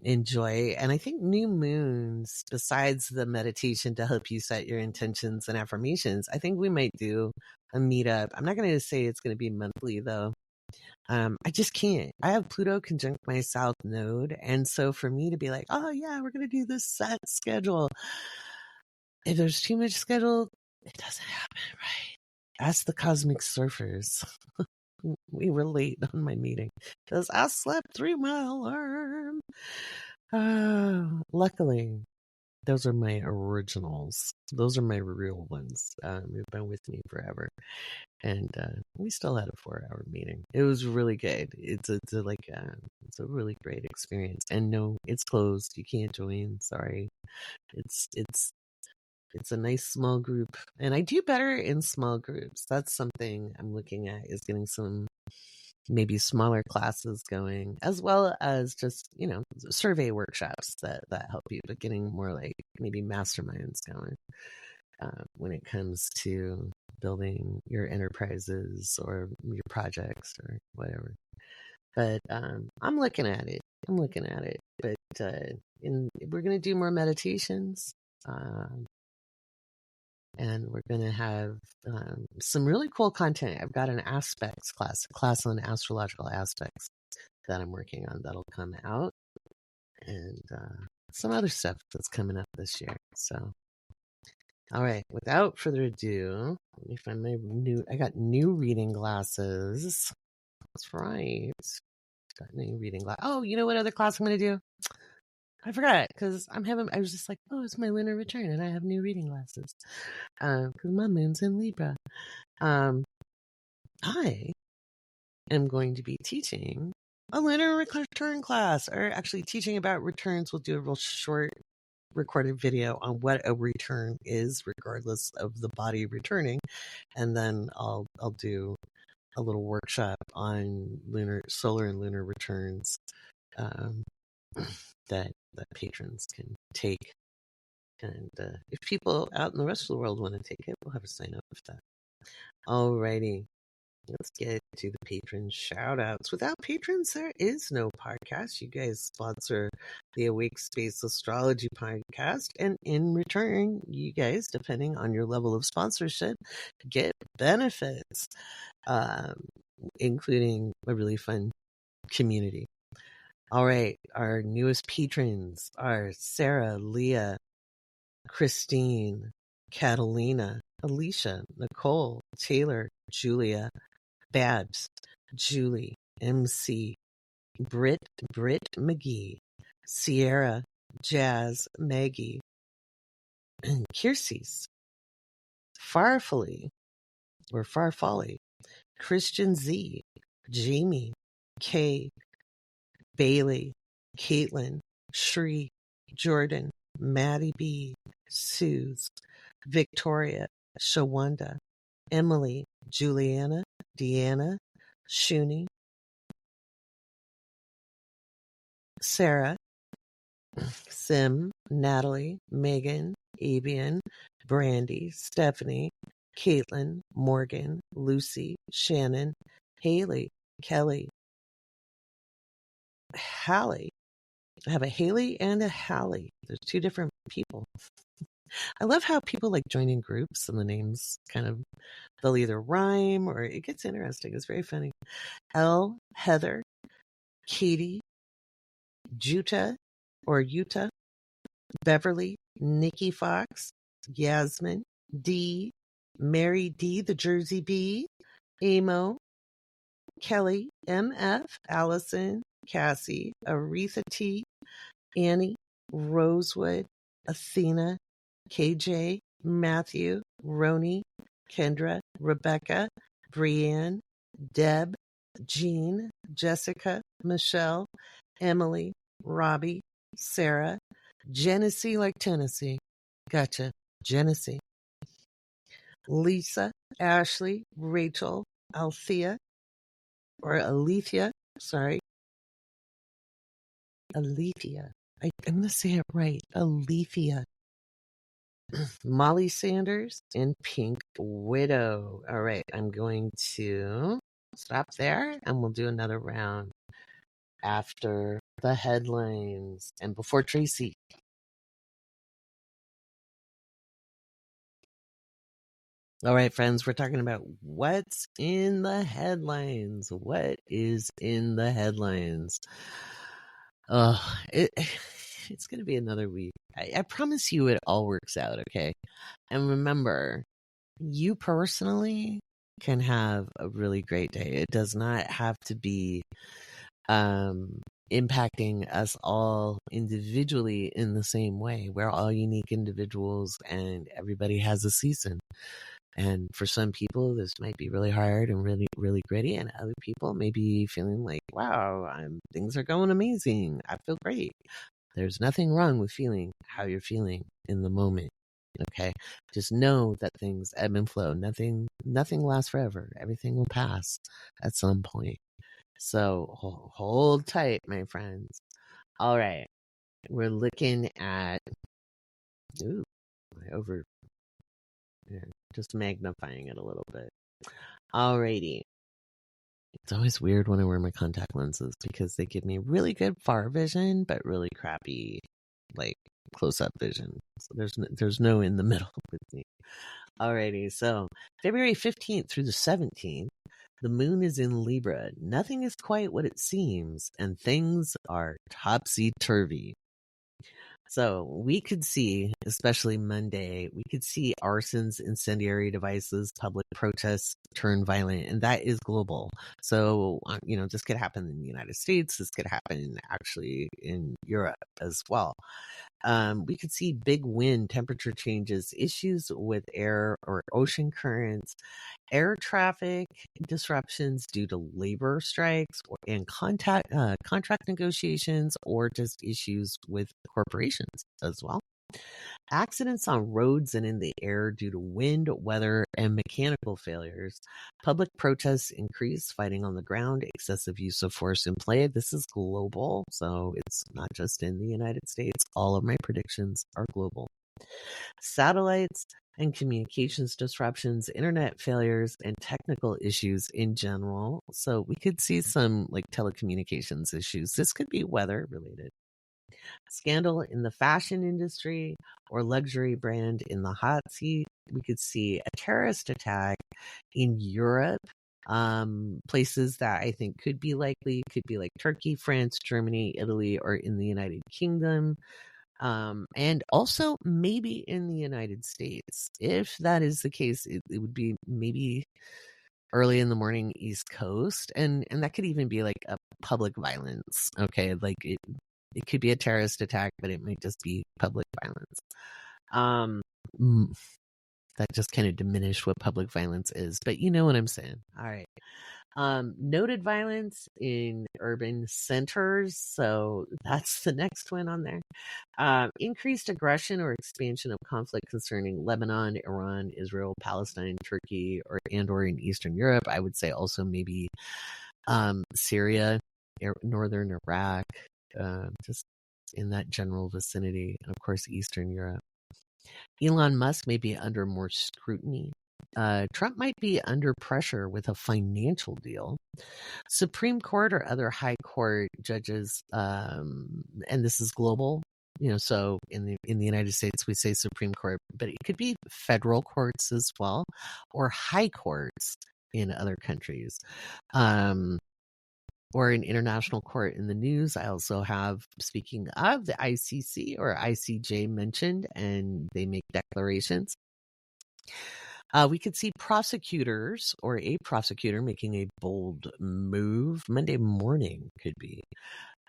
enjoy. And I think new moons, besides the meditation to help you set your intentions and affirmations, I think we might do a meetup. I'm not going to say it's going to be monthly though. I just can't. I have Pluto conjunct my South Node. And so for me to be like, oh yeah, we're going to do this set schedule. If there's too much schedule, it doesn't happen, right? Ask the cosmic surfers. We were late on my meeting because I slept through my alarm. Luckily, those are my originals. Those are my real ones. They've been with me forever. And we still had a 4-hour meeting. It was really good. It's a really great experience. And no, it's closed. You can't join. Sorry. It's a nice small group, and I do better in small groups. That's something I'm looking at, is getting some maybe smaller classes going, as well as just survey workshops that help you, but getting more like maybe masterminds going when it comes to building your enterprises or your projects or whatever. But I'm looking at it. But we're going to do more meditations. And we're going to have some really cool content. I've got an aspects class, a class on astrological aspects that I'm working on that'll come out, and some other stuff that's coming up this year. So, all right, without further ado, let me find I got new reading glasses. That's right. Got new reading glasses. Oh, you know what other class I'm going to do? I forgot, because I was just like, oh, it's my lunar return and I have new reading glasses. Because my moon's in Libra. I am going to be teaching a lunar return class, or actually teaching about returns. We'll do a real short recorded video on what a return is, regardless of the body returning. And then I'll do a little workshop on solar and lunar returns that patrons can take. And if people out in the rest of the world want to take it, we'll have a sign up for that. Alrighty. Let's get to the patron shout outs. Without patrons, there is no podcast. You guys sponsor the Awake Space Astrology podcast. And in return, you guys, depending on your level of sponsorship, get benefits, including a really fun community. All right. Our newest patrons are Sarah, Leah, Christine, Catalina, Alicia, Nicole, Taylor, Julia, Babs, Julie, MC, Britt McGee, Sierra, Jazz, Maggie, Kierces, Farfolly, Christian Z, Jamie, Kay, Bailey, Caitlin, Shri, Jordan, Maddie B, Suze, Victoria, Shawanda, Emily, Juliana, Deanna, Shuni, Sarah, Sim, Natalie, Megan, Avian, Brandy, Stephanie, Caitlin, Morgan, Lucy, Shannon, Haley, Kelly, Hallie. I have a Haley and a Hallie. There's two different people. I love how people like join in groups and the names they'll either rhyme or it gets interesting. It's very funny. Elle, Heather, Katie, Juta or Utah, Beverly, Nikki Fox, Yasmin, D, Mary D, the Jersey Bee, Amo, Kelly, MF, Allison, Cassie, Aretha T, Annie, Rosewood, Athena, KJ, Matthew, Roni, Kendra, Rebecca, Brienne, Deb, Jean, Jessica, Michelle, Emily, Robbie, Sarah, Genesee like Tennessee. Gotcha. Genesee. Lisa, Ashley, Rachel, Althea, or Alethea. Sorry. Alethea. I'm going to say it right. Alethea. Molly Sanders and Pink Widow. All right, I'm going to stop there and we'll do another round after the headlines and before Tracy. All right, friends, we're talking about what's in the headlines. What is in the headlines? Oh, it's going to be another week. I promise you it all works out, okay? And remember, you personally can have a really great day. It does not have to be impacting us all individually in the same way. We're all unique individuals and everybody has a season. And for some people, this might be really hard and really, really gritty. And other people may be feeling like, wow, things are going amazing. I feel great. There's nothing wrong with feeling how you're feeling in the moment. Okay. Just know that things ebb and flow. Nothing lasts forever. Everything will pass at some point. So hold tight, my friends. All right. We're looking at, just magnifying it a little bit. Alrighty. It's always weird when I wear my contact lenses because they give me really good far vision, but really crappy, like close-up vision. So there's no in the middle with me. Alrighty, so February 15th through the 17th, the moon is in Libra. Nothing is quite what it seems, and things are topsy-turvy. So we could see, especially Monday, we could see arsons, incendiary devices, public protests turn violent, and that is global. So, this could happen in the United States. This could happen actually in Europe as well. We could see big wind, temperature changes, issues with air or ocean currents, air traffic disruptions due to labor strikes and contract negotiations, or just issues with corporations as well. Accidents on roads and in the air due to wind, weather, and mechanical failures. Public protests increase, fighting on the ground, excessive use of force in play. This is global, so it's not just in the United States. All of my predictions are global. Satellites and communications disruptions, internet failures, and technical issues in general. So we could see some like telecommunications issues. This could be weather related. Scandal in the fashion industry or luxury brand in the hot seat. We could see a terrorist attack in Europe. Places that I think could be likely could be like Turkey, France, Germany, Italy, or in the United Kingdom. And also maybe in the United States. If that is the case, it would be maybe early in the morning East Coast, and that could even be like a public violence. Okay, like it could be a terrorist attack, but it might just be public violence. That just kind of diminished what public violence is, but you know what I'm saying. All right. Noted violence in urban centers. So that's the next one on there. Increased aggression or expansion of conflict concerning Lebanon, Iran, Israel, Palestine, Turkey, or in Eastern Europe. I would say also maybe Syria, northern Iraq, just in that general vicinity, and of course Eastern Europe. Elon Musk may be under more scrutiny. Trump might be under pressure with a financial deal. Supreme Court or other high court judges, and this is global, so in the United States we say Supreme Court, but it could be federal courts as well, or high courts in other countries. Or an international court in the news. I also have, speaking of, the ICC or ICJ mentioned, and they make declarations. We could see prosecutors or a prosecutor making a bold move. Monday morning could be.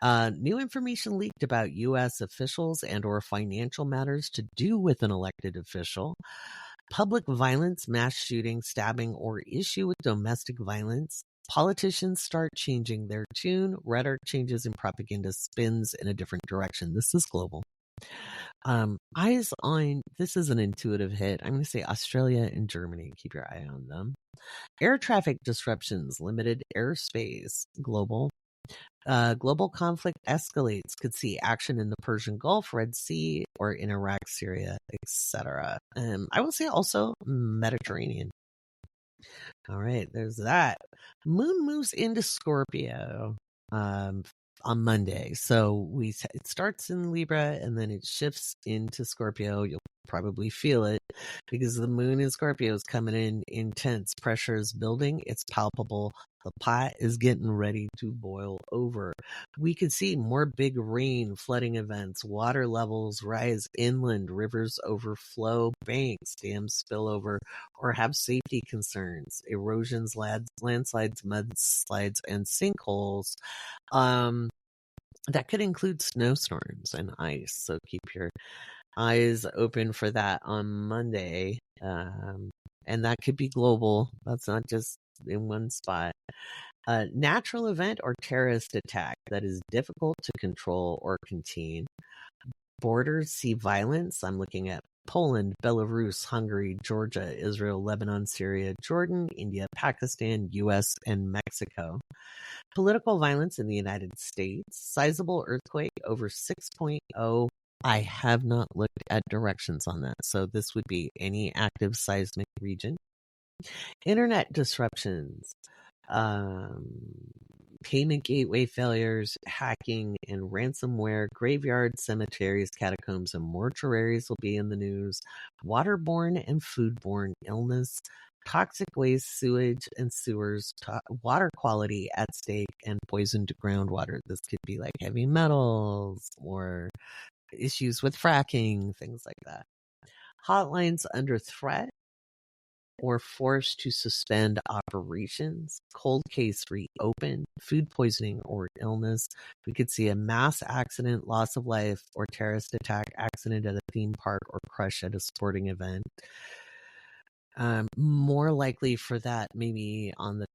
New information leaked about U.S. officials and or financial matters to do with an elected official. Public violence, mass shooting, stabbing, or issue with domestic violence. Politicians start changing their tune. Rhetoric changes and propaganda spins in a different direction. This is global. Eyes on, this is an intuitive hit. I'm going to say Australia and Germany. Keep your eye on them. Air traffic disruptions, limited airspace, global. Global conflict escalates. Could see action in the Persian Gulf, Red Sea, or in Iraq, Syria, etc. I will say also Mediterranean. All right, there's that. Moon moves into Scorpio on Monday. So it starts in Libra and then it shifts into Scorpio. You'll probably feel it because the moon in Scorpio is coming in intense. Pressure is building. It's palpable. The pot is getting ready to boil over. We could see more big rain, flooding events, water levels rise inland, rivers overflow, banks, dams spill over, or have safety concerns, erosions, landslides, mudslides, and sinkholes. That could include snowstorms and ice. So keep your eyes open for that on Monday. And that could be global. That's not just in one spot. A natural event or terrorist attack that is difficult to control or contain. Borders see violence. I'm looking at Poland, Belarus, Hungary, Georgia, Israel, Lebanon, Syria, Jordan, India, Pakistan, US, and Mexico. Political violence in the United States. Sizable earthquake over 6.0. I have not looked at directions on that. So this would be any active seismic region. Internet disruptions. Payment gateway failures, hacking, and ransomware. Graveyards, cemeteries, catacombs, and mortuaries will be in the news. Waterborne and foodborne illness. Toxic waste, sewage, and sewers. Water quality at stake, and poisoned groundwater. This could be like heavy metals or issues with fracking, things like that. Hotlines under threat or forced to suspend operations, cold case reopened, food poisoning or illness. We could see a mass accident, loss of life, or terrorist attack, accident at a theme park, or crush at a sporting event. More likely for that maybe on the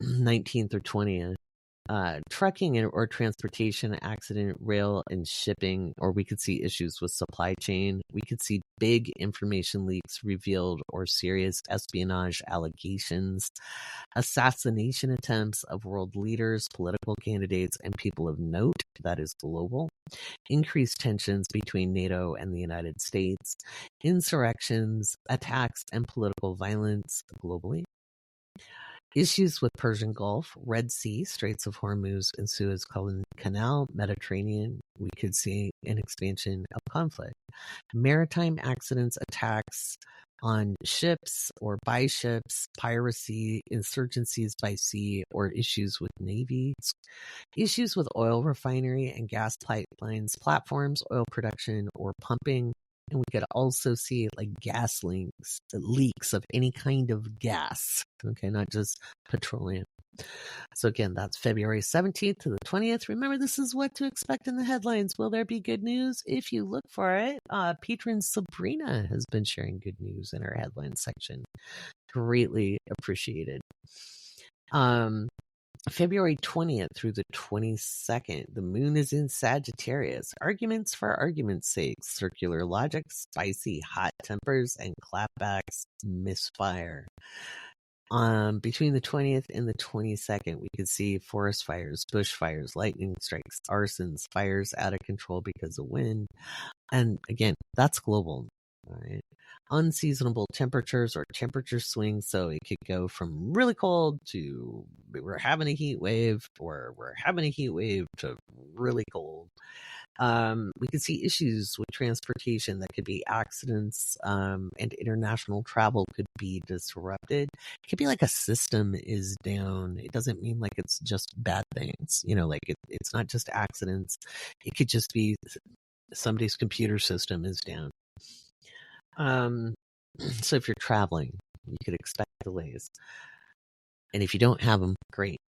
19th or 20th. Trucking or transportation accident, rail and shipping, or we could see issues with supply chain. We could see big information leaks revealed or serious espionage allegations, assassination attempts of world leaders, political candidates, and people of note. That is global. Increased tensions between NATO and the United States, insurrections, attacks, and political violence globally. Issues with Persian Gulf, Red Sea, Straits of Hormuz, and Suez Canal, Mediterranean. We could see an expansion of conflict. Maritime accidents, attacks on ships or by ships, piracy, insurgencies by sea, or issues with navies. Issues with oil refinery and gas pipelines, platforms, oil production, or pumping. And we could also see like gas leaks of any kind of gas. Okay, not just petroleum. So again, that's February 17th to the 20th. Remember, this is what to expect in the headlines. Will there be good news? If you look for it, patron Sabrina has been sharing good news in our headlines section. Greatly appreciated. February 20th through the 22nd, the moon is in Sagittarius. Arguments for argument's sake, circular logic, spicy hot tempers, and clapbacks misfire. Between the 20th and the 22nd, we could see forest fires, bushfires, lightning strikes, arsons, fires out of control because of wind. And again, that's global. All right. Unseasonable temperatures or temperature swings. So it could go from really cold to we're having a heat wave, or we're having a heat wave to really cold. We could see issues with transportation that could be accidents, and international travel could be disrupted. It could be like a system is down. It doesn't mean like it's just bad things. Like it's not just accidents. It could just be somebody's computer system is down. So if you're traveling, you could expect delays. And if you don't have them, great.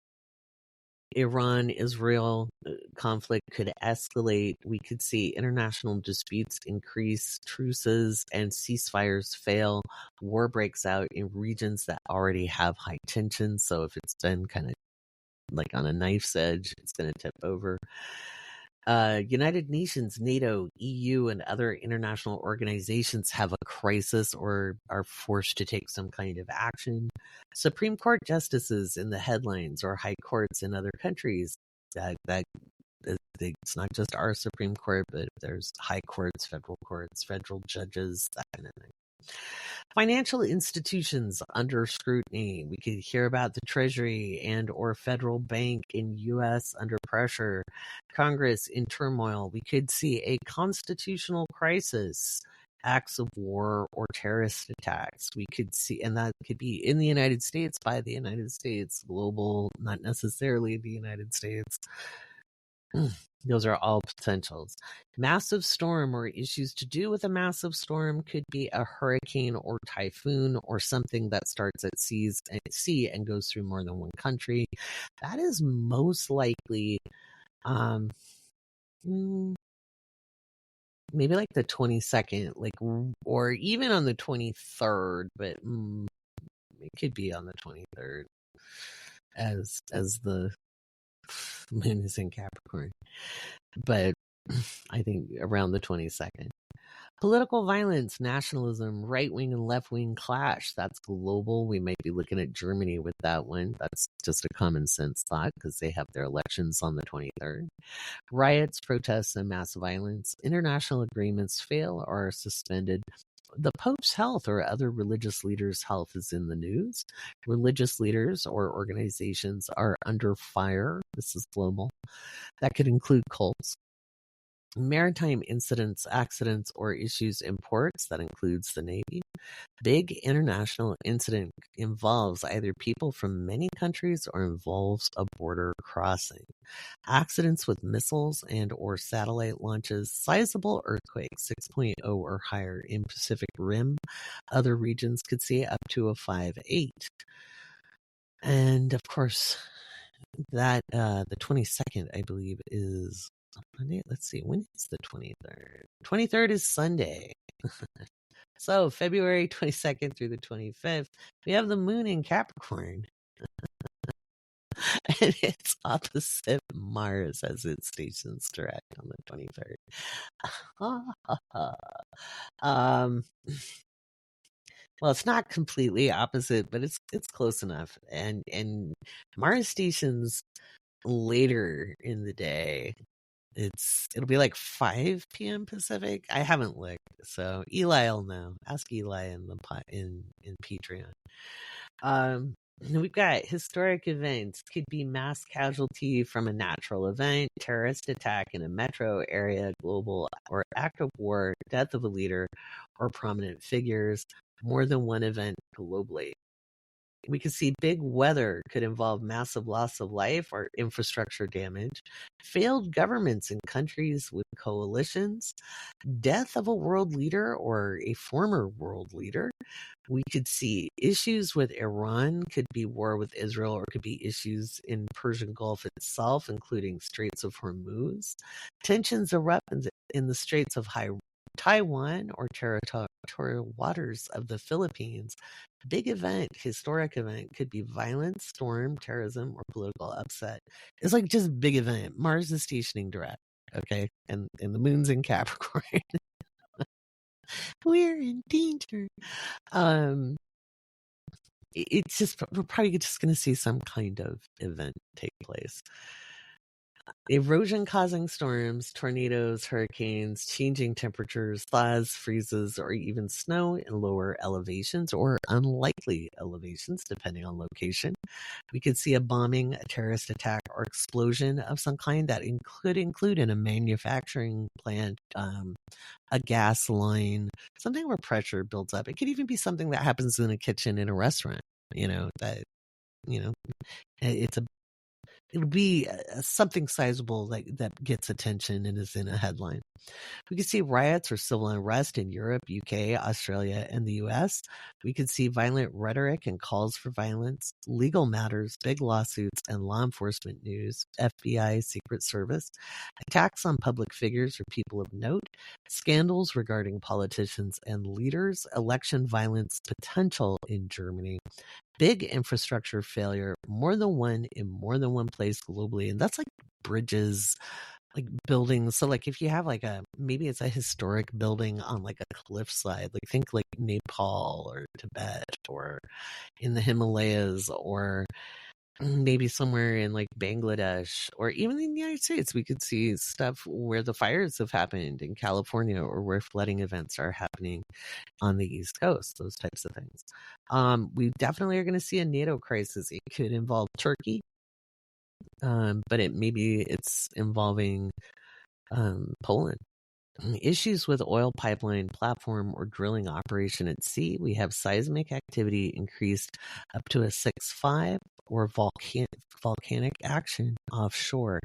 Iran-Israel conflict could escalate. We could see international disputes increase, truces and ceasefires fail. War breaks out in regions that already have high tension. So if it's been kind of like on a knife's edge, it's going to tip over. United Nations, NATO, EU, and other international organizations have a crisis or are forced to take some kind of action. Supreme Court justices in the headlines or high courts in other countries that it's not just our Supreme Court, but there's high courts, federal judges, that kind of thing. Financial institutions under scrutiny. We could hear about the Treasury and or federal bank in U.S. under pressure, Congress in turmoil. We could see a constitutional crisis, acts of war or terrorist attacks. We could see, and that could be in the United States, by the United States, global, not necessarily the United States. Those are all potentials. Massive storm or issues to do with a massive storm could be a hurricane or typhoon or something that starts at sea and goes through more than one country. That is most likely maybe like the 22nd, or even on the 23rd, but it could be on the 23rd as the moon is in Capricorn. But I think around the 22nd. Political violence, nationalism, right-wing and left-wing clash. That's global. We might be looking at Germany with that one. That's just a common sense thought because they have their elections on the 23rd. Riots, protests, and mass violence. International agreements fail or are suspended. The Pope's health or other religious leaders' health is in the news. Religious leaders or organizations are under fire. This is global. That could include cults. Maritime incidents, accidents, or issues in ports. That includes the Navy. Big international incident involves either people from many countries or involves a border crossing. Accidents with missiles and or satellite launches. Sizable earthquakes, 6.0 or higher in Pacific Rim. Other regions could see up to a 5.8. And of course, that the 22nd, I believe, is Monday. Let's see, when is the 23rd? 23rd is Sunday. So February 22nd through the 25th, we have the moon in Capricorn. And it's opposite Mars as it stations direct on the 23rd. Well, it's not completely opposite, but it's close enough. And Mars stations later in the day. It'll be like 5 p.m. Pacific. I haven't looked, so Eli will know. Ask Eli in Patreon. We've got historic events. Could be mass casualty from a natural event, terrorist attack in a metro area, global or act of war, death of a leader or prominent figures. More than one event globally. We could see big weather could involve massive loss of life or infrastructure damage, failed governments in countries with coalitions, death of a world leader or a former world leader. We could see issues with Iran, could be war with Israel, or could be issues in Persian Gulf itself, including Straits of Hormuz. Tensions erupt in the Straits of Taiwan or territorial waters of the Philippines. Big event, historic event, could be violence, storm, terrorism, or political upset. It's like just big event. Mars is stationing direct, okay? And the moon's in Capricorn. We're in danger. It's just, we're probably just going to see some kind of event take place. Erosion causing storms, tornadoes, hurricanes, changing temperatures, thaws, freezes, or even snow in lower elevations or unlikely elevations, depending on location. We could see a bombing, a terrorist attack, or explosion of some kind that could include in a manufacturing plant, a gas line, something where pressure builds up. It could even be something that happens in a kitchen in a restaurant, it'll be something sizable that gets attention and is in a headline. We could see riots or civil unrest in Europe, UK, Australia, and the US. We could see violent rhetoric and calls for violence, legal matters, big lawsuits, and law enforcement news, FBI, Secret Service, attacks on public figures or people of note, scandals regarding politicians and leaders, election violence potential in Germany, big infrastructure failure, more than one in more than one place globally. And that's like bridges, like buildings. So like if you have like maybe it's a historic building on like a cliffside, like think like Nepal or Tibet or in the Himalayas or maybe somewhere in like Bangladesh or even in the United States, we could see stuff where the fires have happened in California or where flooding events are happening on the East Coast, those types of things. We definitely are going to see a NATO crisis. It could involve Turkey, but maybe it's involving Poland. Issues with oil pipeline platform or drilling operation at sea. We have seismic activity increased up to a 6.5 or volcanic action offshore.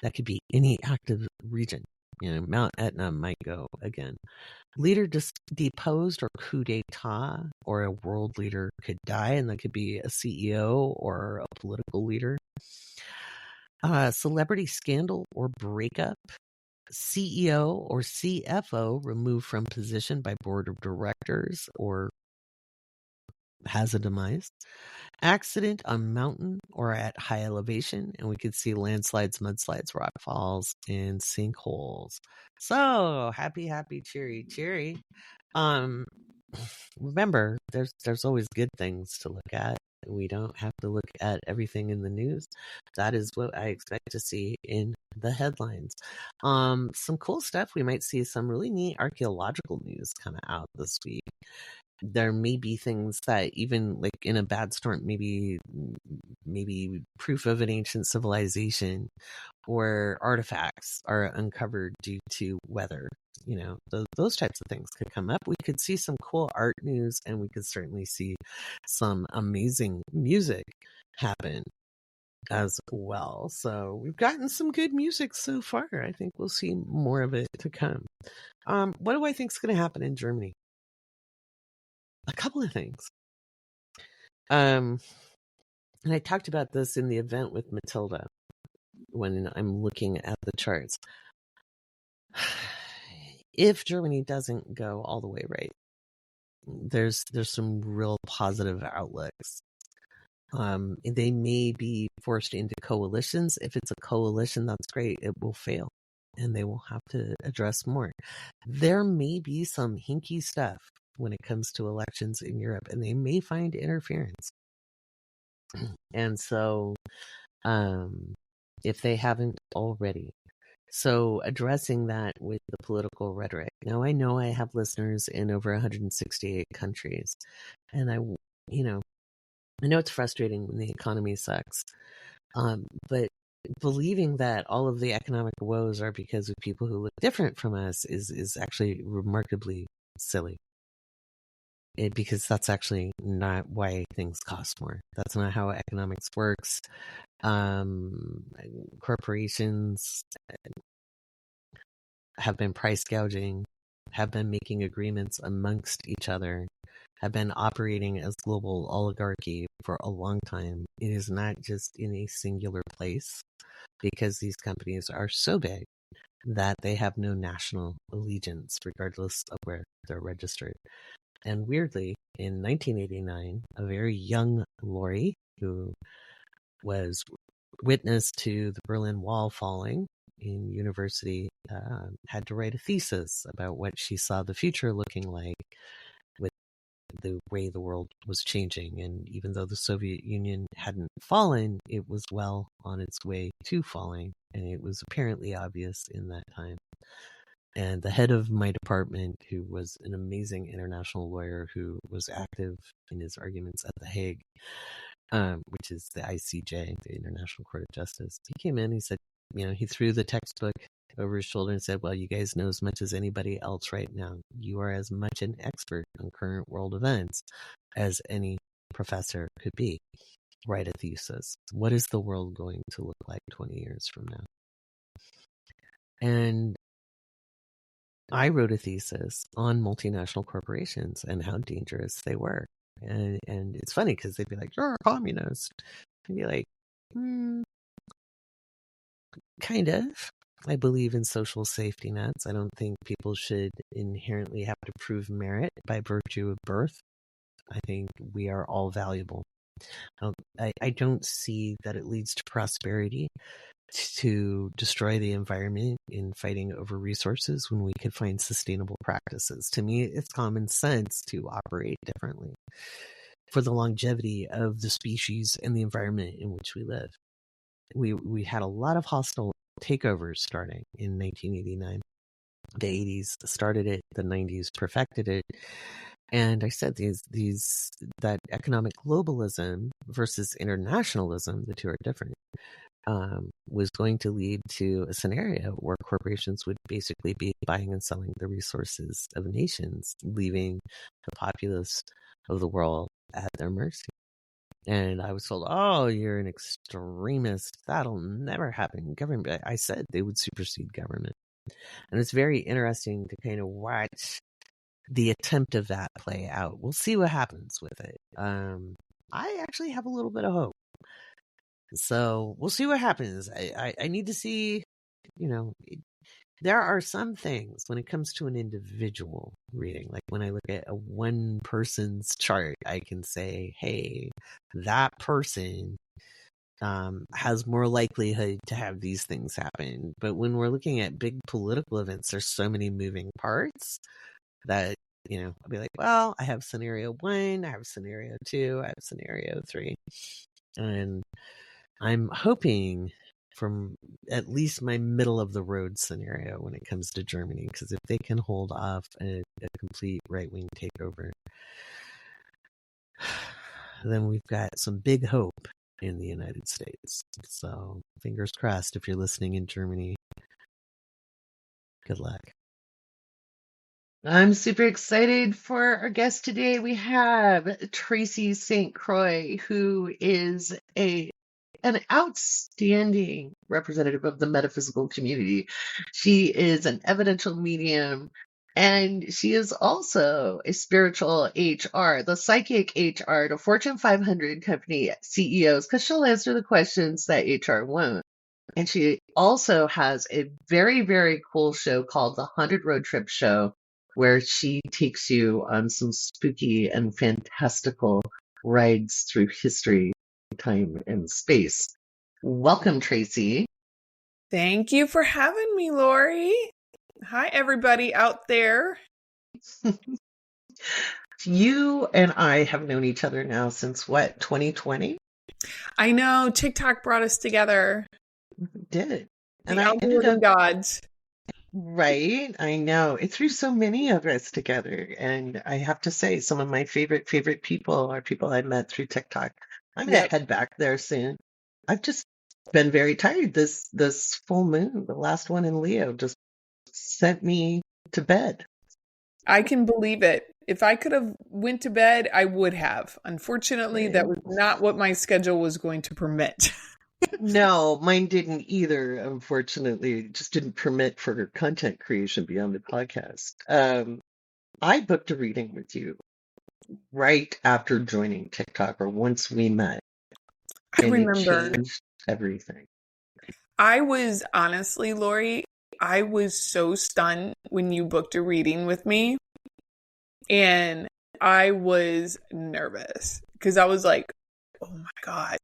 That could be any active region. Mount Etna might go again. Leader deposed or coup d'etat, or a world leader could die, and that could be a CEO or a political leader. Celebrity scandal or breakup. CEO or CFO removed from position by board of directors or has a demise. Accident on mountain or at high elevation, and we could see landslides, mudslides, rock falls, and sinkholes. So happy, cheery. Remember, there's always good things to look at. We don't have to look at everything in the news. That is what I expect to see in the headlines. Some cool stuff. We might see some really neat archaeological news come out this week. There may be things that even like in a bad storm, maybe proof of an ancient civilization or artifacts are uncovered due to weather. Those types of things could come up. We could see some cool art news, and we could certainly see some amazing music happen as well. So we've gotten some good music so far. I think we'll see more of it to come. What do I think is going to happen in Germany? A couple of things. And I talked about this in the event with Matilda when I'm looking at the charts. If Germany doesn't go all the way right, there's some real positive outlooks. They may be forced into coalitions. If it's a coalition, that's great. It will fail, and they will have to address more. There may be some hinky stuff when it comes to elections in Europe, and they may find interference. And so, if they haven't already, so addressing that with the political rhetoric. Now, I know I have listeners in over 168 countries, and I know it's frustrating when the economy sucks, but believing that all of the economic woes are because of people who look different from us is actually remarkably silly. Because that's actually not why things cost more. That's not how economics works. Corporations have been price gouging, have been making agreements amongst each other, have been operating as global oligarchy for a long time. It is not just in a singular place, because these companies are so big that they have no national allegiance, regardless of where they're registered. And weirdly, in 1989, a very young Laurie, who was witness to the Berlin Wall falling in university, had to write a thesis about what she saw the future looking like with the way the world was changing. And even though the Soviet Union hadn't fallen, it was well on its way to falling. And it was apparently obvious in that time. And the head of my department, who was an amazing international lawyer who was active in his arguments at The Hague, which is the ICJ, the International Court of Justice, he came in, he said, he threw the textbook over his shoulder and said, well, you guys know as much as anybody else right now. You are as much an expert on current world events as any professor could be. Write a thesis. What is the world going to look like 20 years from now? And I wrote a thesis on multinational corporations and how dangerous they were. And it's funny because they'd be like, you're a communist. I'd be like, kind of. I believe in social safety nets. I don't think people should inherently have to prove merit by virtue of birth. I think we are all valuable. I don't see that it leads to prosperity to destroy the environment in fighting over resources when we could find sustainable practices. To me, it's common sense to operate differently. for the longevity of the species and the environment in which we live. We had a lot of hostile takeovers starting in 1989. The 80s started it, the 90s perfected it. And I said that economic globalism versus internationalism, the two are different, was going to lead to a scenario where corporations would basically be buying and selling the resources of nations, leaving the populace of the world at their mercy. And I was told, oh, you're an extremist. That'll never happen. Government, I said they would supersede government. And it's very interesting to kind of watch the attempt of that play out. We'll see what happens with it. I actually have a little bit of hope. So we'll see what happens. I need to see, there are some things when it comes to an individual reading, like when I look at a one person's chart, I can say, hey, that person has more likelihood to have these things happen. But when we're looking at big political events, there's so many moving parts that, I'll be like, well, I have scenario 1, I have scenario 2, I have scenario 3. And I'm hoping from at least my middle of the road scenario when it comes to Germany, because if they can hold off a complete right-wing takeover, then we've got some big hope in the United States. So fingers crossed if you're listening in Germany. Good luck.
I'm super excited for our guest today. We have Tracy St. Croi, who is an outstanding representative of the metaphysical community. She is an evidential medium, and she is also a spiritual HR, the psychic HR to Fortune 500 company CEOs, because she'll answer the questions that HR won't. And she also has a very, very cool show called the 100 Road Trip Show, where she takes you on some spooky and fantastical rides through history, time, and space. Welcome, Tracy.
Thank you for having me, Laurie. Hi, everybody out there.
You and I have known each other now since what, 2020?
I know, TikTok brought us together.
It did.
And I ended up gods.
Right, I know. It threw so many of us together, and I have to say, some of my favorite people are people I met through TikTok. I'm gonna head back there soon. I've just been very tired. This full moon, the last one in Leo, just sent me to bed.
I can believe it. If I could have went to bed, I would have. Unfortunately, that was not what my schedule was going to permit.
No, mine didn't either, unfortunately. It just didn't permit for content creation beyond the podcast. I booked a reading with you right after joining TikTok, or once we met.
I remember.
It changed everything.
I was honestly, Laurie, I was so stunned when you booked a reading with me. And I was nervous because I was like, oh my God.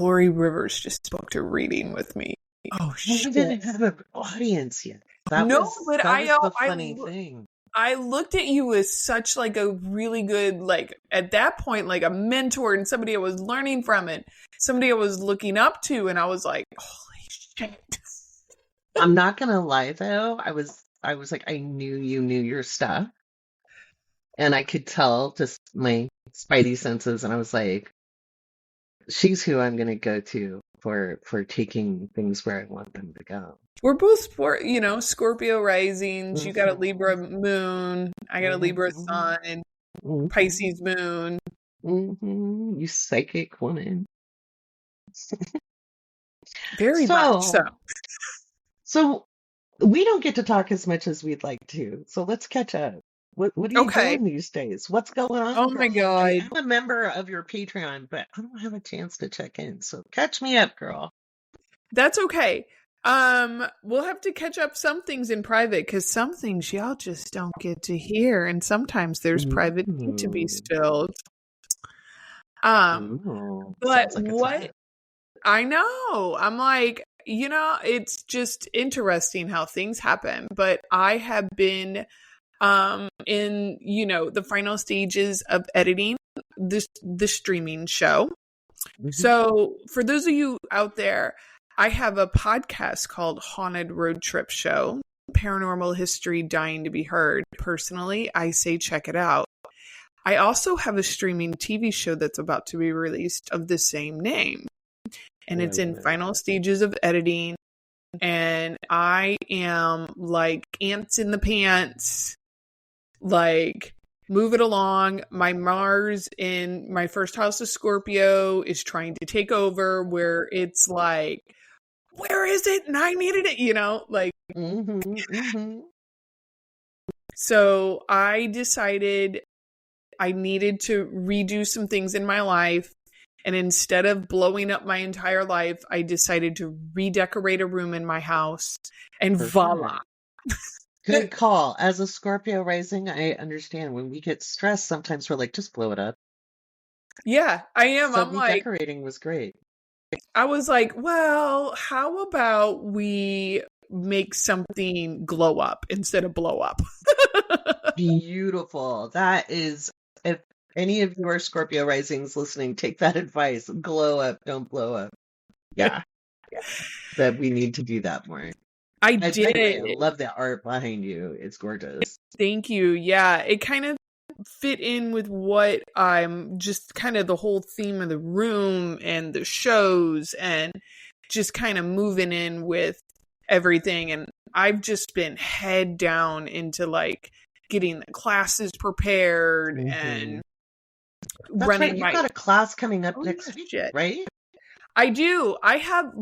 Laurie Rivers just booked a reading with me. Oh, shit.
I didn't have an audience yet. That was the funny thing.
I looked at you as such like a really good, like at that point, like a mentor and somebody I was learning from and somebody I was looking up to. And I was like, holy shit.
I'm not going to lie though. I was like, I knew you knew your stuff. And I could tell just my spidey senses. And I was like, she's who I'm going to go to for taking things where I want them to go.
We're both Scorpio risings. Mm-hmm. You got a Libra moon. I got a Libra sun. Mm-hmm. Pisces moon.
Mm-hmm. You psychic woman.
Very much so.
So we don't get to talk as much as we'd like to. So let's catch up. What are you doing these days? What's going on?
Oh my God.
I'm a member of your Patreon, but I don't have a chance to check in. So catch me up, girl.
That's okay. We'll have to catch up some things in private because some things y'all just don't get to hear. And sometimes there's private tea to be spilled. But what I know, I'm like, it's just interesting how things happen. But I have been in the final stages of editing the streaming show. So for those of you out there, I have a podcast called Haunted Road Trip Show, Paranormal History Dying to be Heard. Personally, I say check it out. I also have a streaming TV show that's about to be released of the same name. And it's in final stages of editing. And I am like ants in the pants, like move it along. My Mars in my first house of Scorpio is trying to take over, where it's like, where is it? And I needed it, like. So I decided I needed to redo some things in my life. And instead of blowing up my entire life, I decided to redecorate a room in my house, and voila.
Good call. As a Scorpio rising, I understand when we get stressed, sometimes we're like, just blow it up.
Yeah, I am.
So
I'm like,
redecorating was great.
I was like, well, how about we make something glow up instead of blow up?
Beautiful. That is, if any of you are Scorpio risings listening, take that advice. Glow up, don't blow up. Yeah. That we need to do that more.
I
By
did.
the way, I love the art behind you. It's gorgeous.
Thank you. Yeah, it kind of fit in with what I'm just kind of the whole theme of the room and the shows, and just kind of moving in with everything. And I've just been head down into like getting the classes prepared and
That's
running.
right. You've got a class coming up next week, right?
I do. I have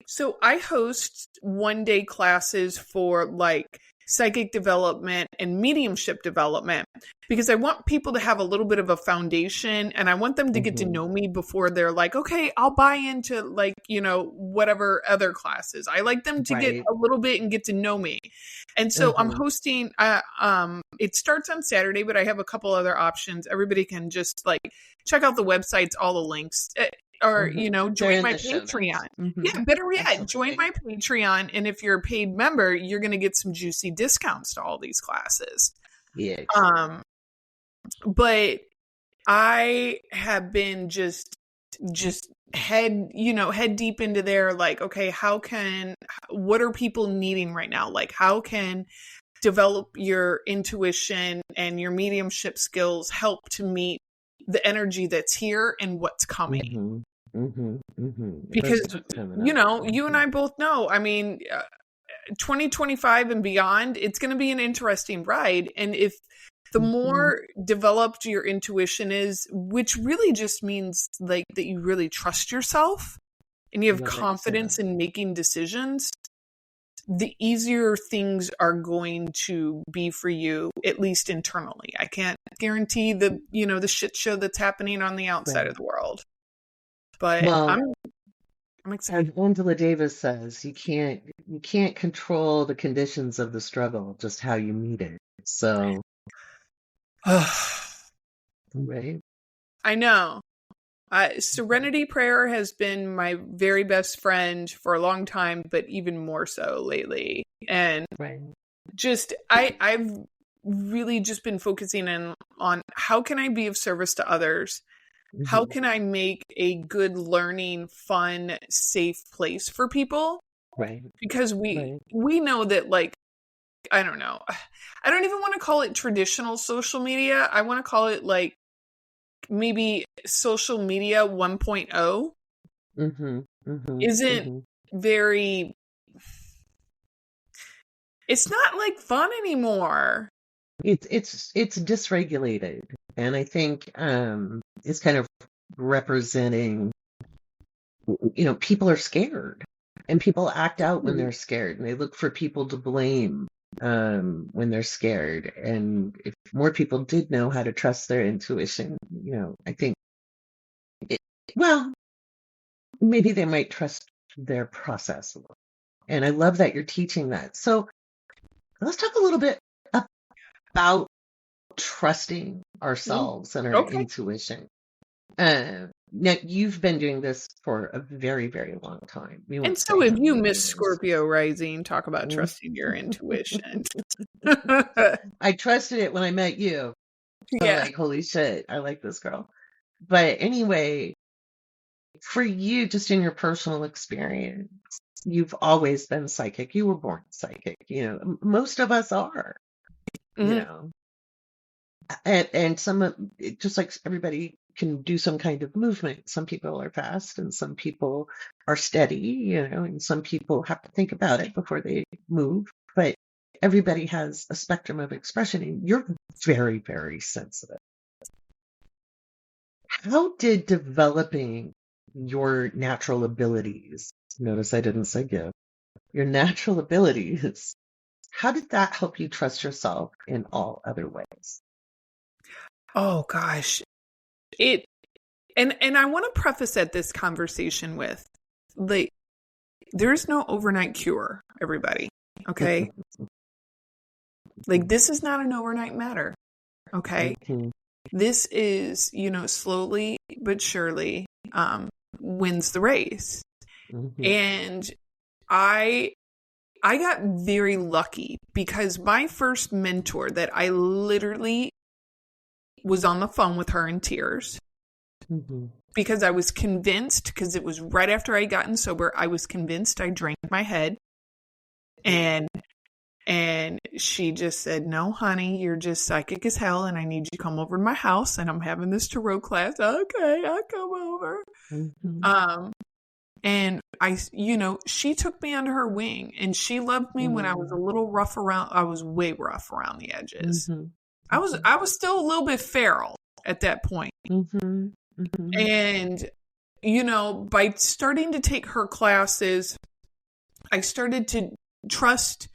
so I host 1-day classes for like psychic development and mediumship development, because I want people to have a little bit of a foundation, and I want them to get to know me before they're like, okay, I'll buy into like, whatever other classes. I like them to get a little bit and get to know me. And so I'm hosting, it starts on Saturday, but I have a couple other options. Everybody can just like check out the websites, all the links. Or, join my Patreon. Yeah, better yet, join my Patreon. And if you're a paid member, you're going to get some juicy discounts to all these classes.
Yeah.
But I have been just head deep into there. Like, okay, what are people needing right now? Like, how can develop your intuition and your mediumship skills help to meet the energy that's here and what's coming? Because, you and I both know, I mean, 2025 and beyond, it's going to be an interesting ride. And if the more developed your intuition is, which really just means like that you really trust yourself and you have confidence in making decisions, the easier things are going to be for you, at least internally. I can't guarantee the shit show that's happening on the outside of the world. But I'm excited.
As Angela Davis says, you can't control the conditions of the struggle, just how you meet it. So, right?
I know. Serenity prayer has been my very best friend for a long time, but even more so lately. And just I've really just been focusing on how can I be of service to others. How can I make a good learning, fun, safe place for people?
Right.
Because we know that, like, I don't know. I don't even want to call it traditional social media. I want to call it like maybe social media 1.0 isn't very, it's not like fun anymore.
It's dysregulated. And I think it's kind of representing, people are scared and people act out when they're scared, and they look for people to blame when they're scared. And if more people did know how to trust their intuition, I think, maybe they might trust their process a little. And I love that you're teaching that. So let's talk a little bit about trusting ourselves and our intuition. Now, you've been doing this for a very, very long time.
And so have you, Miss Scorpio Rising. Talk about trusting your intuition.
I trusted it when I met you. So
Yeah.
like, holy shit, I like this girl. But anyway, for you, just in your personal experience, you've always been psychic. You were born psychic. Most of us are, you
Mhm.
know, and just like everybody can do some kind of movement. Some people are fast and some people are steady, and some people have to think about it before they move. But everybody has a spectrum of expression, and you're very, very sensitive. How did developing your natural abilities, notice I didn't say gift, your natural abilities, how did that help you trust yourself in all other ways?
Oh gosh. And I want to preface at this conversation with, like, there's no overnight cure, everybody. Okay? Like, this is not an overnight matter. Okay?
Mhm,
This is, slowly but surely wins the race.
mhm,
And I got very lucky because my first mentor that I literally was on the phone with her in tears
mhm,
because I was convinced, because it was right after I had gotten sober, I was convinced I drank my head. And she just said, "No, honey, you're just psychic as hell, and I need you to come over to my house, and I'm having this tarot class." Okay, I'll come over.
mhm,
And she took me under her wing, and she loved me when I was a little rough around. I was way rough around the edges.
mhm,
I was still a little bit feral at that point.
mhm, mhm,
And, by starting to take her classes, I started to trust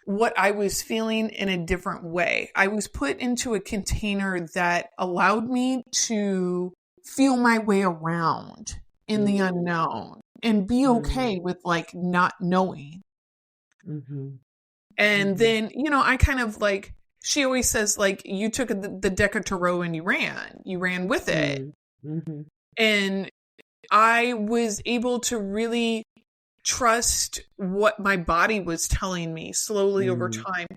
what I was feeling in a different way. I was put into a container that allowed me to feel my way around in the unknown and be okay with like not knowing.
mhm,
And
mhm,
then, I kind of like, she always says, like, you took the deck of tarot and you ran with it.
mhm,
And I was able to really trust what my body was telling me slowly over
mhm,
time.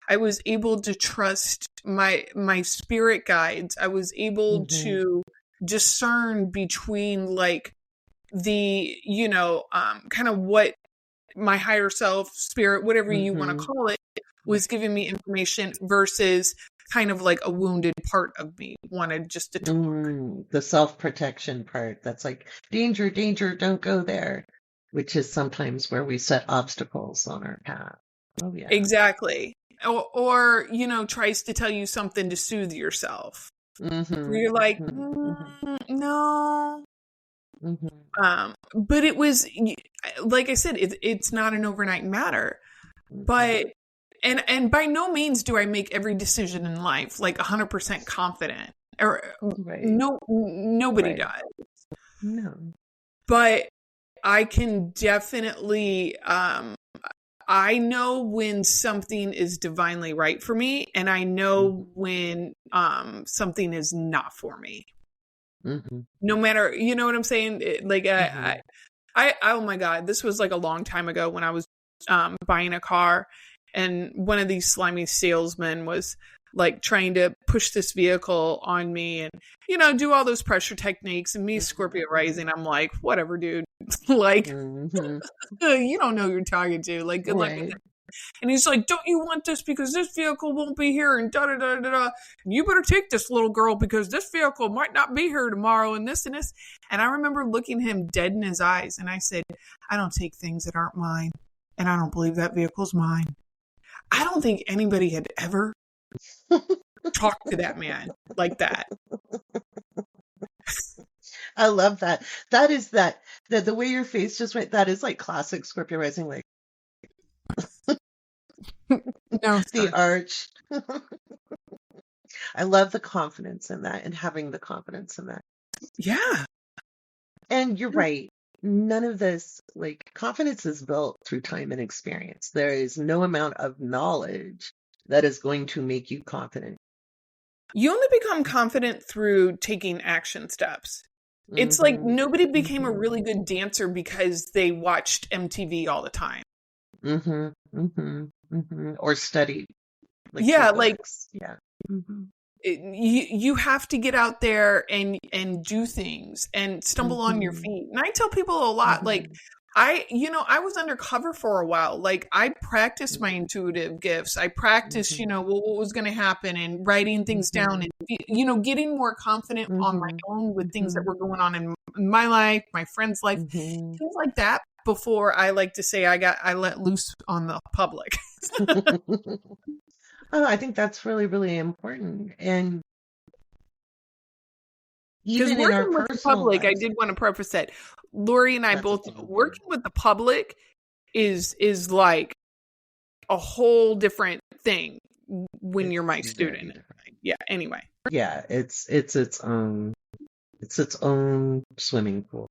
I was able to trust my spirit guides. I was able
mhm,
to discern between like the, kind of what my higher self, spirit, whatever you want to
mhm.
call it, was giving me information versus kind of like a wounded part of me wanted just to talk.
The self-protection part, that's like, danger, danger, don't go there, which is sometimes where we set obstacles on our path. Oh, yeah.
Exactly. Or, tries to tell you something to soothe yourself. Where you're like, no. But it was, like I said, it's not an overnight matter. But, and by no means do I make every decision in life like 100% confident. Or
Right.
nobody
Right.
does.
No.
But I can definitely, I know when something is divinely right for me, and I know when something is not for me. No matter, you know what I'm saying? I oh my God, this was like a long time ago when I was buying a car, and one of these slimy salesmen was like trying to push this vehicle on me and, do all those pressure techniques, and me, Scorpio rising, I'm like, whatever, dude. Like, you don't know who you're talking to. Like, good luck with that. And he's like, "Don't you want this because this vehicle won't be here, and da da da da da. And you better take this, little girl, because this vehicle might not be here tomorrow, and this and this." And I remember looking him dead in his eyes, and I said, "I don't take things that aren't mine, and I don't believe that vehicle's mine." I don't think anybody had ever talked to that man like that.
I love that. That is the way your face just went, that is like classic Scorpio rising, like
No,
the arch. I love the confidence in that and having the confidence in that.
yeah.
And you're right. None of this, like, confidence is built through time and experience. There is no amount of knowledge that is going to make you confident.
You only become confident through taking action steps. It's like nobody became a really good dancer because they watched MTV all the time.
Or studied. Like,
yeah, like,
yeah.
you have to get out there and do things and stumble on your feet. And I tell people a lot, like, I was undercover for a while. Like, I practiced my intuitive gifts. I practiced, what was going to happen, and writing things down, and, getting more confident on my own with things that were going on in my life, my friend's life, things like that, before I like to say I let loose on the public.
Oh, I think that's really, really important. And
Because
even in our
working with the
personal
public,
lives,
I did want to preface that Laurie and I
that's
both,
a thing.
working with the public is like a whole different thing when you're my
It's very
student.
different.
Yeah. Anyway.
Yeah, it's its own swimming pool.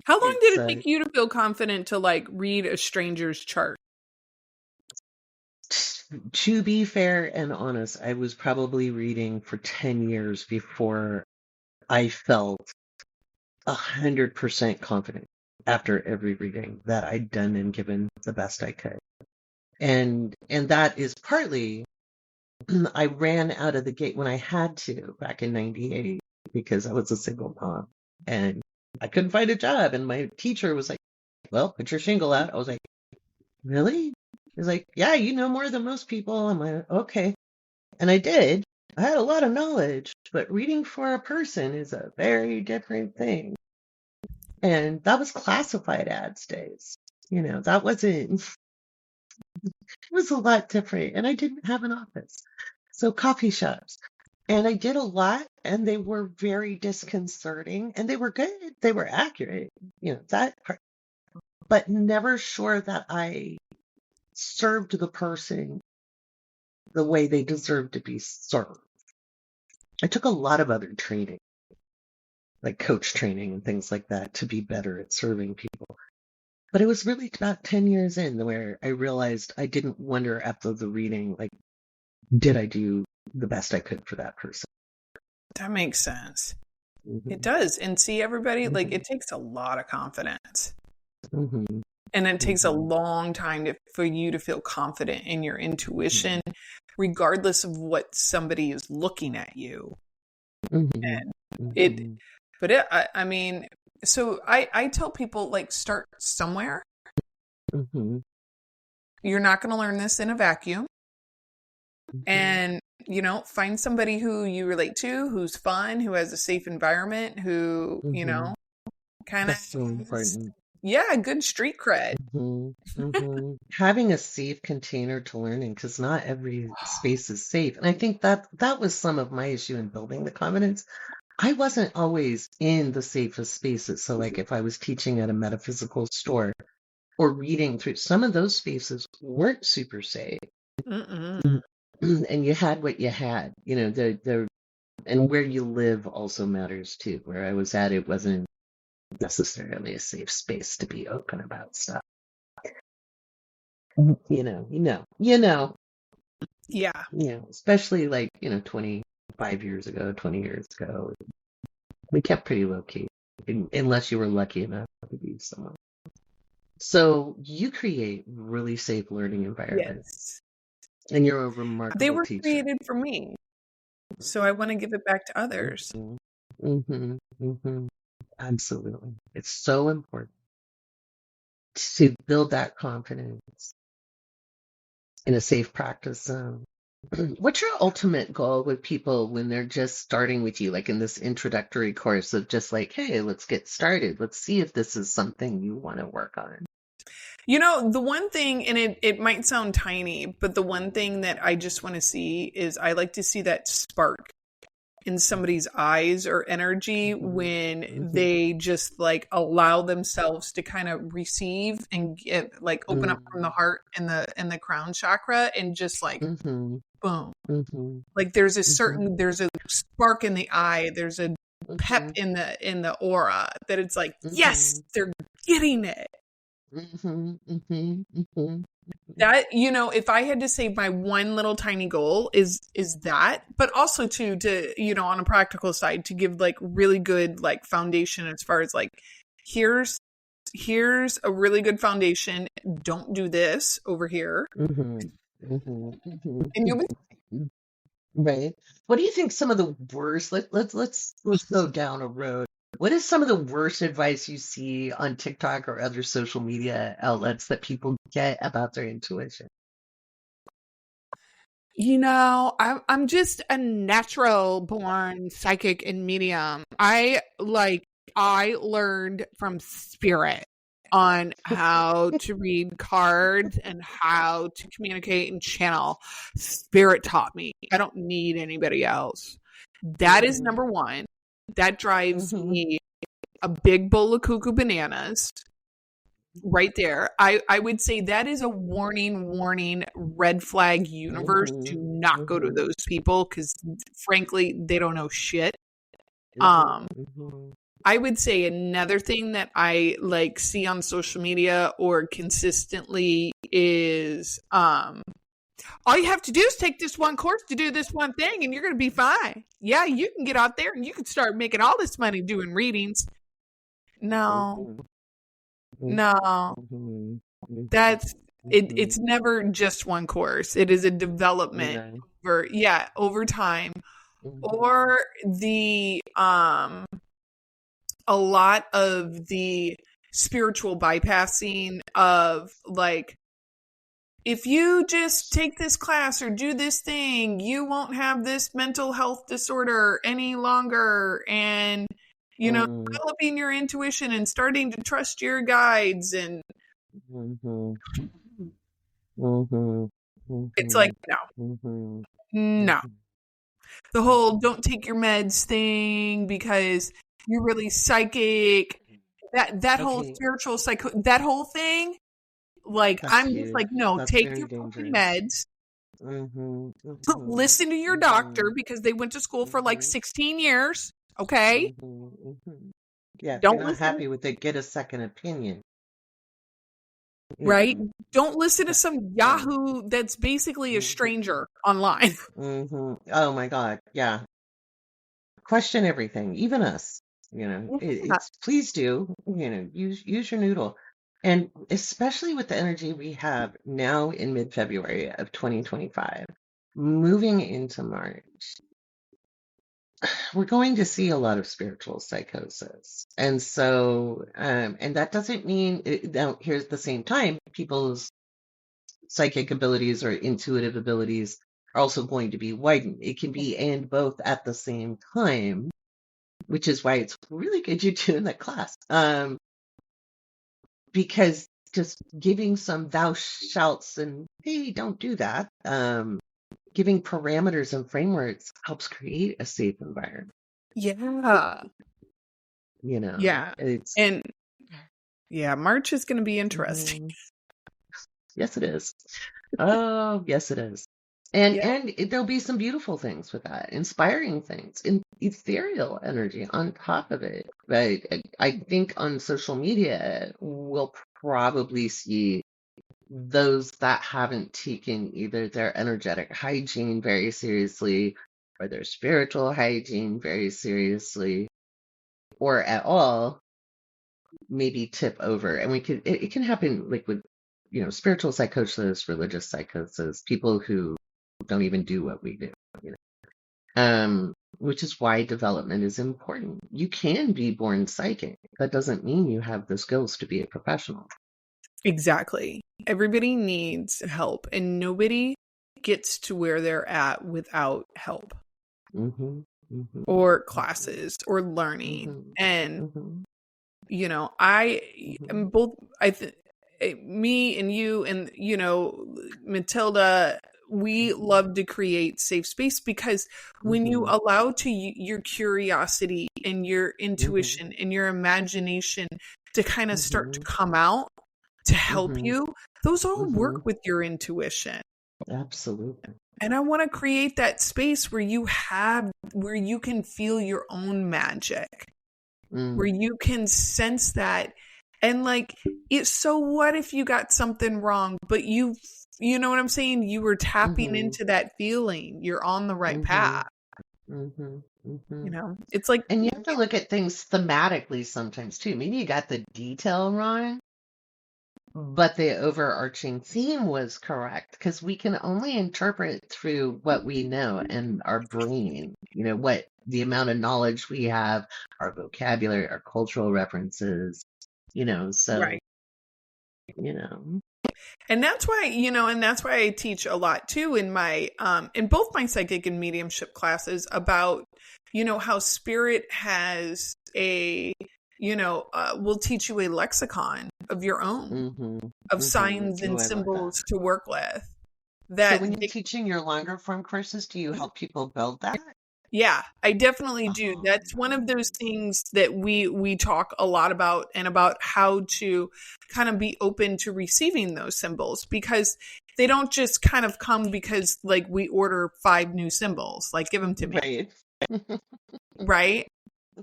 How long did it
It's
take you to feel confident to like read a stranger's chart?
to be fair and honest, I was probably reading for 10 years before I felt 100% confident after every reading that I'd done and given the best I could. And that is partly I ran out of the gate when I had to back in 98 because I was a single mom and I couldn't find a job. And my teacher was like, well, put your shingle out. I was like, really? He's like, yeah, you know more than most people. I'm like, okay. And I did. I had a lot of knowledge, but reading for a person is a very different thing. And that was classified ads days. That wasn't, it was a lot different. And I didn't have an office. So coffee shops. And I did a lot, and they were very disconcerting, and they were good. They were accurate, that part, but never sure that I served the person the way they deserved to be served. I took a lot of other training, like coach training and things like that, to be better at serving people. But it was really about 10 years in where I realized I didn't wonder after the reading, like, did I do the best I could for that person?
That makes sense. It does. And see, everybody, like, it takes a lot of confidence. And it takes a long time for you to feel confident in your intuition, regardless of what somebody is looking at you. And I mean, so I tell people, like, start somewhere. You're not going to learn this in a vacuum. And, find somebody who you relate to, who's fun, who has a safe environment, who, kind of.
That's so important.
Yeah, good street cred.
Having a safe container to learning, because not every space is safe. And I think that was some of my issue in building the confidence. I wasn't always in the safest spaces. So like if I was teaching at a metaphysical store or reading through, some of those spaces weren't super safe. And you had what you had, and where you live also matters too. Where I was at, it wasn't necessarily a safe space to be open about stuff.
Yeah.
Especially like, 25 years ago, 20 years ago, we kept pretty low key, unless you were lucky enough to be someone. So you create really safe learning environments. Yes. And you're a remarkable teacher.
They were created for me. So I want to give it back to others.
Absolutely. It's so important to build that confidence in a safe practice zone. What's your ultimate goal with people when they're just starting with you, like in this introductory course of just like, hey, let's get started. Let's see if this is something you want to work on.
The one thing, and it might sound tiny, but the one thing that I just want to see is I like to see that spark in somebody's eyes or energy when they just like allow themselves to kind of receive and get like open up from the heart and the crown chakra and just like boom. Like there's a spark in the eye, there's a pep in the aura that it's like, yes, they're getting it. That, if I had to say my one little tiny goal is that, but also to, on a practical side, to give like really good like foundation as far as like, here's a really good foundation. Don't do this over here. And you'll be
Right. What do you think some of the worst, let's go down a road. What is some of the worst advice you see on TikTok or other social media outlets that people get about their intuition?
I'm just a natural born psychic and medium. I learned from spirit on how to read cards and how to communicate and channel. Spirit taught me. I don't need anybody else. That is number one. That drives me a big bowl of cuckoo bananas. Right there. I would say that is a warning, red flag universe. Do not go to those people because frankly, they don't know shit. I would say another thing that I see on social media or consistently is all you have to do is take this one course to do this one thing and you're going to be fine. Yeah, you can get out there and you can start making all this money doing readings. No. That's it. It's never just one course. It is a development over time. Or the a lot of the spiritual bypassing of if you just take this class or do this thing, you won't have this mental health disorder any longer. And developing your intuition and starting to trust your guides and it's no. The whole don't take your meds thing because you're really psychic. That whole spiritual that whole thing. I'm just no,
That's
take your fucking meds. Listen to your doctor because they went to school for 16 years. Okay.
Yeah. If you're not happy with it, get a second opinion.
Right? Don't listen to some Yahoo that's basically a stranger online.
Oh my God. Yeah. Question everything, even us. Please do. Use your noodle. And especially with the energy we have now in mid-February of 2025, moving into March, we're going to see a lot of spiritual psychosis. And so, and that doesn't mean, now here's the same time, people's psychic abilities or intuitive abilities are also going to be widened. It can be and both at the same time, which is why it's really good you're doing that class. Because just giving some thou shouts and, hey, don't do that, giving parameters and frameworks helps create a safe environment.
Yeah.
Yeah.
March is going to be interesting.
Yes, it is. Oh, yes, it is. And there'll be some beautiful things with that, inspiring things, and ethereal energy on top of it. But I think on social media, we'll probably see those that haven't taken either their energetic hygiene very seriously or their spiritual hygiene very seriously or at all maybe tip over. And it can happen with spiritual psychosis, religious psychosis, people who don't even do what we do, which is why development is important. You can be born psychic. That doesn't mean you have the skills to be a professional.
Exactly. Everybody needs help, and nobody gets to where they're at without help or classes or learning. And, I am both, me and you and, Matilda, we love to create safe space because when you allow your curiosity and your intuition and your imagination to kind of start to come out to help you, those all work with your intuition.
Absolutely.
And I want to create that space where you can feel your own magic, where you can sense that. And so what if you got something wrong, but you know what I'm saying? You were tapping into that feeling. You're on the right path. It's
and you have to look at things thematically sometimes too. Maybe you got the detail wrong, but the overarching theme was correct because we can only interpret through what we know and our brain, what the amount of knowledge we have, our vocabulary, our cultural references, so,
Right. And that's why, I teach a lot too in my, in both my psychic and mediumship classes about, how spirit has will teach you a lexicon of your own, of signs and symbols to work with.
So when you're teaching your longer form courses, do you help people build that?
Yeah, I definitely do. That's one of those things that we talk a lot about, and about how to kind of be open to receiving those symbols, because they don't just kind of come because like we order 5 new symbols, like give them to me.
Right.
Right?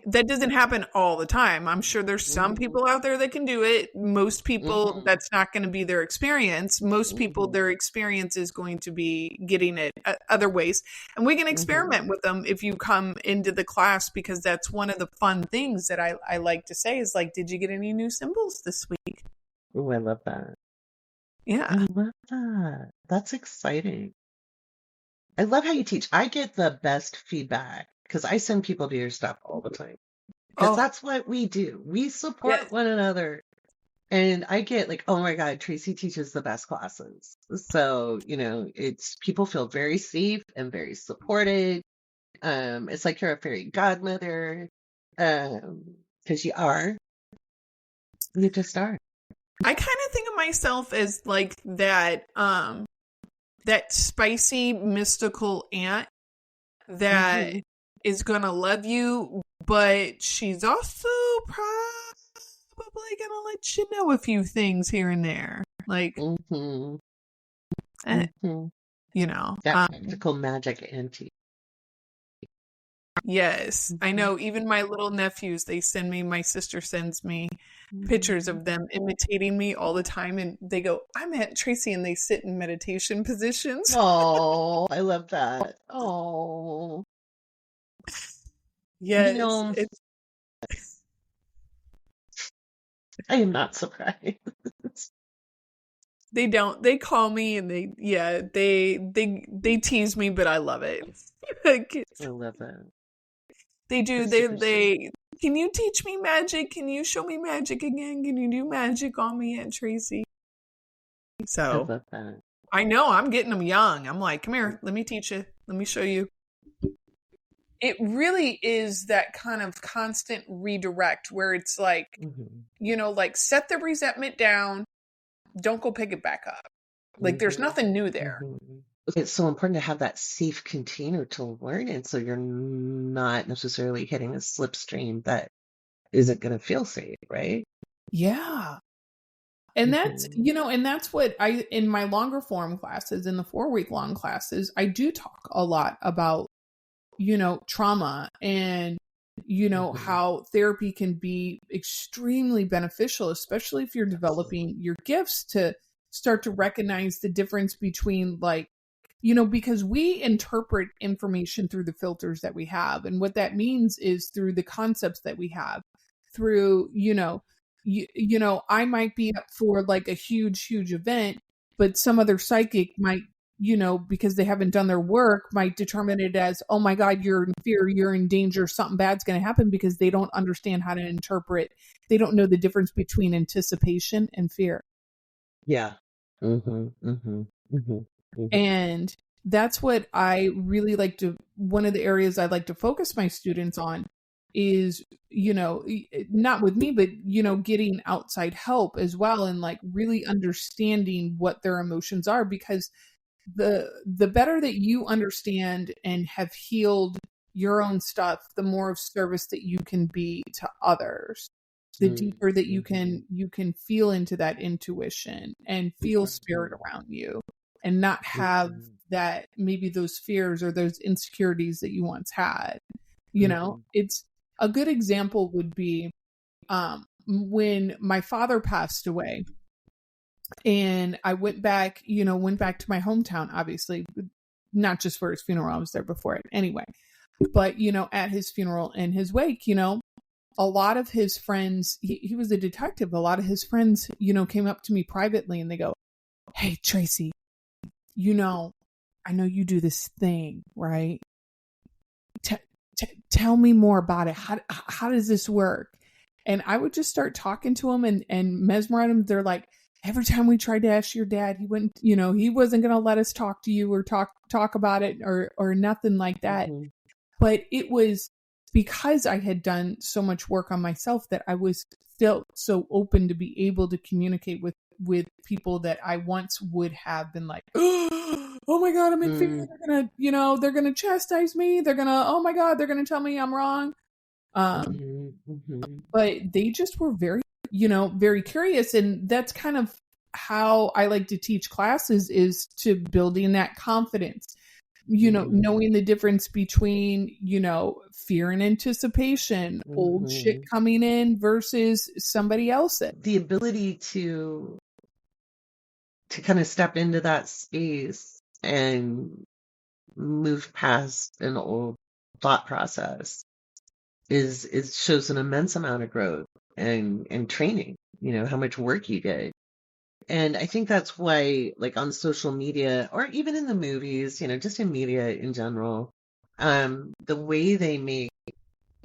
That doesn't happen all the time. I'm sure there's some people out there that can do it. Most people, that's not going to be their experience. Most people, their experience is going to be getting it other ways. And we can experiment with them if you come into the class, because that's one of the fun things that I like to say is like, did you get any new symbols this week?
Oh, I love that.
Yeah.
I love that. That's exciting. I love how you teach. I get the best feedback because I send people to your stuff all the time. Because that's what we do. We support one another. And I get like, oh my God, Tracy teaches the best classes. So, it's people feel very safe and very supported. It's like you're a fairy godmother. Because you are. You just are.
I kind of think of myself as like that that spicy mystical aunt that is gonna love you, but she's also probably gonna let you know a few things here and there, like that
practical magic auntie.
Yes, I know. Even my little nephews, my sister sends me pictures of them imitating me all the time. And they go, I'm Aunt Tracy, and they sit in meditation positions.
Oh, I love that. Oh.
Yes.
I am not surprised.
They don't. They call me and they tease me, but I love it.
I love that.
They do. They can you teach me magic? Can you show me magic again? Can you do magic on me, Aunt Tracy? So
I love that.
I know I'm getting them young. I'm like, come here, let me teach you. Let me show you. It really is that kind of constant redirect where it's like, like set the resentment down. Don't go pick it back up. Like there's nothing new there.
It's so important to have that safe container to learn in, so you're not necessarily hitting a slipstream that isn't going to feel safe, right?
Yeah. And that's, and that's what in my longer form classes, in the 4-week long classes, I do talk a lot about, trauma and, how therapy can be extremely beneficial, especially if you're developing your gifts, to start to recognize the difference between like, because we interpret information through the filters that we have. And what that means is through the concepts that we have, through, I might be up for like a huge event, but some other psychic might, because they haven't done their work, might determine it as, oh my God, you're in fear, you're in danger, something bad's going to happen, because they don't understand how to interpret. They don't know the difference between anticipation and fear.
Yeah.
And that's what I really like to, one of the areas I like to focus my students on is, not with me, but, getting outside help as well. And like really understanding what their emotions are, because the better that you understand and have healed your own stuff, the more of service that you can be to others, the deeper that you can feel into that intuition and feel spirit around you, and not have that, maybe those fears or those insecurities that you once had. It's a good example would be when my father passed away, and I went back to my hometown, obviously, not just for his funeral. I was there before it anyway, but, at his funeral and his wake, a lot of his friends, he was a detective. A lot of his friends, came up to me privately and they go, "Hey, Tracy, I know you do this thing, right? Tell me more about it. How does this work?" And I would just start talking to them and mesmerize them. They're like, "Every time we tried to ask your dad, he wouldn't, he wasn't going to let us talk to you or talk about it or nothing like that." Mm-hmm. But it was because I had done so much work on myself that I was felt so open to be able to communicate with people that I once would have been like, "Oh my God, I'm in fear. They're gonna chastise me. Oh my God, they're gonna tell me I'm wrong." But they just were very, very curious. And that's kind of how I like to teach classes, is to building that confidence, knowing the difference between, fear and anticipation, old shit coming in versus somebody else's.
The ability to kind of step into that space and move past an old thought process shows an immense amount of growth and training, how much work you did. And I think that's why, like on social media or even in the movies, just in media in general, the way they make,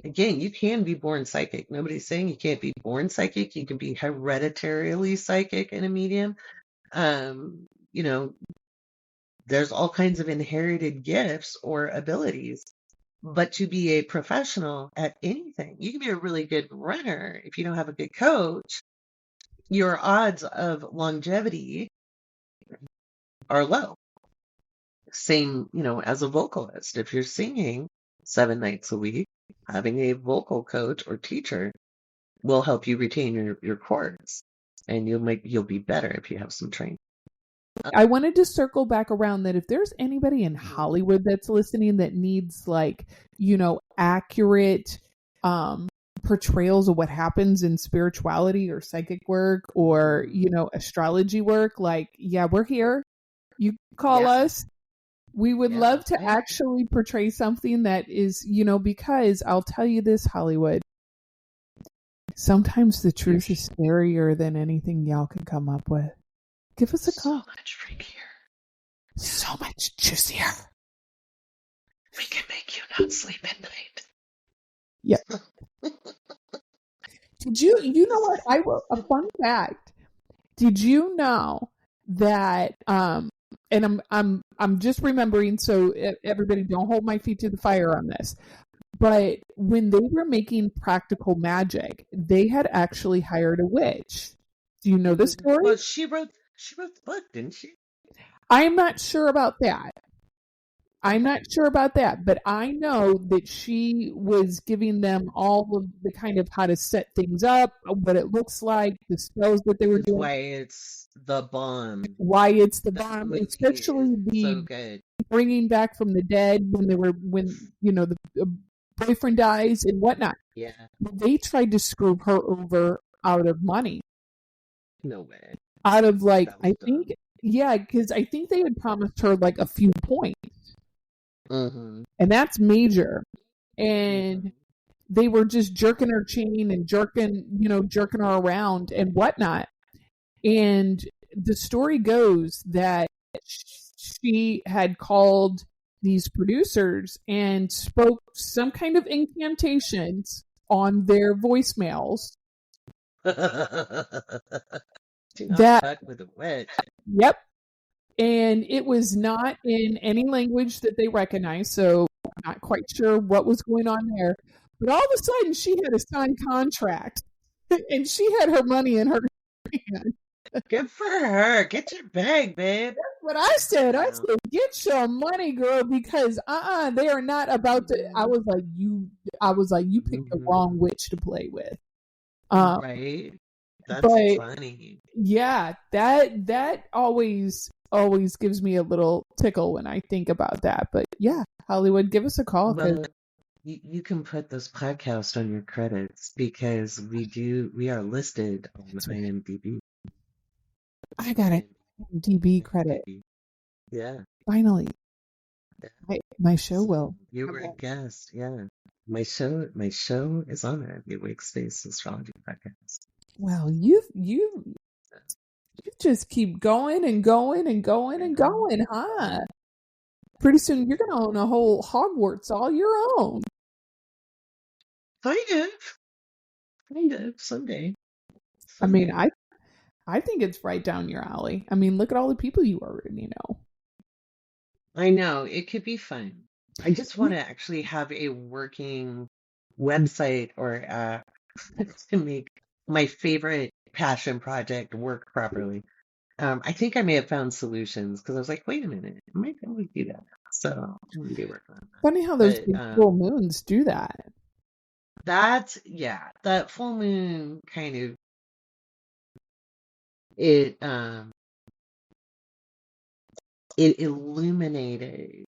again, you can be born psychic. Nobody's saying you can't be born psychic. You can be hereditarily psychic in a medium. There's all kinds of inherited gifts or abilities. But to be a professional at anything, you can be a really good runner. If you don't have a good coach, your odds of longevity are low. Same, as a vocalist. If you're singing 7 nights a week, having a vocal coach or teacher will help you retain your chords, and you'll be better if you have some training.
I wanted to circle back around that if there's anybody in Hollywood that's listening that needs accurate portrayals of what happens in spirituality or psychic work or, astrology work, we're here. You call us. We would love to actually portray something that is, because I'll tell you this, Hollywood, sometimes the truth is scarier than anything y'all can come up with. Give us a call.
So much freakier.
So much juicier.
We can make you not sleep at night.
Yep. Did you know what? A fun fact. Did you know that and I'm just remembering, so everybody don't hold my feet to the fire on this. But when they were making practical magic, they had actually hired a witch. Do you know the story?
Well, she wrote the book, didn't she?
I'm not sure about that. But I know that she was giving them all of the kind of how to set things up, what it looks like, the spells that they were doing.
Why it's the bomb.
Especially the
so good.
Bringing back from the dead when the boyfriend dies and whatnot.
Yeah.
They tried to screw her over out of money.
No way.
Out of because I think they had promised her a few points.
Mm-hmm.
And that's major. And they were just jerking her chain and jerking her around and whatnot. And the story goes that she had called these producers and spoke some kind of incantations on their voicemails.
That with a witch.
Yep. And it was not in any language that they recognized, so I'm not quite sure what was going on there. But all of a sudden, she had a signed contract, and she had her money in her hand.
Good for her. Get your bag, babe.
That's what I said. I said, get your money, girl, because they are not about to. I was like, you picked the wrong witch to play with.
Right. That's funny.
Yeah, that always gives me a little tickle when I think about that. But yeah, Hollywood, give us a call.
Well, you can put this podcast on your credits because we are listed on IMDb.
I got an IMDb credit.
Yeah.
Finally. My show will.
You were a guest, yeah. My show is on the Awake Space Astrology podcast.
Well, you just keep going and going and going and going, huh? Pretty soon you're gonna own a whole Hogwarts all your own.
Kind of, someday.
I mean, I think it's right down your alley. I mean, look at all the people you already know.
I know, it could be fun. I just want to actually have a working website or app to make my favorite passion project work properly. I think I may have found solutions because I was like, wait a minute, I might be able to do that. So I'm going to be working on that.
Funny how those full moons do that.
That full moon kind of it illuminated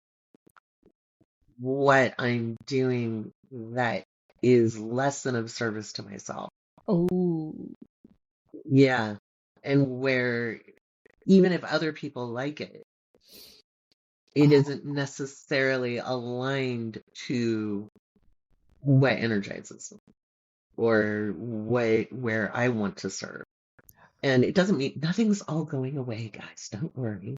what I'm doing that is less than of service to myself.
Oh.
Yeah. And where even if other people like it, it isn't necessarily aligned to what energizes me or where I want to serve. And it doesn't mean nothing's all going away, guys. Don't worry.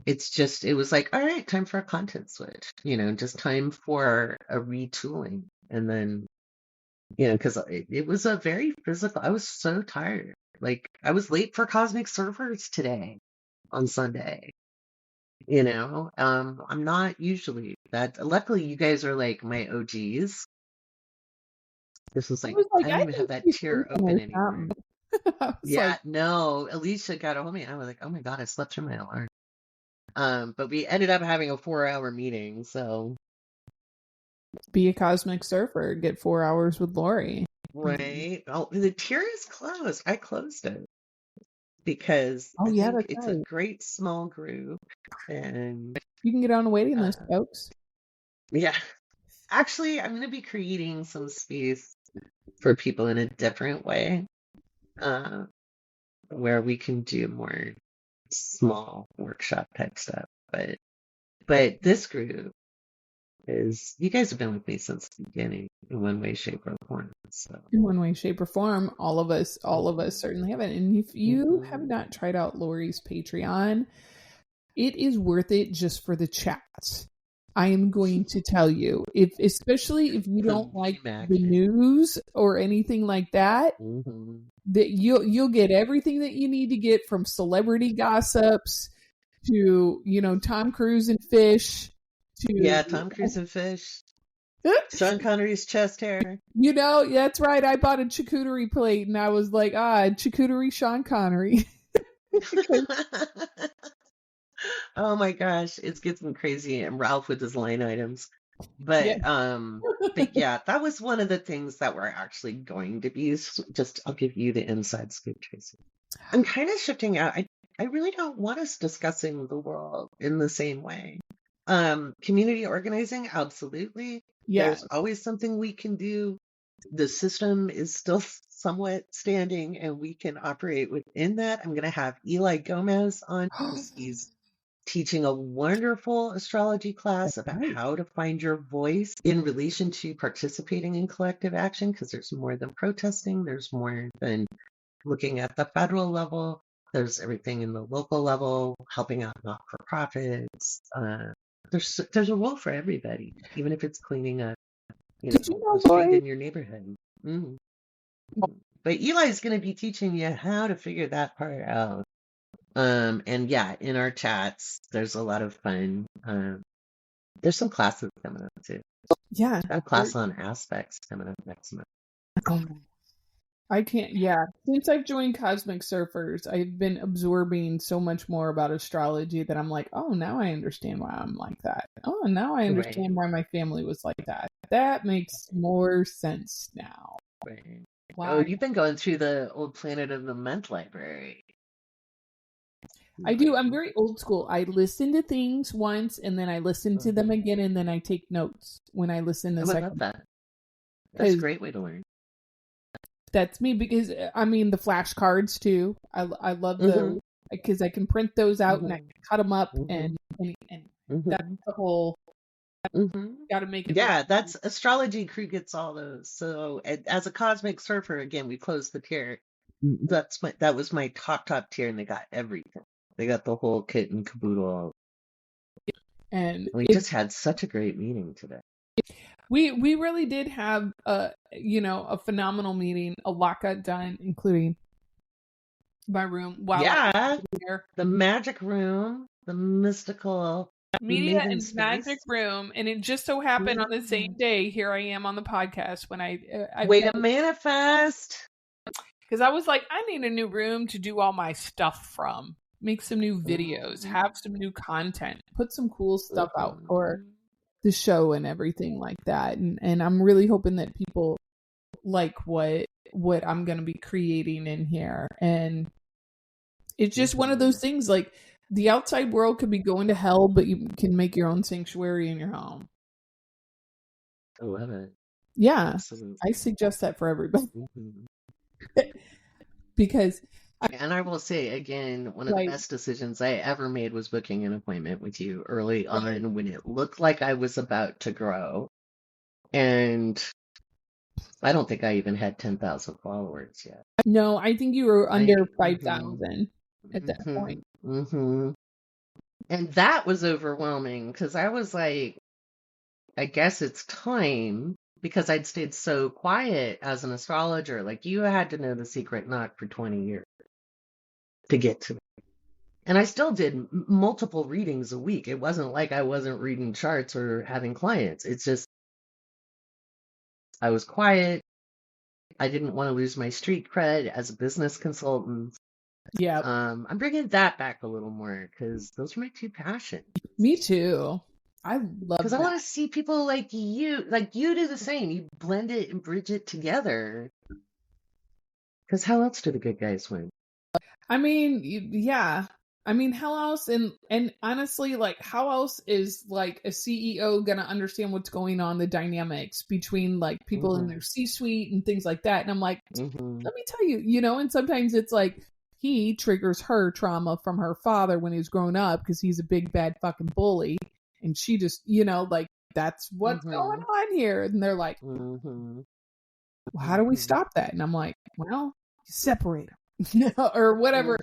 It's just, it was like, all right, time for a content switch, just time for a retooling. And then, because it was a very physical, I was so tired. Like, I was late for Cosmic Surfers today on Sunday. I'm not usually that. Luckily, you guys are like my OGs. This was like, I don't even have that tier open anymore. Yeah, no, Alicia got a hold of me and I was like, oh my God, I slept through my alarm. But we ended up having a 4-hour meeting, so.
Be a cosmic surfer, get 4 hours with Laurie.
Right. Oh, the tier is closed. I closed it because I think it's a great small group and
you can get on a waiting list, folks.
Yeah. Actually, I'm going to be creating some space for people in a different way, where we can do more small workshop type stuff. But this group is, you guys have been with me since the beginning in one way, shape, or form. So.
In one way, shape, or form, all of us certainly have it. And if you have not tried out Laurie's Patreon, it is worth it just for the chats. I am going to tell you, especially if you don't like the news or anything like that, that you'll get everything that you need to get, from celebrity gossips to Tom Cruise and fish to
Tom Cruise and fish. Sean Connery's chest hair.
That's right. I bought a charcuterie plate and I was like, charcuterie Sean Connery.
Oh my gosh, it's getting crazy. And Ralph with his line items. But yeah, that was one of the things that we're actually going to be. I'll give you the inside scoop, Tracy. I'm kind of shifting out. I really don't want us discussing the world in the same way. Community organizing, absolutely. Yeah. There's always something we can do. The system is still somewhat standing and we can operate within that. I'm going to have Eli Gomez on. He's teaching a wonderful astrology class about how to find your voice in relation to participating in collective action, because there's more than protesting. There's more than looking at the federal level. There's everything in the local level, helping out not-for-profits. There's a role for everybody, even if it's cleaning up, the street in your neighborhood. But Eli's going to be teaching you how to figure that part out. And yeah, in our chats, there's a lot of fun. There's some classes coming up too.
Yeah.
Got a class on aspects coming up next month.
I can't, since I've joined Cosmic Surfers, I've been absorbing so much more about astrology that I'm like, oh, now I understand why I'm like that. Oh, now I understand why my family was like that. That makes more sense now.
Right. Wow. Oh, you've been going through the Old Planet of the Month library.
I do. I'm very old school. I listen to things once and then I listen to them again and then I take notes when I listen to
second. I love that. That's a great way to learn.
That's me, because I mean the flashcards too. I love those because I can print those out and I can cut them up and that's the whole Got to make it.
Yeah, that's astrology crew gets all those. So as a cosmic surfer, again, we closed the tier. That was my top tier, and they got everything. They got the whole kit and caboodle.
And
we just had such a great meeting today.
We really did have a phenomenal meeting. A lot got done, including my room.
The magic room, the mystical
media and
space.
magic room, and it just so happened on the same day. Here I am on the podcast when I
way to manifest.
Because I was like, I need a new room to do all my stuff from. Make some new videos, have some new content, put some cool stuff out for the show and everything like that. And I'm really hoping that people like what I'm going to be creating in here. And it's just one of those things, like the outside world could be going to hell, but you can make your own sanctuary in your home.
I love it.
Yeah. Absolutely. I suggest that for everybody. Because
I will say again, one of the best decisions I ever made was booking an appointment with you early on when it looked like I was about to grow. And I don't think I even had 10,000 followers yet.
No, I think you were under 5,000 at that point.
And that was overwhelming because I was like, I guess it's time, because I'd stayed so quiet as an astrologer. Like, you had to know the secret knot for 20 years to get to me. And I still did multiple readings a week. It wasn't like I wasn't reading charts or having clients. It's just I was quiet. I didn't want to lose my street cred as a business consultant.
Yeah.
I'm bringing that back a little more because those are my two passions.
Me too. I love that.
Because I want to see people like you do the same. You blend it and bridge it together. Because how else do the good guys win?
I mean, yeah. I mean, how else? And honestly, like, how else is like a CEO gonna understand what's going on, the dynamics between like people in their C-suite and things like that? And I'm like, let me tell you, and sometimes it's like he triggers her trauma from her father when he was growing up because he's a big bad fucking bully, and she just, like, that's what's going on here. And they're like, well, how do we stop that? And I'm like, well, separate them. Or whatever.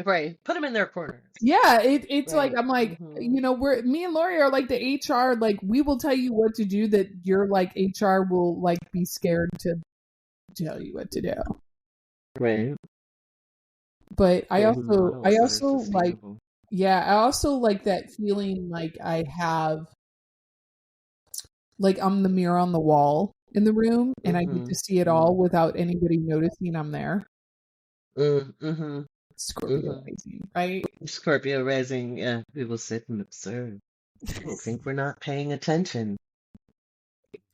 Right. Put them in their corners.
Yeah, it's right. Like, I'm like, me and Laurie are like the HR, like, we will tell you what to do, that your like HR will like be scared to tell you what to do.
Right.
But I also like, I also like that feeling like I have, like, I'm the mirror on the wall in the room and I get to see it all without anybody noticing I'm there. Scorpio rising, right?
Scorpio rising, yeah. We will sit and observe. People think we're not paying attention.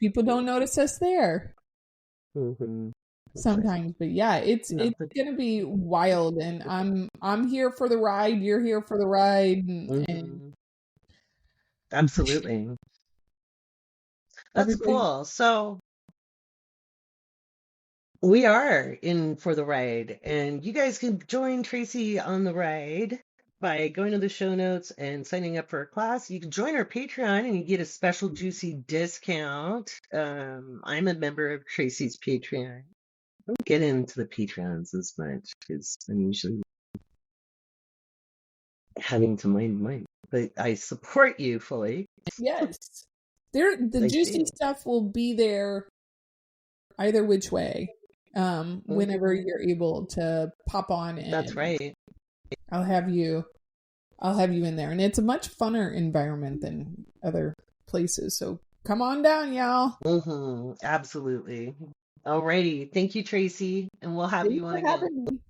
People don't notice us there. Sometimes, but yeah, it's gonna be wild, and I'm here for the ride. You're here for the ride, and
absolutely. That's cool. So we are in for the ride, and you guys can join Tracy on the ride by going to the show notes and signing up for a class. You can join our Patreon and you get a special juicy discount. I'm a member of Tracy's Patreon. I don't get into the Patreons as much because I'm usually having to mind mine, but I support you fully.
Yes, the juicy stuff will be there either which way. Whenever you're able to pop on in.
That's right.
I'll have you in there. And it's a much funner environment than other places. So come on down, y'all.
Absolutely. Alrighty. Thank you, Tracy. And we'll have you on again.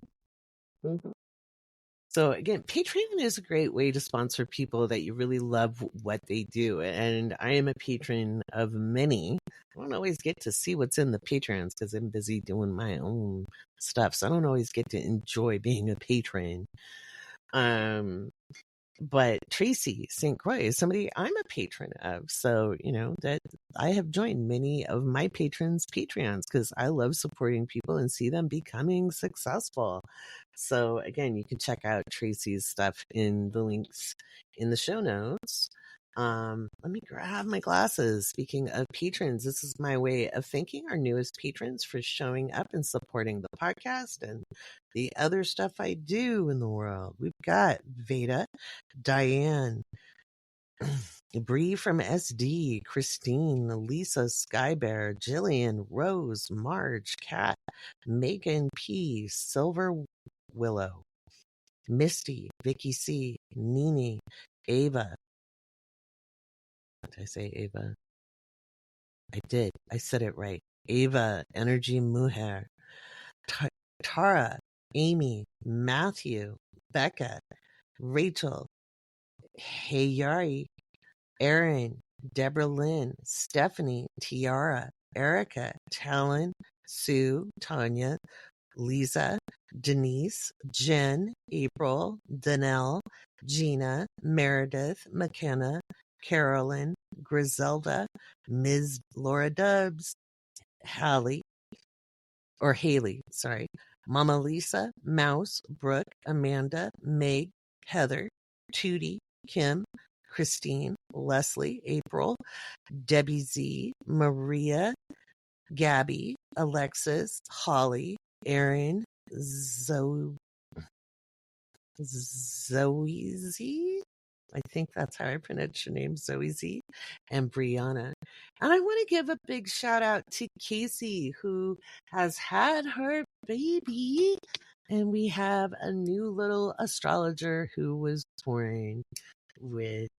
So again, Patreon is a great way to sponsor people that you really love what they do. And I am a patron of many. I don't always get to see what's in the Patreons because I'm busy doing my own stuff. So I don't always get to enjoy being a patron. But Tracy St. Croi is somebody I'm a patron of. So, that I have joined many of my patrons' Patreons because I love supporting people and see them becoming successful. So again, you can check out Tracy's stuff in the links in the show notes. Let me grab my glasses. Speaking of patrons, this is my way of thanking our newest patrons for showing up and supporting the podcast and the other stuff I do in the world. We've got Veda, Diane, Bree from SD, Christine, Lisa, Skybear, Jillian, Rose, Marge, Kat, Megan P, Silver Willow, Misty, Vicky C, Nini, Ava. Did I say Ava? I did. I said it right. Ava, Energy Mujer, Tara, Amy, Matthew, Becca, Rachel, Heyari, Erin, Deborah Lynn, Stephanie, Tiara, Erica, Talon, Sue, Tanya, Lisa, Denise, Jen, April, Danelle, Gina, Meredith, McKenna, Carolyn, Griselda, Ms. Laura Dubs, Haley, sorry, Mama Lisa, Mouse, Brooke, Amanda, Meg, Heather, Tootie, Kim, Christine, Leslie, April, Debbie Z, Maria, Gabby, Alexis, Holly, Erin, Zoe Z. I think that's how I pronounce your name, Zoe Z, and Brianna. And I want to give a big shout out to Casey, who has had her baby. And we have a new little astrologer who was born with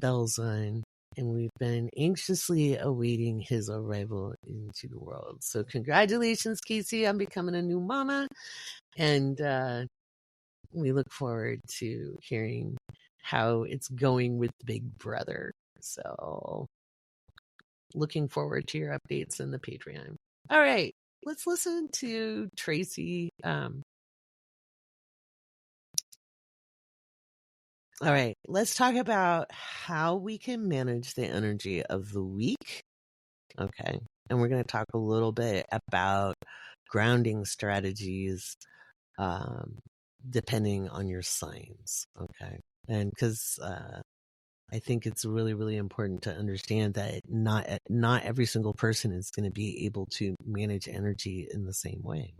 Belzon. And we've been anxiously awaiting his arrival into the world. So congratulations, Casey, on becoming a new mama. And we look forward to hearing how it's going with Big Brother. So looking forward to your updates in the Patreon. All right, let's listen to Tracy. All right, let's talk about how we can manage the energy of the week. Okay, and we're going to talk a little bit about grounding strategies depending on your signs. Okay, and because I think it's really, really important to understand that not every single person is going to be able to manage energy in the same way.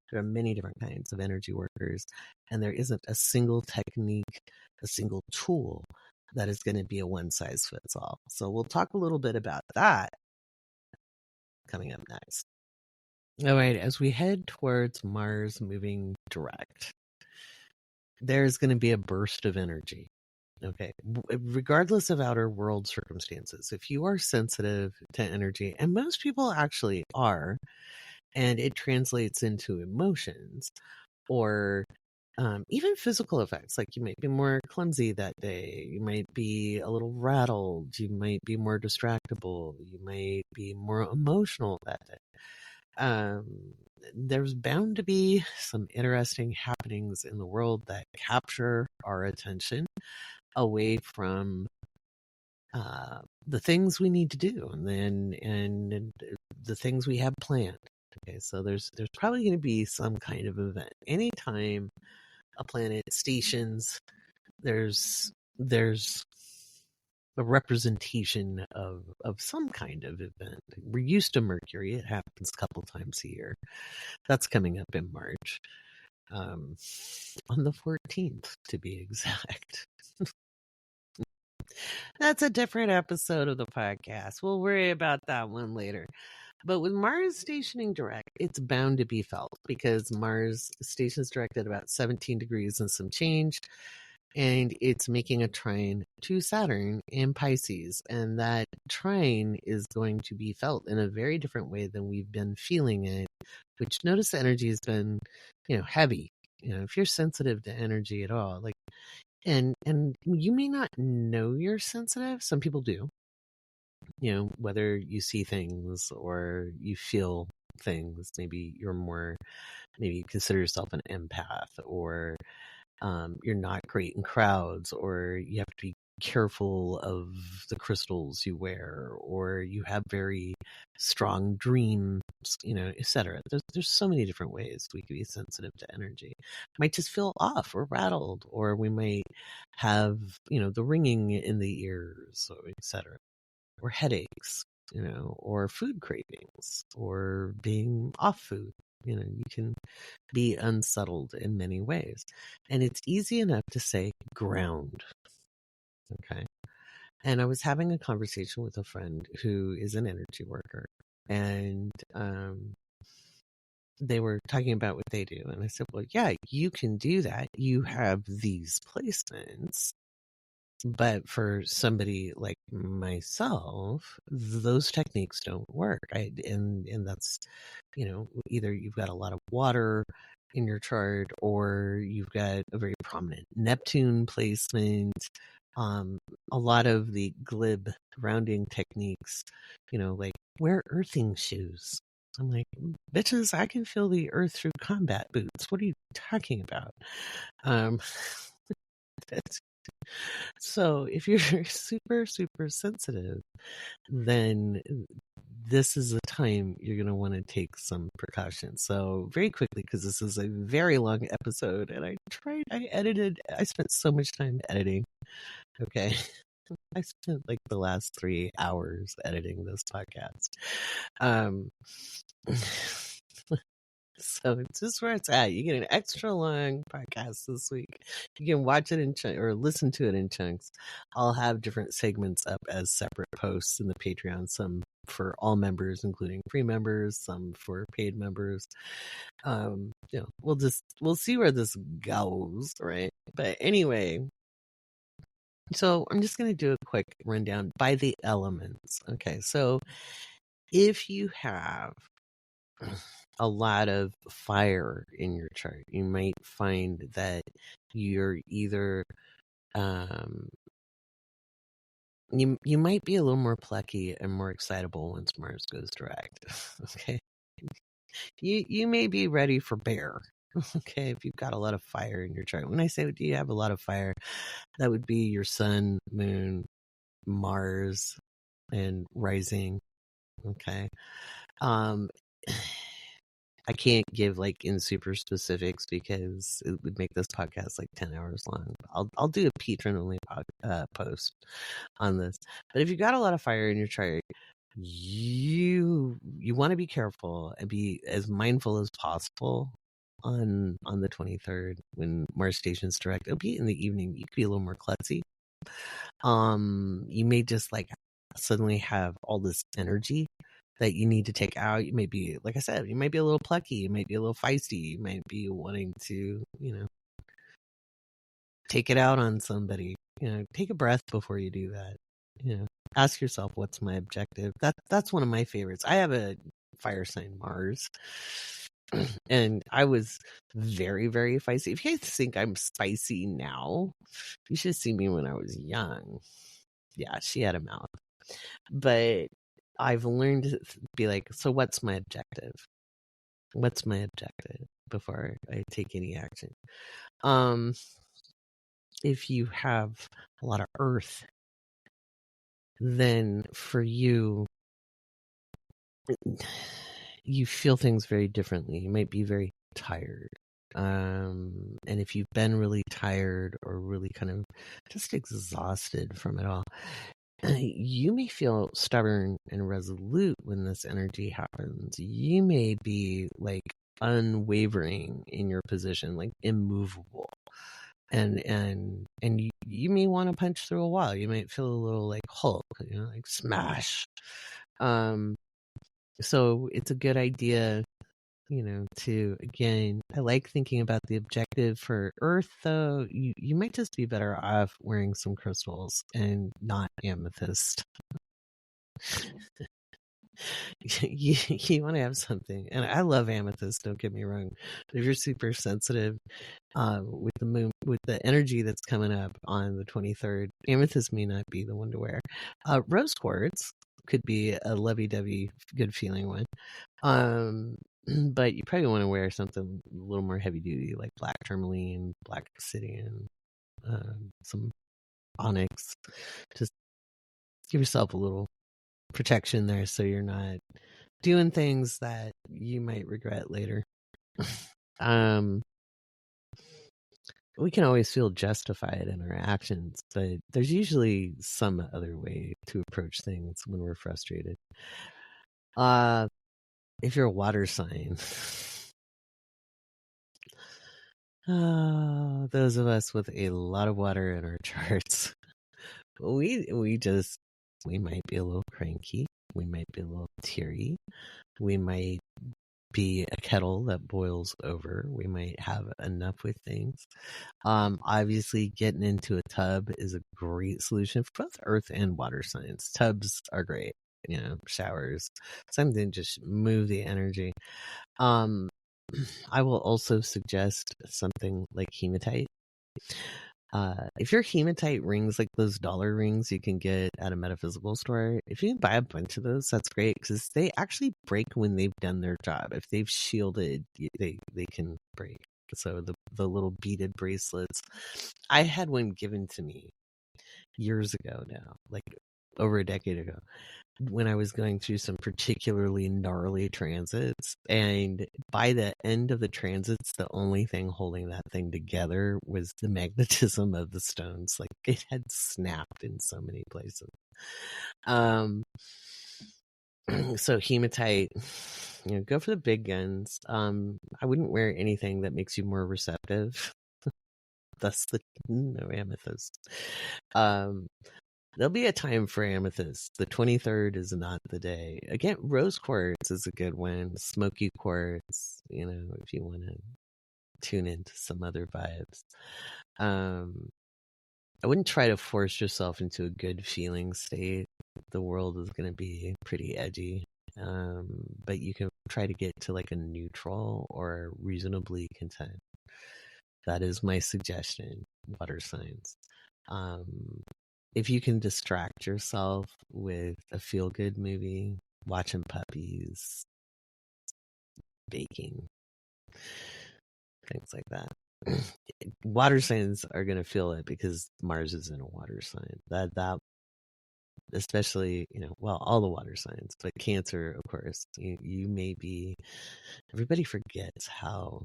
There are many different kinds of energy workers, and there isn't a single technique, a single tool that is going to be a one size fits all. So we'll talk a little bit about that coming up next. All right, as we head towards Mars moving direct, there's going to be a burst of energy. Okay, regardless of outer world circumstances, if you are sensitive to energy, and most people actually are, and it translates into emotions or even physical effects, like you might be more clumsy that day, you might be a little rattled, you might be more distractible, you might be more emotional that day. There's bound to be some interesting happenings in the world that capture our attention away from the things we need to do and the things we have planned. Okay, so there's probably going to be some kind of event. Anytime a planet stations, there's a representation of some kind of event. We're used to Mercury. It happens a couple times a year. That's coming up in March. On the 14th, to be exact. That's a different episode of the podcast. We'll worry about that one later. But with Mars stationing direct, it's bound to be felt because Mars stations direct at about 17 degrees and some change. And it's making a trine to Saturn in Pisces. And that trine is going to be felt in a very different way than we've been feeling it, which notice the energy has been, heavy. If you're sensitive to energy at all, like, and you may not know you're sensitive. Some people do. Whether you see things or you feel things, maybe you consider yourself an empath, or you're not great in crowds, or you have to be careful of the crystals you wear, or you have very strong dreams, etc. There's so many different ways we can be sensitive to energy. Might just feel off or rattled, or we might have, the ringing in the ears, or etc. Or headaches, or food cravings, or being off food. You can be unsettled in many ways. And it's easy enough to say ground. Okay. And I was having a conversation with a friend who is an energy worker, and they were talking about what they do. And I said, well, yeah, you can do that. You have these placements. But for somebody like myself, those techniques don't work. And that's, either you've got a lot of water in your chart, or you've got a very prominent Neptune placement. A lot of the glib rounding techniques, like wear earthing shoes. I'm like, bitches, I can feel the earth through combat boots. What are you talking about? So if you're super, super sensitive, then this is a time you're going to want to take some precautions. So very quickly, because this is a very long episode, and I spent so much time editing. Okay. I spent like the last 3 hours editing this podcast. So it's just where it's at. You get an extra long podcast this week. You can watch it in chunks or listen to it in chunks. I'll have different segments up as separate posts in the Patreon, some for all members, including free members, some for paid members. We'll see where this goes, right? But anyway, so I'm just going to do a quick rundown by the elements. Okay, so if you have a lot of fire in your chart, you might find that you're either you might be a little more plucky and more excitable once Mars goes direct. Okay, you may be ready for bear. Okay, if you've got a lot of fire in your chart. When I say, do you have a lot of fire, that would be your sun, moon, Mars, and rising. Okay. I can't give like in super specifics because it would make this podcast like 10 hours long. I'll do a patron only post on this. But if you got a lot of fire in your chart, you want to be careful and be as mindful as possible on the 23rd when Mars station's direct. It'll be in the evening. You could be a little more klutzy. You may just like suddenly have all this energy that you need to take out. You may be, like I said, you might be a little plucky, you might be a little feisty, you might be wanting to, take it out on somebody. Take a breath before you do that. Ask yourself, what's my objective? That's one of my favorites. I have a fire sign Mars, and I was very, very feisty. If you guys think I'm spicy now, you should see me when I was young. Yeah, she had a mouth. But I've learned to be like, so what's my objective? What's my objective before I take any action? If you have a lot of earth, then for you, you feel things very differently. You might be very tired. And if you've been really tired or really kind of just exhausted from it all, you may feel stubborn and resolute when this energy happens. You may be like unwavering in your position, like immovable. And you may want to punch through a wall. You might feel a little like Hulk, like smash. So it's a good idea, to, again, I like thinking about the objective for Earth, though. You might just be better off wearing some crystals and not amethyst. You want to have something, and I love amethyst, don't get me wrong. But if you're super sensitive with the moon, with the energy that's coming up on the 23rd, amethyst may not be the one to wear. Rose quartz could be a lovey-dovey, good feeling one. But you probably want to wear something a little more heavy duty, like black tourmaline, black obsidian, some onyx. Just give yourself a little protection there so you're not doing things that you might regret later. We can always feel justified in our actions, but there's usually some other way to approach things when we're frustrated. If you're a water sign, those of us with a lot of water in our charts, we might be a little cranky. We might be a little teary. We might be a kettle that boils over. We might have enough with things. Obviously, getting into a tub is a great solution for both earth and water signs. Tubs are great, showers, something to just move the energy. I will also suggest something like hematite. If your hematite rings, like those dollar rings you can get at a metaphysical store, if you can buy a bunch of those, that's great because they actually break when they've done their job. If they've shielded, they can break. So the little beaded bracelets, I had one given to me years ago now, like over a decade ago, when I was going through some particularly gnarly transits. And by the end of the transits, the only thing holding that thing together was the magnetism of the stones. Like it had snapped in so many places. So hematite, go for the big guns. I wouldn't wear anything that makes you more receptive. Thus the no amethyst. There'll be a time for amethyst. The 23rd is not the day. Again, rose quartz is a good one. Smoky quartz, if you want to tune into some other vibes. I wouldn't try to force yourself into a good feeling state. The world is going to be pretty edgy. But you can try to get to like a neutral or reasonably content. That is my suggestion, water signs. If you can distract yourself with a feel-good movie, watching puppies, baking, things like that. Water signs are going to feel it because Mars is in a water sign. That especially, all the water signs, but Cancer, of course, you may be, everybody forgets how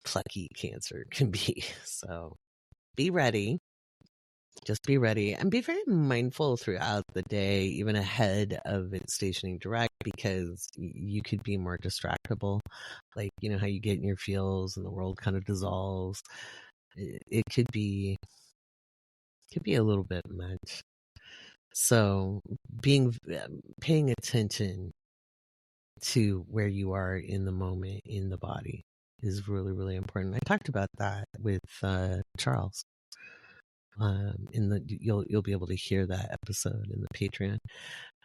plucky Cancer can be. So be ready. Just be ready and be very mindful throughout the day, even ahead of it stationing direct, because you could be more distractible. Like, how you get in your feels and the world kind of dissolves. It could be a little bit much. So paying attention to where you are in the moment, in the body, is really, really important. I talked about that with Charles. You'll be able to hear that episode in the Patreon.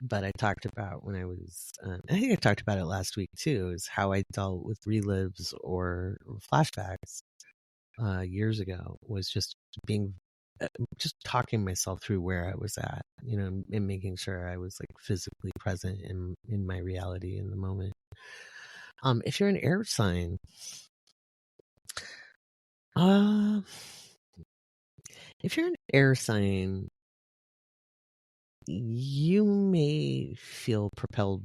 But I talked about when I was, I think I talked about it last week too, is how I dealt with relives or flashbacks years ago. Was just just talking myself through where I was at, and making sure I was like physically present in my reality in the moment. If you're an air sign, if you're an air sign, you may feel propelled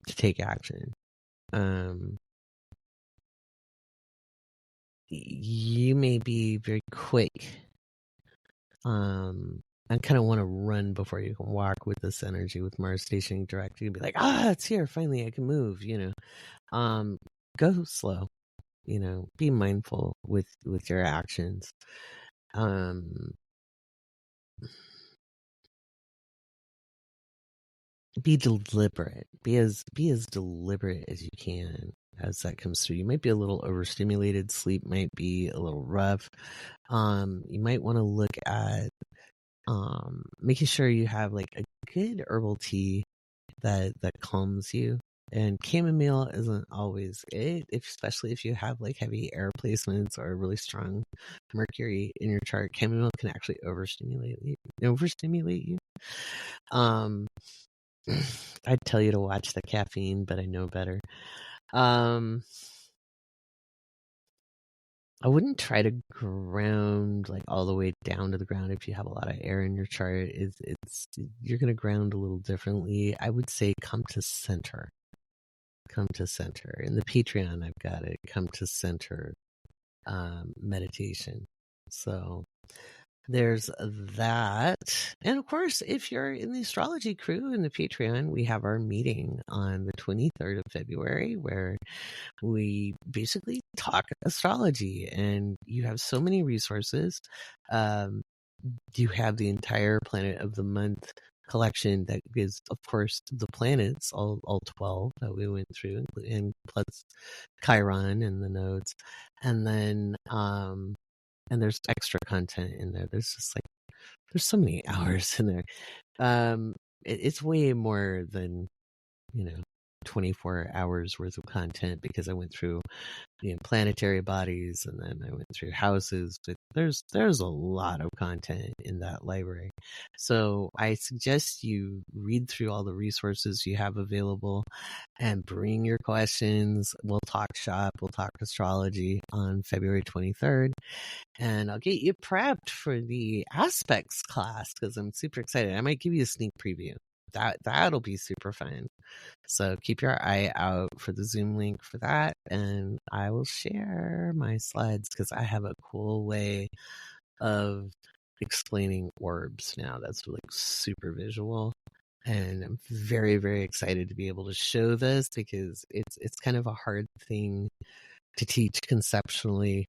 to take action. You may be very quick. I kind of want to run before you can walk with this energy with Mars stationing direct. You'd be like, it's here. Finally, I can move, go slow, be mindful with your actions. Be deliberate. Be as deliberate as you can as that comes through. You might be a little overstimulated. Sleep might be a little rough. You might want to look at making sure you have like a good herbal tea that calms you. And chamomile isn't always it, especially if you have like heavy air placements or really strong Mercury in your chart. Chamomile can actually overstimulate you. I'd tell you to watch the caffeine, but I know better. I wouldn't try to ground like all the way down to the ground if you have a lot of air in your chart. It's you're going to ground a little differently. I would say come to center. Come to center. In the Patreon, I've got a come to center meditation. So there's that. And of course, if you're in the astrology crew in the Patreon, we have our meeting on the 23rd of February where we basically talk astrology, and you have so many resources. You have the entire Planet of the Month collection that is, of course, the planets, all 12 that we went through, and plus Chiron and the nodes. And then and there's extra content in there. There's just like there's so many hours in there. It's way more than 24 hours worth of content, because I went through planetary bodies, and then I went through houses. But there's a lot of content in that library. So I suggest you read through all the resources you have available and bring your questions. We'll talk shop, we'll talk astrology on February 23rd. And I'll get you prepped for the aspects class because I'm super excited. I might give you a sneak preview. That'll be super fun. So keep your eye out for the Zoom link for that. And I will share my slides because I have a cool way of explaining orbs now that's like super visual. And I'm very, very excited to be able to show this because it's kind of a hard thing to teach conceptually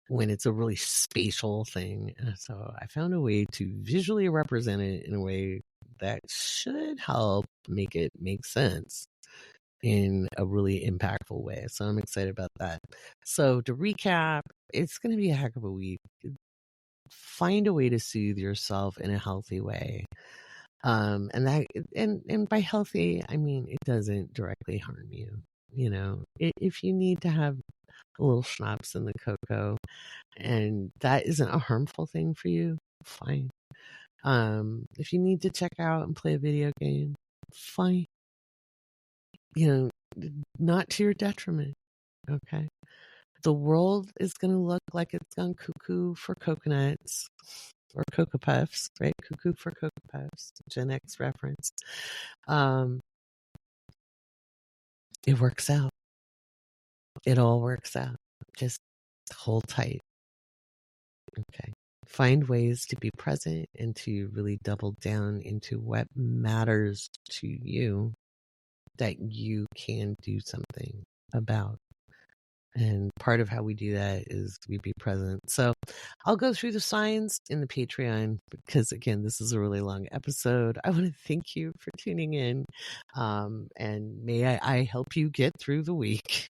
when it's a really spatial thing. So I found a way to visually represent it in a way that should help make it make sense in a really impactful way. So I'm excited about that. So to recap, it's going to be a heck of a week. Find a way to soothe yourself in a healthy way. And by healthy, I mean it doesn't directly harm you. If you need to have a little schnapps in the cocoa, and that isn't a harmful thing for you, fine. If you need to check out and play a video game, fine. Not to your detriment. Okay. The world is going to look like it's gone cuckoo for coconuts or Cocoa Puffs, right? Cuckoo for Cocoa Puffs, Gen X reference. It works out. It all works out. Just hold tight. Okay. Find ways to be present and to really double down into what matters to you that you can do something about. And part of how we do that is we be present. So I'll go through the signs in the Patreon because, again, this is a really long episode. I want to thank you for tuning in. And may I help you get through the week.